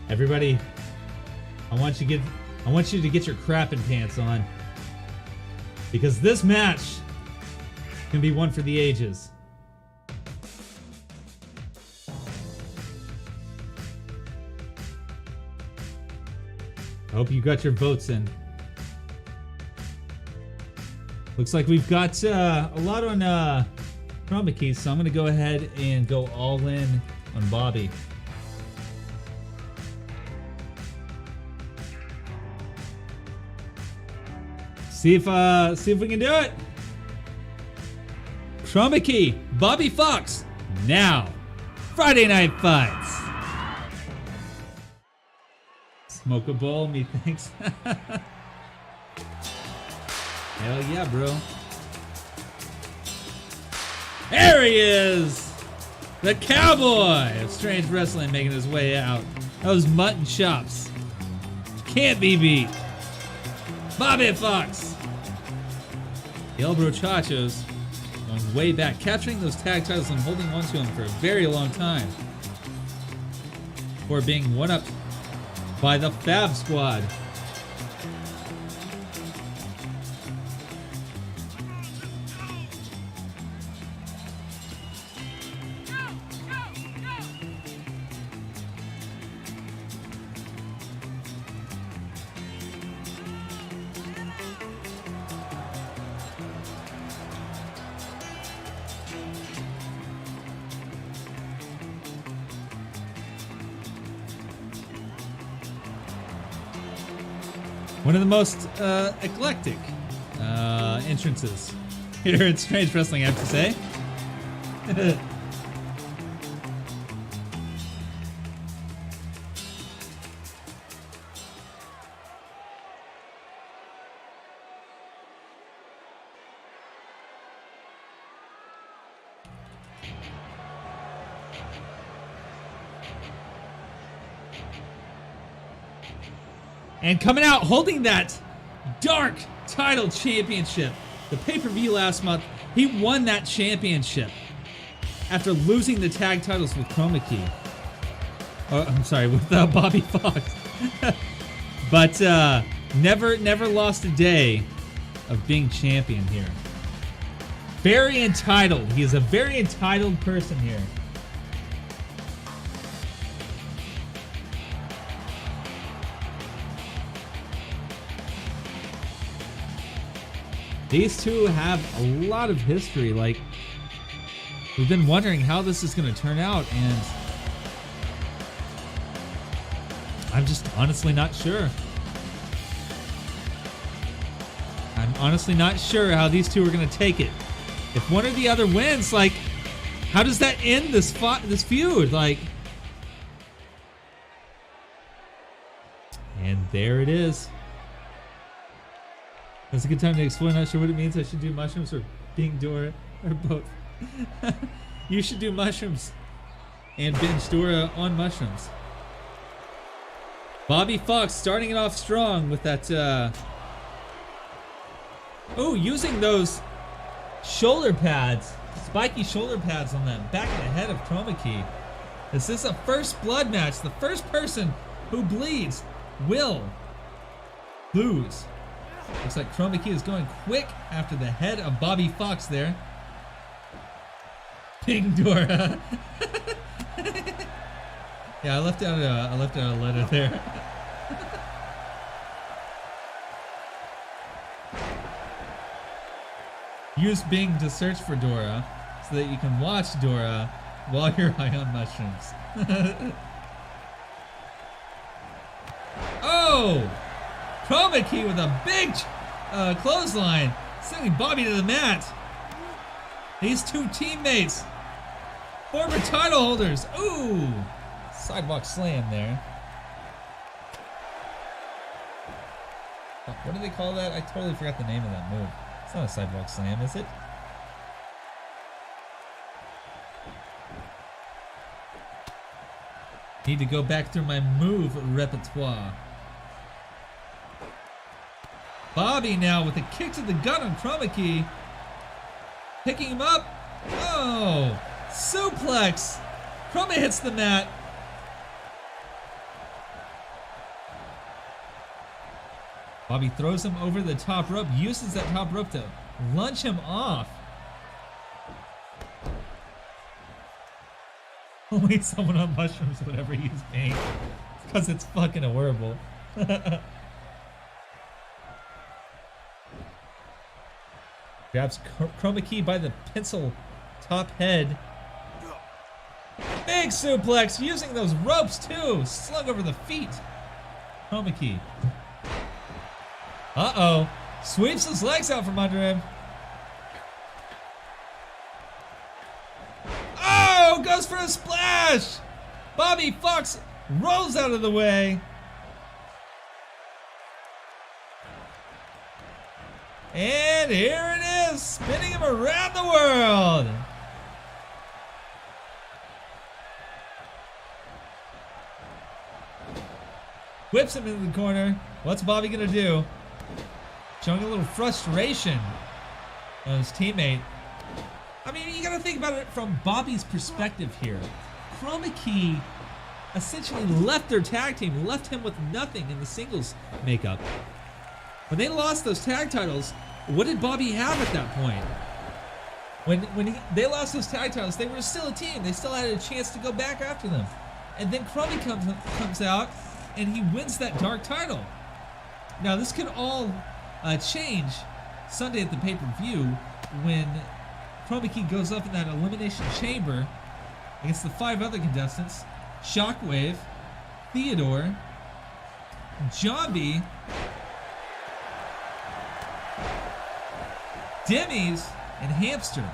Everybody, I want you to get your crapping pants on, because this match can be one for the ages. I hope you got your votes in. Looks like we've got a lot on Chroma Key, so I'm going to go ahead and go all in on Bobby. See if we can do it. Chroma Key, Bobby Fox, now. Friday Night Fights. Smoke a bowl, methinks. Hell yeah, bro. There he is! The Cowboy of Strange Wrestling making his way out. Those mutton chops can't be beat. Bobby Fox. The El Brochachos going way back, capturing those tag titles and holding on to them for a very long time before being one-upped by the Fab Squad. One of the most eclectic entrances here at Strange Wrestling, I have to say. And coming out holding that Dark Title Championship. The pay-per-view last month, he won that championship after losing the tag titles with Chroma Key. Oh, I'm sorry, with Bobby Fox. But never lost a day of being champion here. Very entitled. He is a very entitled person here. These two have a lot of history. Like, we've been wondering how this is going to turn out, and I'm just honestly not sure. I'm honestly not sure how these two are going to take it. If one or the other wins, like, how does that end this feud? Like, and there it is. That's a good time to explain. Not sure what it means. I should do mushrooms or being Dora or both. You should do mushrooms and binge Dora on mushrooms. Bobby Fox starting it off strong with that. Oh, using those shoulder pads, spiky shoulder pads on that back of the head of Chroma Key. This is a first blood match. The first person who bleeds will lose. Looks like Chroma Key is going quick after the head of Bobby Fox there. King Dora. Yeah, I left out a letter there. Use Bing to search for Dora so that you can watch Dora while you're high on mushrooms. Oh! Chroma Key with a big clothesline, sending Bobby to the mat. These two teammates, former title holders. Ooh, sidewalk slam there. What do they call that? I totally forgot the name of that move. It's not a sidewalk slam, is it? Need to go back through my move repertoire. Bobby now with a kick to the gut on Chroma Key. Picking him up. Oh, suplex. Chroma hits the mat. Bobby throws him over the top rope, uses that top rope to lunge him off. Only someone on mushrooms would ever use paint, because it's fucking horrible. Grabs Chroma Key by the pencil top head. Big suplex, using those ropes too, slung over the feet. Chroma Key. Uh-oh. Sweeps his legs out from under him. Oh, goes for a splash. Bobby Fox rolls out of the way. And here it is, spinning him around the world. Whips him into the corner. What's Bobby gonna do? Showing a little frustration on his teammate. I mean, you gotta think about it from Bobby's perspective here. Chroma Key essentially left their tag team, left him with nothing in the singles makeup. When they lost those tag titles, what did Bobby have at that point? When they lost those tag titles, they were still a team. They still had a chance to go back after them. And then Chroma comes out and he wins that dark title. Now this could all change Sunday at the pay-per-view when Chroma Key goes up in that elimination chamber against the 5 other contestants: Shockwave, Theodore, Jambi, Demi's, and Hamster.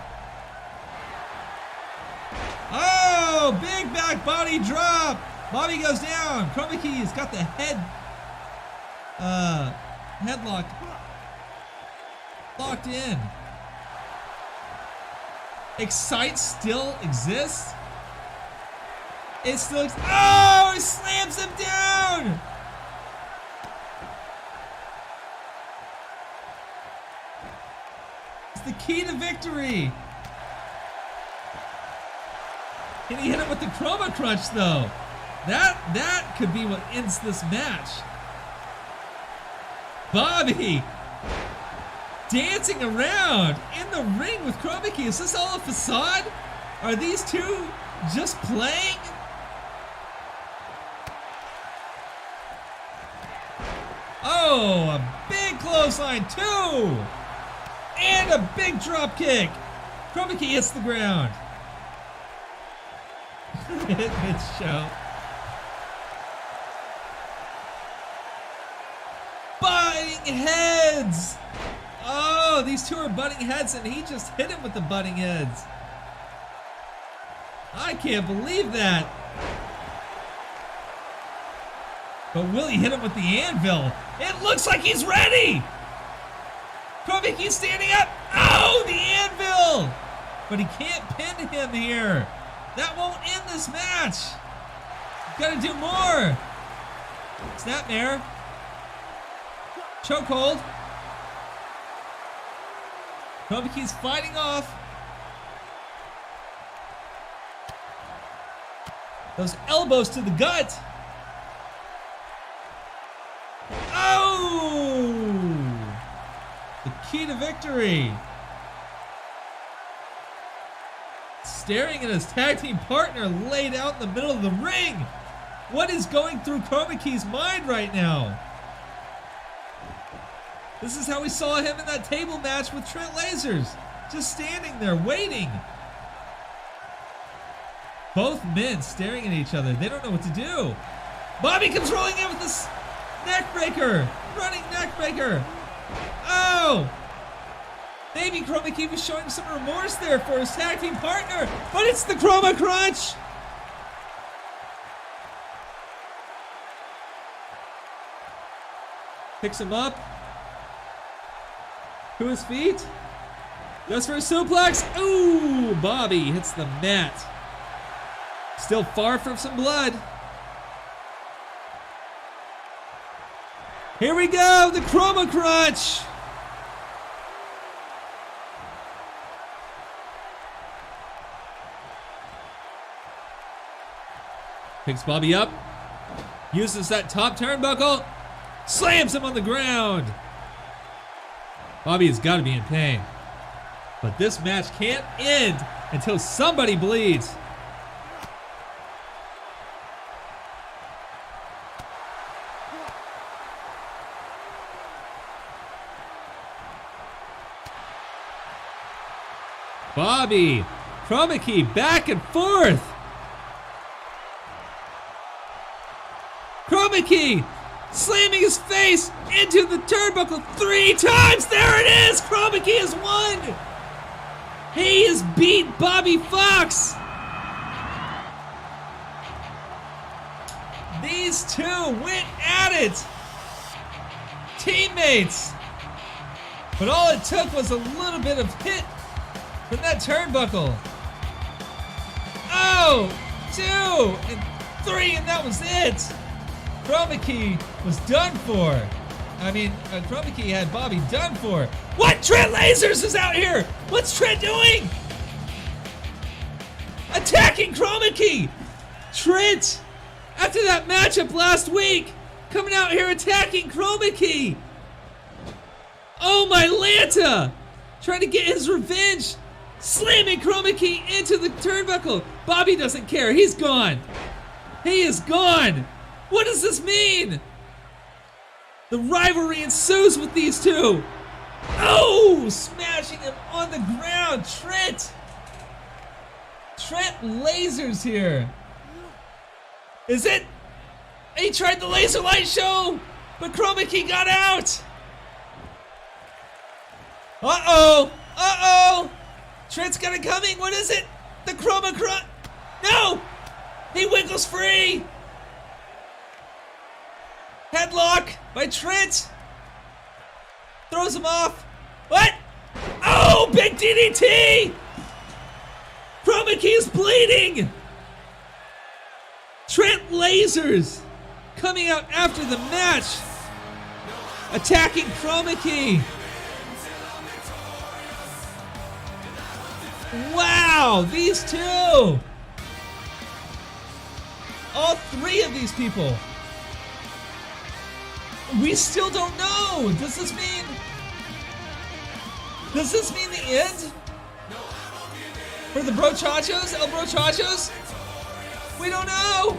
Oh, big back body drop. Bobby goes down. Chroma Key has got the headlock locked in. Excite still exists. It still exists. Oh, he slams him down. It's the key to victory. Can he hit him with the Chroma Crunch though? That could be what ends this match. Bobby dancing around in the ring with Chroma Key. Is this all a facade? Are these two just playing? Oh, a big clothesline too! And a big drop kick. Chroma Key hits the ground. Mid-show. Butting heads! Oh, these two are butting heads and he just hit him with the butting heads. I can't believe that. But will he hit him with the anvil? It looks like he's ready! Chroma Key's standing up. Oh, the anvil! But he can't pin him here. That won't end this match. Gotta do more. Snapmare. Chokehold. Chroma Key's fighting off those elbows to the gut. Oh! The key to victory. Staring at his tag team partner laid out in the middle of the ring. What is going through Chroma Key's mind right now? This is how we saw him in that table match with Trent Lasers. Just standing there waiting. Both men staring at each other. They don't know what to do. Bobby comes rolling in with this neck breaker. Running neck breaker. Oh! Maybe Chroma Key was showing some remorse there for his tag team partner, but it's the Chroma Crunch! Picks him up. To his feet. Goes for a suplex. Ooh, Bobby hits the mat. Still far from some blood. Here we go, the Chroma Crunch. Picks Bobby up, uses that top turnbuckle, slams him on the ground. Bobby has got to be in pain. But this match can't end until somebody bleeds. Bobby, Chroma Key, back and forth. Chroma Key slamming his face into the turnbuckle 3 times. There it is. Chroma Key has won. He has beat Bobby Fox. These two went at it. Teammates. But all it took was a little bit of hit from that turnbuckle. Oh, 2 and 3, and that was it. Chroma Key was done for. I mean, Chroma Key had Bobby done for. What? Trent Lasers is out here. What's Trent doing? Attacking Chroma Key. Trent, after that matchup last week, coming out here attacking Chroma Key. Oh my Lanta! Trying to get his revenge. Slamming Chroma Key into the turnbuckle. Bobby doesn't care. He's gone. He is gone. What does this mean? The rivalry ensues with these two. Oh, smashing him on the ground. Trent Lasers here. Is it? He tried the laser light show, but Chroma Key got out. Uh-oh. Uh-oh. Trent's got it coming. What is it? The Chroma Crunch. No. He wiggles free. Headlock by Trent. Throws him off. What? Oh, big DDT. Chroma Key is bleeding. Trent Lasers coming out after the match. Attacking Chroma Key. Wow, these two. All 3 of these people. We still don't know. Does this mean the end? For the Brochachos? El Brochachos? We don't know.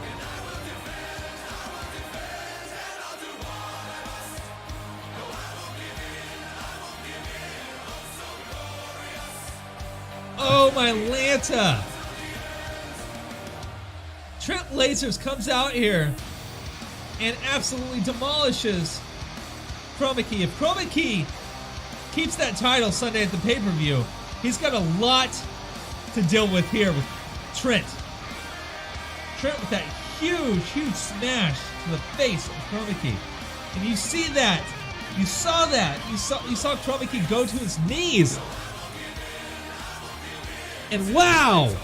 Oh my Lanta. Trent Lasers comes out here and absolutely demolishes Chroma Key. If Chroma Key keeps that title Sunday at the pay-per-view, he's got a lot to deal with here with Trent. Trent with that huge smash to the face of Chroma Key. And you see that. You saw that. You saw Chroma Key go to his knees. And wow!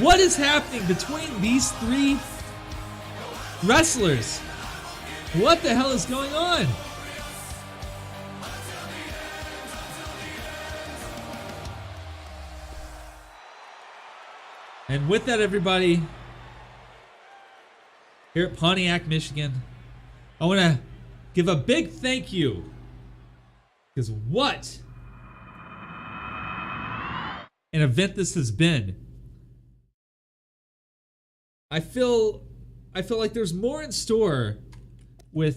What is happening between these 3 wrestlers? What the hell is going on? And with that, everybody, here at Pontiac, Michigan, I want to give a big thank you, because what an event this has been. I feel like there's more in store with